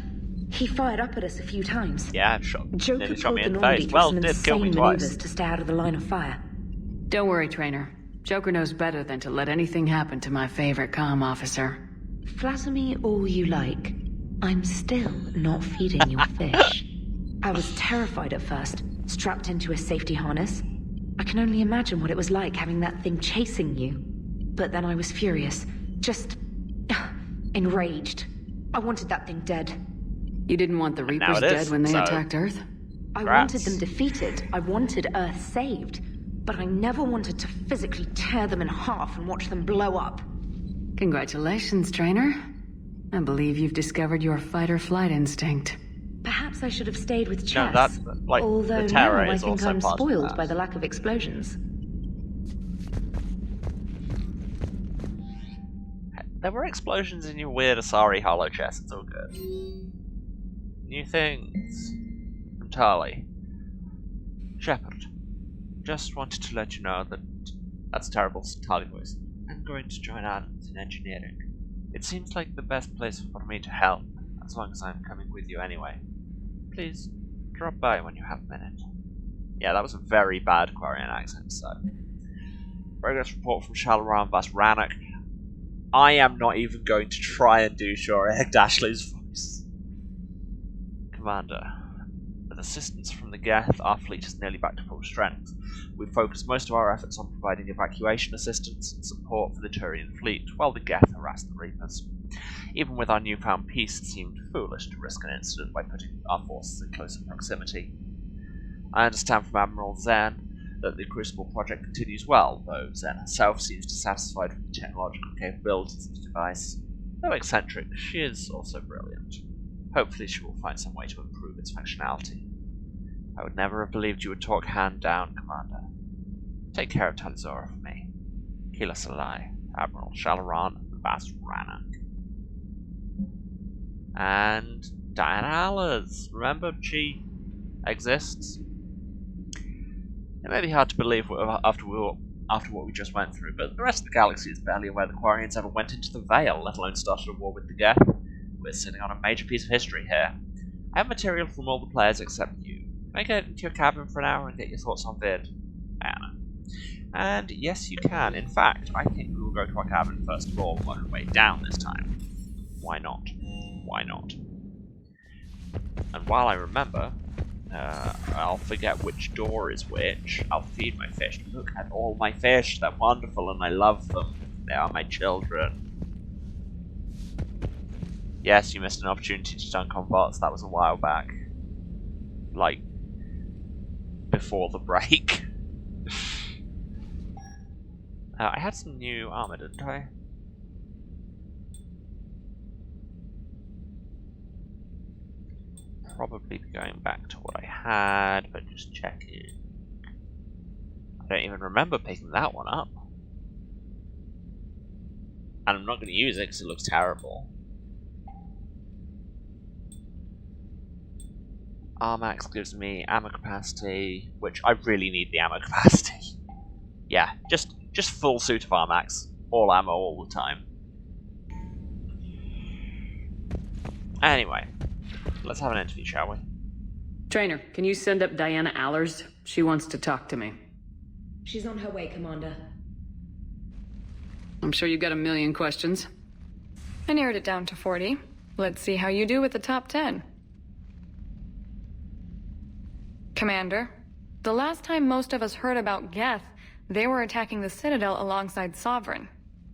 He fired up at us a few times. Yeah, Joker nearly shot pulled me the in the Normandy face. through Well, some did kill me insane twice. maneuvers to stay out of the line of fire. Don't worry, Trainer. Joker knows better than to let anything happen to my favorite comm officer. Flatter me all you like. I'm still not feeding your fish. I was terrified at first, strapped into a safety harness. I can only imagine what it was like having that thing chasing you. But then I was furious. Just... enraged. I wanted that thing dead. You didn't want the Reapers dead when they attacked Earth? I wanted them defeated. I wanted Earth saved. But I never wanted to physically tear them in half and watch them blow up. Congratulations, trainer. I believe you've discovered your fight-or-flight instinct. Perhaps I should have stayed with chess. No, that's like although the terror now I is think also I'm part of spoiled that. by the lack of explosions. There were explosions in your weird Asari hollow chest. It's all good. New things from Tali. Shepard. Just wanted to let you know that that's a terrible Tali voice. I'm going to join Adams in engineering. It seems like the best place for me to help, as long as I'm coming with you anyway. Please, drop by when you have a minute. Yeah, that was a very bad Quarian accent, so. Progress report from Shalaran vs. Rannoch. I am not even going to try and do Shorek Dashley's voice. Commander, with assistance from the Geth, our fleet is nearly back to full strength. We've focused most of our efforts on providing evacuation assistance and support for the Turian fleet, while the Geth harass the Reapers. Even with our newfound peace, it seemed foolish to risk an incident by putting our forces in closer proximity. I understand from Admiral Zen that the Crucible project continues well, though Zen herself seems dissatisfied with the technological capabilities of the device. Though eccentric, she is also brilliant. Hopefully she will find some way to improve its functionality. I would never have believed you would talk hand down, Commander. Take care of Talizora for me. Kila Salai, Admiral Shalaran vs. Rannoch. And Diana Allers. Remember, she exists. It may be hard to believe after what we just went through, but the rest of the galaxy is barely aware the Quarians ever went into the Veil, let alone started a war with the Geth. We're sitting on a major piece of history here. I have material from all the players except you. Can I get into your cabin for an hour and get your thoughts on Vid? Anna. And yes, you can. In fact, I think we will go to our cabin first of all on our way down this time. Why not? Why not? And while I remember, I'll forget which door is which. I'll feed my fish. Look at all my fish. They're wonderful and I love them. They are my children. Yes, you missed an opportunity to dunk on bots. That was a while back. Like, before the break. I had some new armor, didn't I? Probably be going back to what I had, but just checking. I don't even remember picking that one up. And I'm not going to use it because it looks terrible. Armax gives me ammo capacity, which I really need the ammo capacity. Yeah, just full suit of Armax. All ammo all the time. Anyway, let's have an interview, shall we? Trainer, can you send up Diana Allers? She wants to talk to me. She's on her way, Commander. I'm sure you've got a million questions. I narrowed it down to 40. Let's see how you do with the top 10. Commander, the last time most of us heard about Geth, they were attacking the Citadel alongside Sovereign.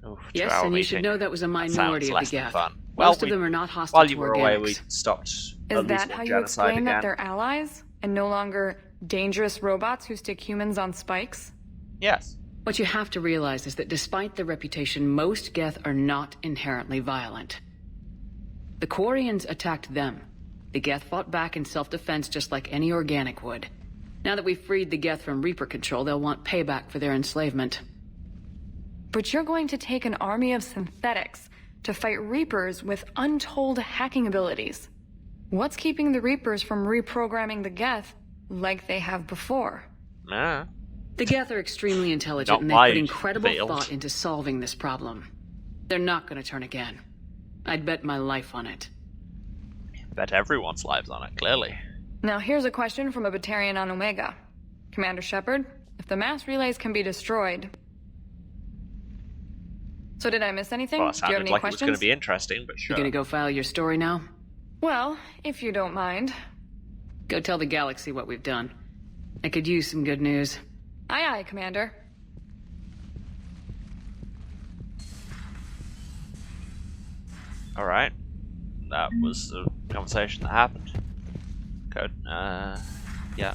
Oof, yes, and you should know that was a minority of the Geth. Well, most of them are not hostile while to you were organics. away, we stopped Is that how you explain that they're allies, and no longer dangerous robots who stick humans on spikes? Yes. What you have to realize is that despite their reputation, most Geth are not inherently violent. The Quarians attacked them. The Geth fought back in self-defense just like any organic would. Now that we've freed the Geth from Reaper control, they'll want payback for their enslavement. But you're going to take an army of synthetics to fight Reapers with untold hacking abilities. What's keeping the Reapers from reprogramming the Geth like they have before? Nah. The Geth are extremely intelligent, and they put incredible thought into solving this problem. They're not going to turn again. I'd bet my life on it. Bet everyone's lives on it, clearly. Now here's a question from a Batarian on Omega. Commander Shepard, if the mass relays can be destroyed... So did I miss anything? Well, it Do you have sounded any like questions? it was going to be interesting, but sure. You gonna go file your story now? Well, if you don't mind. Go tell the galaxy what we've done. I could use some good news. Aye aye, Commander. Alright. That was a conversation that happened. Code, yeah,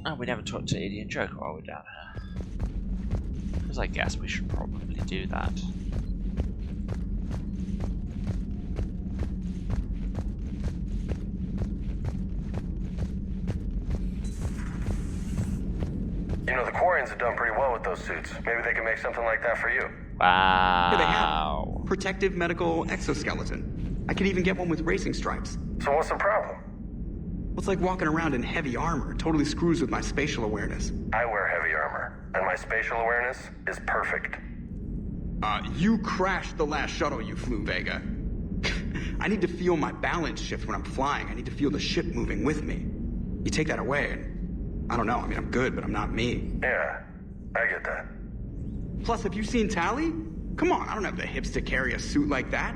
Oh, we never talked to Edie and Joker while we're down here. Because I guess we should probably do that. You know, the Quarians have done pretty well with those suits. Maybe they can make something like that for you. Wow. Yeah, they have. Protective medical exoskeleton. I could even get one with racing stripes. So what's the problem? It's like walking around in heavy armor. Totally screws with my spatial awareness. I wear heavy armor, and my spatial awareness is perfect. You crashed the last shuttle you flew, Vega. I need to feel my balance shift when I'm flying. I need to feel the ship moving with me. You take that away, and I don't know. I mean, I'm good, but I'm not me. Yeah, I get that. Plus, have you seen Tally? Come on, I don't have the hips to carry a suit like that.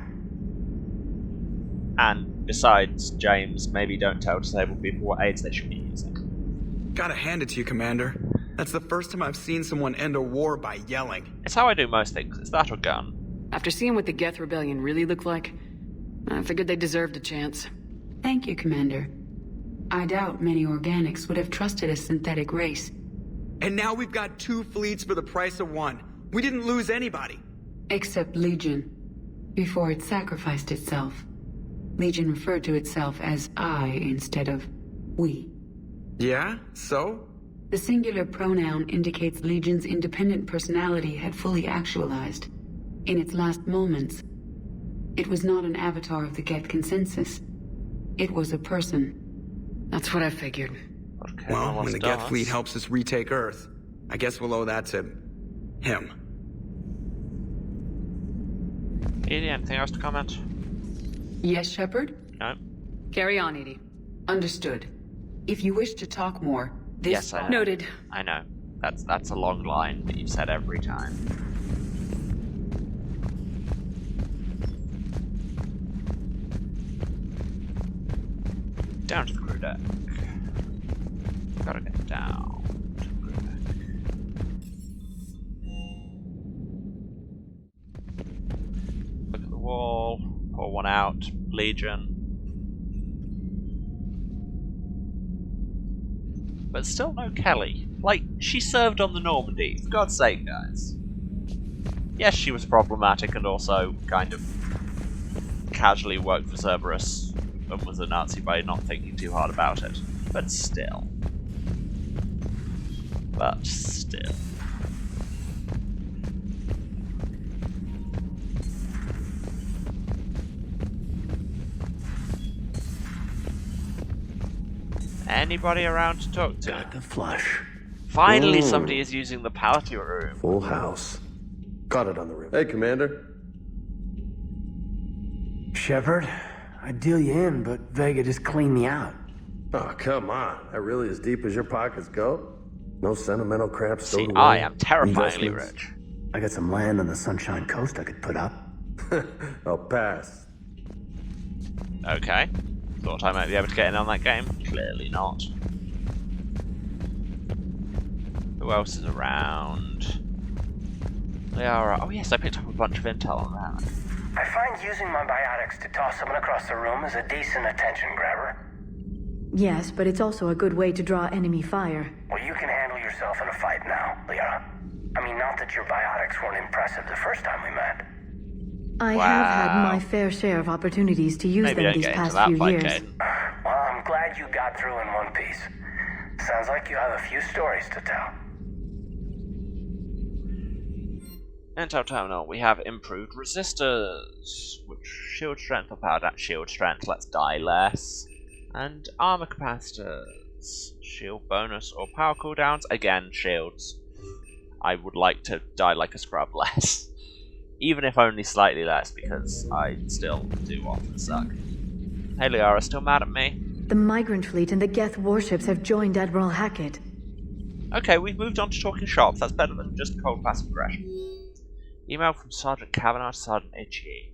And besides, James, maybe don't tell disabled people what aids they should be using. Gotta hand it to you, Commander. That's the first time I've seen someone end a war by yelling. It's how I do most things. It's that or gun. After seeing what the Geth Rebellion really looked like, I figured they deserved a chance. Thank you, Commander. I doubt many organics would have trusted a synthetic race. And now we've got 2 fleets for the price of 1. We didn't lose anybody. Except Legion. Before it sacrificed itself. Legion referred to itself as I instead of we. Yeah? So? The singular pronoun indicates Legion's independent personality had fully actualized. In its last moments, it was not an avatar of the Geth consensus. It was a person. That's what I figured. Okay, well, when the Geth fleet helps us retake Earth, I guess we'll owe that to him. Edie, anything else to comment? Yes, Shepard? No. Carry on, Edie. Understood. If you wish to talk more, this... Yes, I know. Noted. I know. That's a long line that you've said every time. Down to the crew deck. Gotta get down to the crew deck. Look at the wall. Pour one out. Legion. But still no Kelly. Like, she served on the Normandy. For God's sake, guys. Yes, she was problematic and also kind of casually worked for Cerberus and was a Nazi by not thinking too hard about it. But still. Anybody around to talk to? Got the flush. Finally, somebody is using the palliative room. Full house. Got it on the river. Hey, Commander. Shepard, I'd deal you in, but Vega just cleaned me out. Oh, come on. That really as deep as your pockets go? No sentimental crap stowed See, away? I am terrifyingly Investments? rich. I got some land on the Sunshine Coast I could put up. I'll pass. Okay. Thought I might be able to get in on that game. Clearly not. Who else is around? They are. Oh yes, I picked up a bunch of intel on that. I find using my biotics to toss someone across the room is a decent attention grabber. Yes, but it's also a good way to draw enemy fire. Well, you can handle yourself in a fight now, Liara. I mean, not that your biotics weren't impressive the first time we met. I have had my fair share of opportunities to use them these past few years. Well, I'm glad you got through in one piece. Sounds like you have a few stories to tell. Intel terminal, we have improved resistors, which shield strength or power shield strength, let's die less. And armor capacitors, shield bonus or power cooldowns, again shields. I would like to die like a scrub less. Even if only slightly less, because I still do often suck. Hey Liara, still mad at me? The migrant fleet and the Geth warships have joined Admiral Hackett. Okay, we've moved on to talking shop. That's better than just cold passive aggression. Email from Sergeant Kavanaugh to Sergeant Itchy.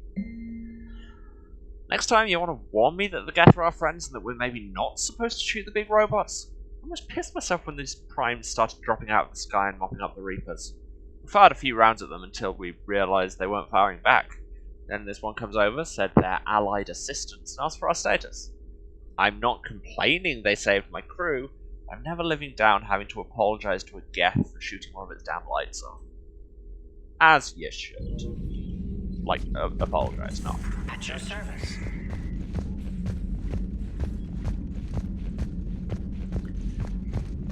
Next time you want to warn me that the Geth are our friends and that we're maybe not supposed to shoot the big robots? I almost pissed myself when these primes started dropping out of the sky and mopping up the Reapers. We fired a few rounds at them until we realised they weren't firing back. Then this one comes over, said they're allied assistants, and asked for our status. I'm not complaining they saved my crew. I'm never living down having to apologise to a Geth for shooting one of its damn lights off. As you should. Like, apologise, not. At your service.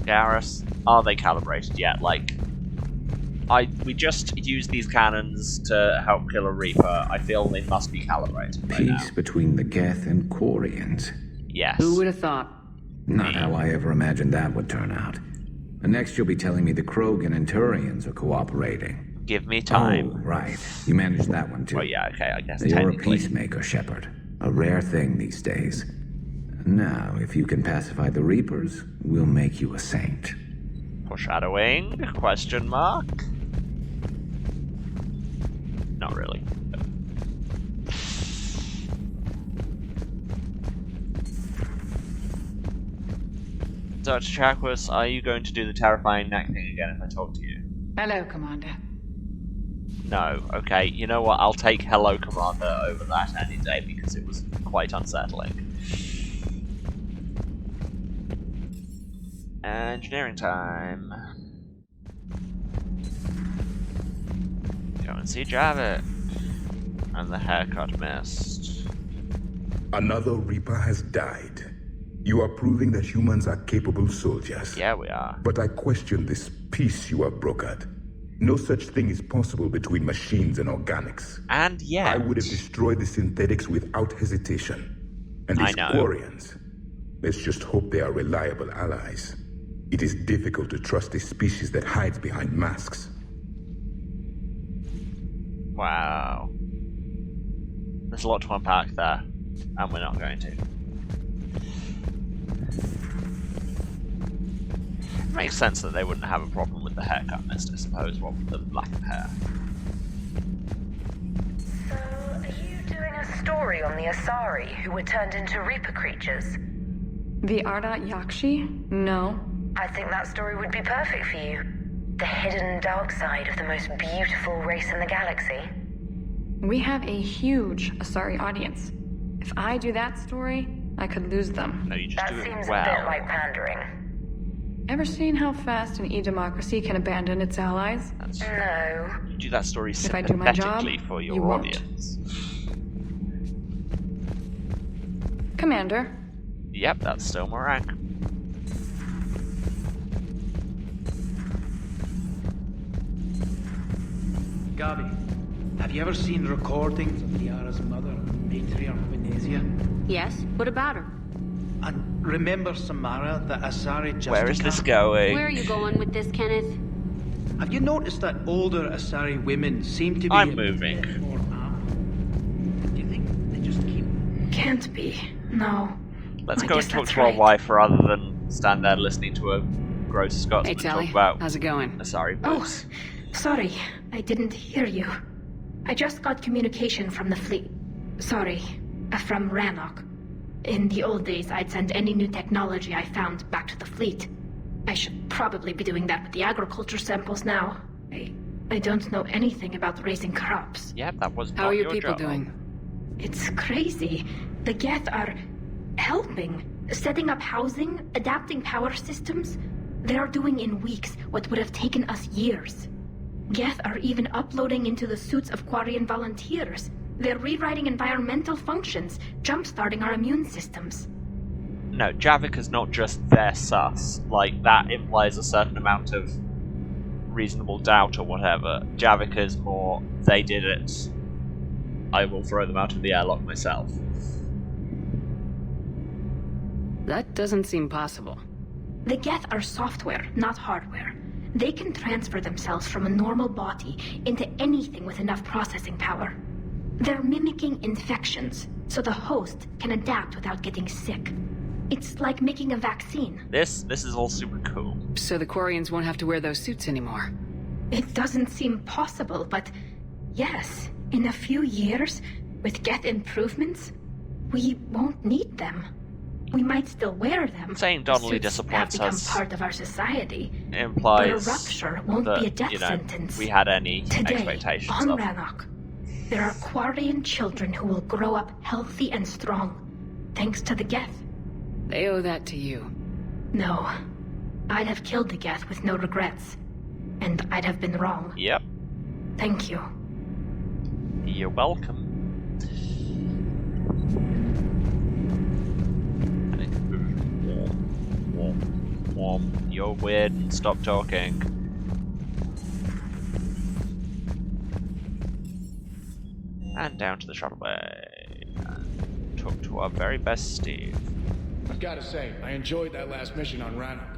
Garrus, are they calibrated yet? Like, we just used these cannons to help kill a Reaper. I feel they must be calibrated by now. Peace between the Geth and Quarians. Yes. Who would have thought? Not how I ever imagined that would turn out. And next you'll be telling me the Krogan and Turians are cooperating. Give me time. Oh, right. You managed that one too. Well, yeah, okay, I guess You're a technically. peacemaker, Shepard. A rare thing these days. Now, if you can pacify the Reapers, we'll make you a saint. Foreshadowing? Question mark? Not really. Dr. Chakwas, are you going to do the terrifying neck thing again if I talk to you? Hello, Commander. No. Okay, you know what? I'll take Hello Commander over that any day because it was quite unsettling. Engineering time. Go and see Javit. And the haircut missed. Another Reaper has died. You are proving that humans are capable soldiers. Yeah, we are. But I question this peace you have brokered. No such thing is possible between machines and organics. And yet... I would have destroyed the synthetics without hesitation. And these Quarians, let's just hope they are reliable allies. It is difficult to trust a species that hides behind masks. Wow. There's a lot to unpack there, and we're not going to. It makes sense that they wouldn't have a problem with the haircut mist, I suppose, what with the lack of hair. So, are you doing a story on the Asari who were turned into Reaper creatures? The Ardat Yakshi? No. I think that story would be perfect for you. The hidden dark side of the most beautiful race in the galaxy. We have a huge Asari audience. If I do that story, I could lose them. No, you just that do it seems well. a bit like pandering. Ever seen how fast an e-democracy can abandon its allies? No. You do that story If I do my job, sympathetically for your you won't. audience. Commander. Yep, that's still my rank. Gabi, have you ever seen recordings of Liara's mother, Matriarch Venezia? Yes? What about her? And remember Samara, the Asari Justica? Where is this going? Where are you going with this, Kenneth? Have you noticed that older Asari women seem to be... I'm moving. More apt? Do you think they just keep... Can't be. No. Let's I go and guess talk that's to our right. wife rather than stand there listening to a gross Scotsman Hey, Tally. talk about... How's it going? Sorry, boobs. Sorry, I didn't hear you. I just got communication from the fleet. Sorry, from Rannoch. In the old days, I'd send any new technology I found back to the fleet. I should probably be doing that with the agriculture samples now. I don't know anything about raising crops. Yep, that was How not are your your people job. doing? It's crazy. The Geth are helping, setting up housing, adapting power systems. They are doing in weeks what would have taken us years. Geth are even uploading into the suits of Quarian volunteers. They're rewriting environmental functions, jump-starting our immune systems. No, Javik is not just their sus. Like, that implies a certain amount of reasonable doubt or whatever. Javik is more, they did it. I will throw them out of the airlock myself. That doesn't seem possible. The Geth are software, not hardware. They can transfer themselves from a normal body into anything with enough processing power. They're mimicking infections, so the host can adapt without getting sick. It's like making a vaccine. This is all super cool. So the Quarians won't have to wear those suits anymore. It doesn't seem possible, but yes, in a few years, with Geth improvements, we won't need them. We might still wear them. Saying Donnelly disappoints have us become part of our society. implies but a rupture won't that, be a death sentence. we had any Today, expectations on of. Rannoch, there are Quarian children who will grow up healthy and strong, thanks to the Geth. They owe that to you. No. I'd have killed the Geth with no regrets. And I'd have been wrong. Yep. Thank you. You're welcome. Warm. You're weird. Stop talking. And down to the shuttle bay. And talk to our very best Steve. I've gotta say, I enjoyed that last mission on Rannoch.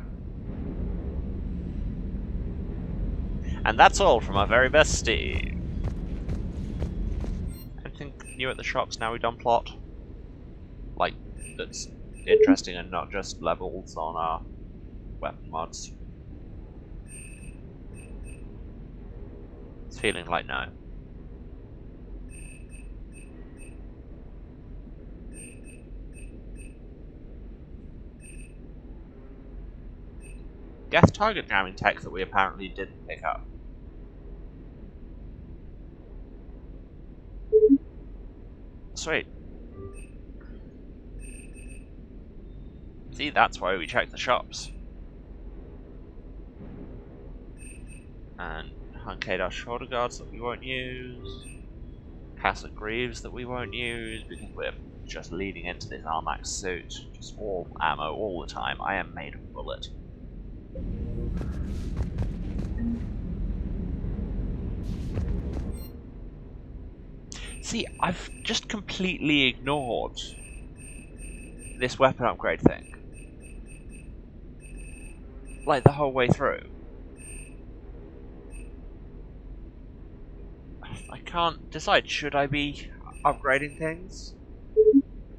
And that's all from our very best Steve. Anything new at the shops now we've done plot? Like, that's interesting and not just levels on our weapon mods. It's feeling like no. Geth target jamming tech that we apparently didn't pick up. Sweet. See, that's why we check the shops. And Hunkados shoulder guards that we won't use. Castle Greaves that we won't use because we're just leading into this Armax suit. Just all ammo all the time. I am made of a bullet. See, I've just completely ignored this weapon upgrade thing. Like, the whole way through. I can't decide, should I be upgrading things?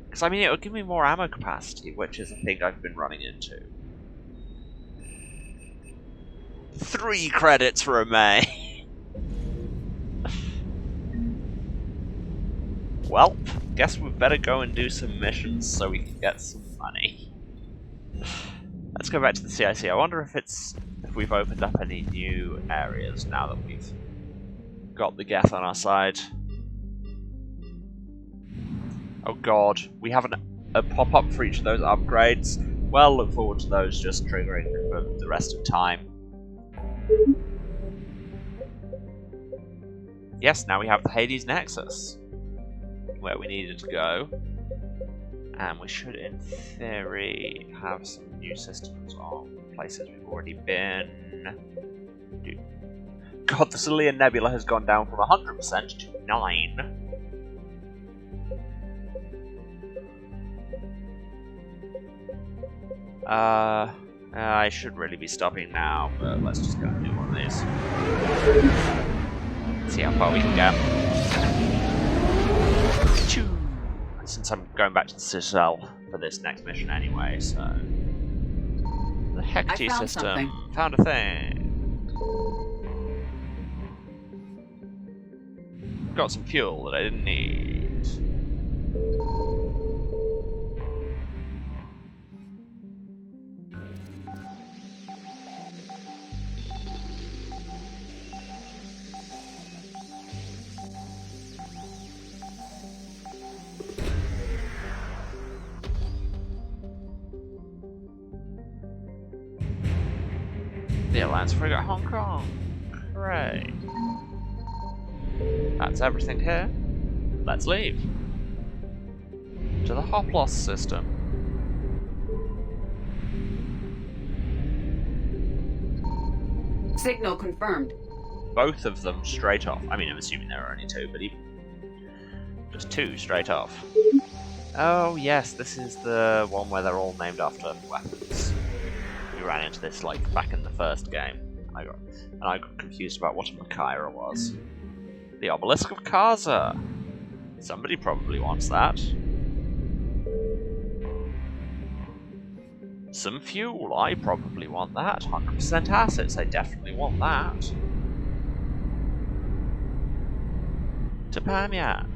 Because, I mean, it would give me more ammo capacity, which is a thing I've been running into. 3 credits remain. Well, guess we better go and do some missions so we can get some money. Let's go back to the CIC. I wonder if we've opened up any new areas now that we've got the Geth on our side. Oh god, we have a pop-up for each of those upgrades. Well, look forward to those just triggering for the rest of time. Yes, now we have the Hades Nexus, where we needed to go. And we should, in theory, have some new systems on places we've already been. God, the Cerulean Nebula has gone down from 100% to 9%. I should really be stopping now, but let's just go and do one of these. See how far we can get. Since I'm going back to the Citadel for this next mission anyway, so... The Hecate system. Found a thing. Got some fuel that I didn't need. The Alliance frigate Hong Kong. Hooray. That's everything here. Let's leave. To the Hoplos system. Signal confirmed. Both of them straight off. I mean, I'm assuming there are only 2, but even just 2 straight off. Oh yes, this is the one where they're all named after weapons. We ran into this like back in the first game. I got confused about what a Makaira was. The Obelisk of Kaza. Somebody probably wants that. Some fuel. I probably want that. 100% assets. I definitely want that. To Pamiat.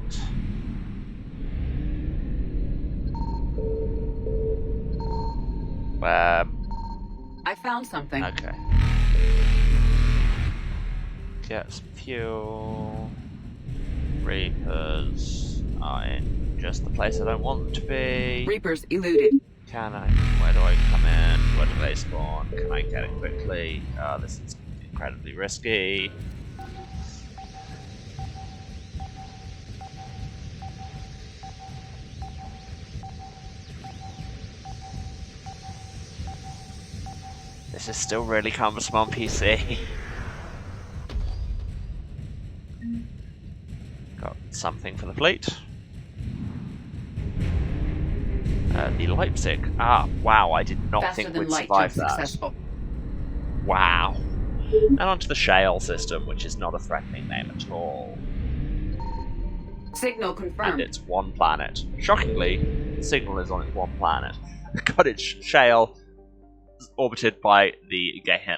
I found something. Okay. Get some fuel. Reapers are in just the place I don't want them to be. Reapers eluded. Can I? Where do I come in? Where do they spawn? Can I get it quickly? This is incredibly risky. This is still really cumbersome on PC. Got something for the fleet. The Leipzig. Wow, I did not think we'd survive that. Successful. Wow. And onto the Shale system, which is not a threatening name at all. Signal confirmed. And it's one planet. Shockingly, the signal is on its one planet. Cottage Shale orbited by the Gehenna.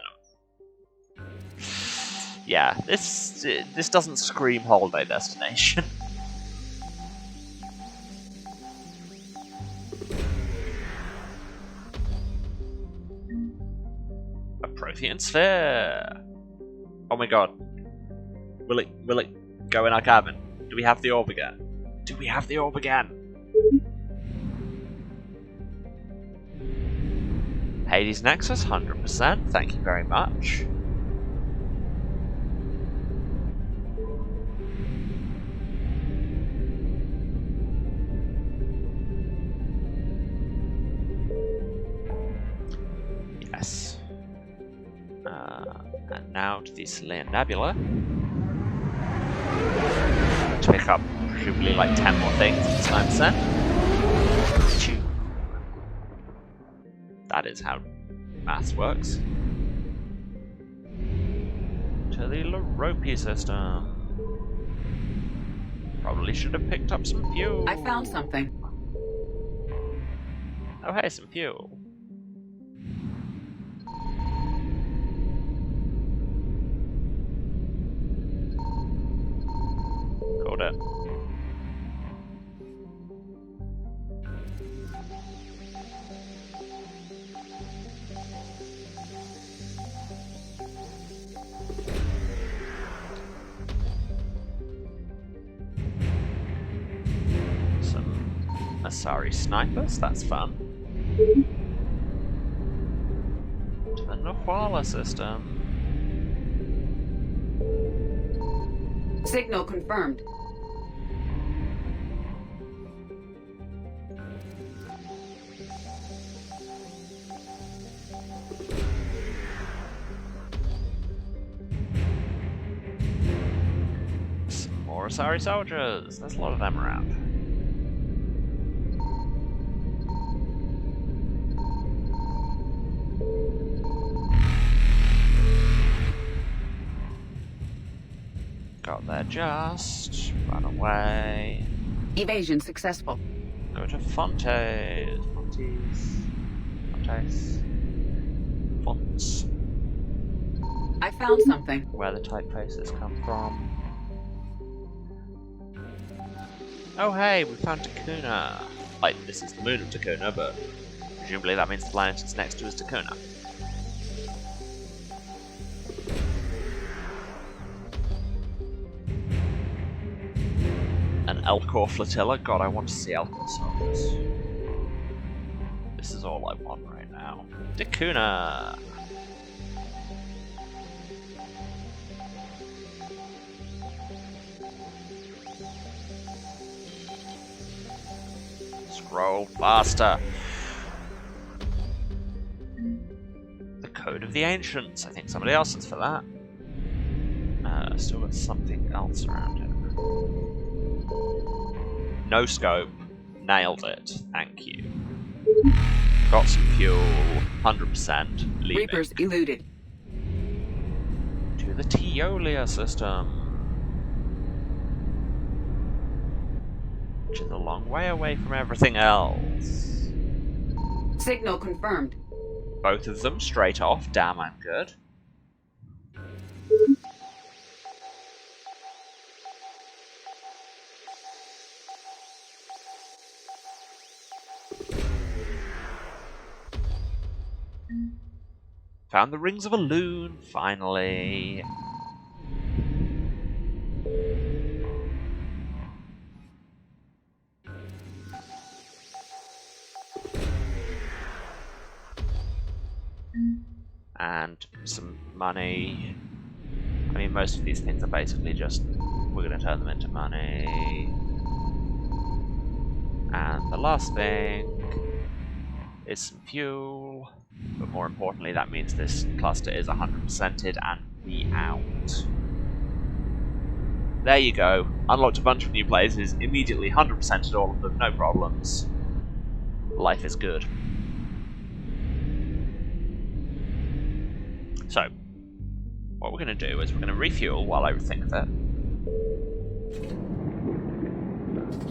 Yeah, this doesn't scream holiday destination. A Prothean sphere. Oh my god. Will it go in our cabin? Do we have the orb again? Do we have the orb again? Hades Nexus, 100%. Thank you very much. Yes. And now to the Salian Nebula. To pick up presumably like 10 more things this time set. That is how maths works. To the Laropi system. Probably should have picked up some fuel. I found something. Oh hey, some fuel. Got it. Asari snipers, that's fun. To the Nahuala system. Signal confirmed. Some more Asari soldiers. There's a lot of them around. Got there just. Run away. Evasion successful. Go to Fontes. Fonts. I found something. Where the typefaces come from. Oh hey, we found Takuna. Like, this is the moon of Takuna, but presumably that means the planet it's next to is Takuna. An Elcor flotilla? God, I want to see Elcor soldiers. This is all I want right now. Takuna! Scroll faster! The Code of the Ancients. I think somebody else is for that. Still got something else around here. No scope. Nailed it. Thank you. Got some fuel. 100%. Leaving. Reapers eluded. To the Teolia system. Which is a long way away from everything else. Signal confirmed. Both of them straight off. Damn, I'm good. Found the rings of a loon, finally. And some money. I mean, most of these things are basically just, we're going to turn them into money. And the last thing is some fuel. But more importantly, that means this cluster is 100%ed and we out. There you go. Unlocked a bunch of new places, immediately 100%ed all of them, no problems. Life is good. So, what we're going to do is we're going to refuel while I rethink of it.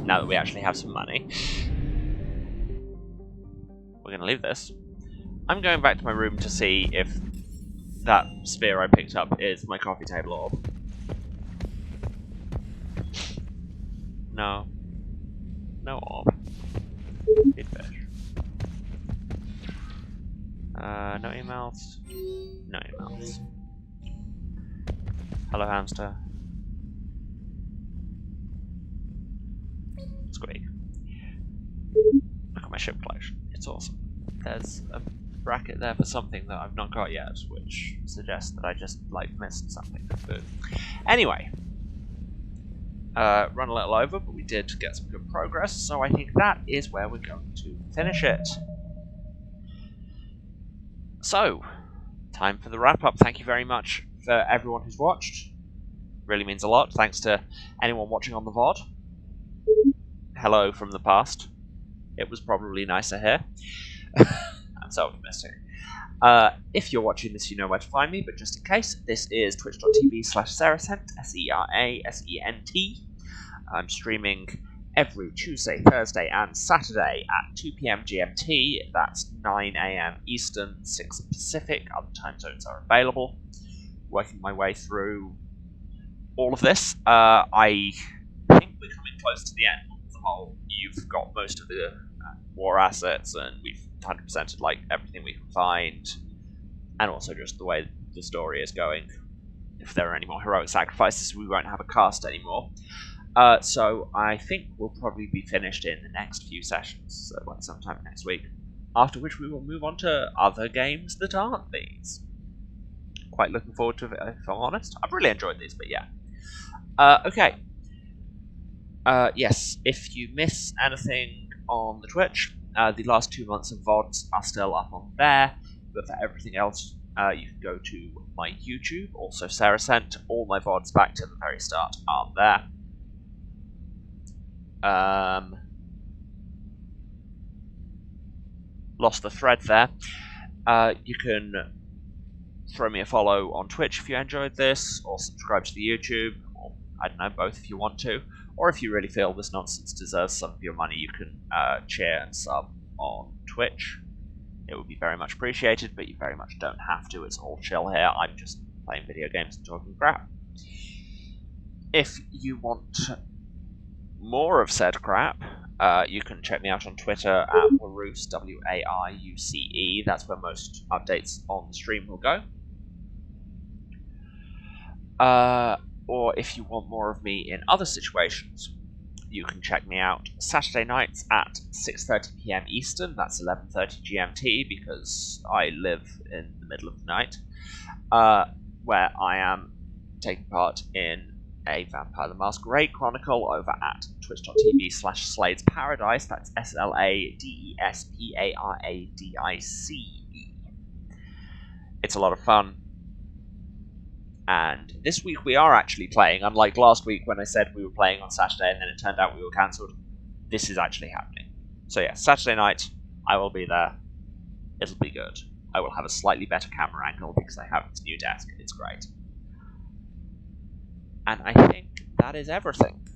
Now that we actually have some money. We're going to leave this. I'm going back to my room to see if that spear I picked up is my coffee table orb. No. No orb. Good fish. No emails. No emails. Hello, hamster. Squeak. Look at my ship collection. It's awesome. There's a bracket there for something that I've not got yet, which suggests that I just, like, missed something. But anyway. Run a little over, but we did get some good progress, so I think that is where we're going to finish it. So, time for the wrap-up. Thank you very much for everyone who's watched. Really means a lot. Thanks to anyone watching on the VOD. Hello from the past. It was probably nicer here. I'm so optimistic. If you're watching this, you know where to find me, but just in case, this is twitch.tv/Serasent, Serasent. I'm streaming every Tuesday, Thursday, and Saturday at 2 PM GMT. That's 9 AM Eastern, 6 Pacific. Other time zones are available. Working my way through all of this. I think we're coming close to the end of the whole. You've got most of the war assets, and we've 100%ed like everything we can find, and also just the way the story is going. If there are any more heroic sacrifices, we won't have a cast anymore. So I think we'll probably be finished in the next few sessions, so like sometime next week. After which we will move on to other games that aren't these. Quite looking forward to it, if I'm honest. I've really enjoyed these, but yeah. Okay. Yes, if you miss anything on the Twitch, the last 2 months of VODs are still up on there, but for everything else, you can go to my YouTube, also Serasent. All my VODs back to the very start are there. Lost the thread there. You can throw me a follow on Twitch if you enjoyed this, or subscribe to the YouTube, or I don't know, both if you want to. Or if you really feel this nonsense deserves some of your money, you can cheer and sub on Twitch. It would be very much appreciated, but you very much don't have to. It's all chill here. I'm just playing video games and talking crap. If you want more of said crap, you can check me out on Twitter at Wairuce, W-A-I-U-C-E. That's where most updates on the stream will go. Or if you want more of me in other situations, you can check me out Saturday nights at 6:30 PM Eastern. That's 11:30 GMT, because I live in the middle of the night, where I am taking part in a Vampire the Masquerade Chronicle over at twitch.tv/Slade's Paradise. That's SLADESPARADICE. It's a lot of fun. And this week we are actually playing, unlike last week when I said we were playing on Saturday and then it turned out we were cancelled. This is actually happening. So yeah, Saturday night, I will be there. It'll be good. I will have a slightly better camera angle because I have this new desk. It's great. And I think that is everything.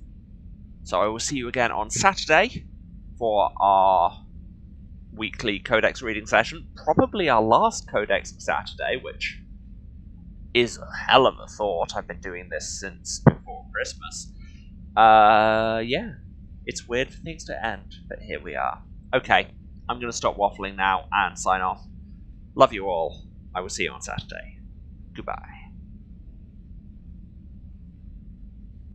So I will see you again on Saturday for our weekly Codex reading session. Probably our last Codex Saturday, which is a hell of a thought. I've been doing this since before Christmas. Yeah. It's weird for things to end, but here we are. Okay, I'm going to stop waffling now and sign off. Love you all. I will see you on Saturday. Goodbye.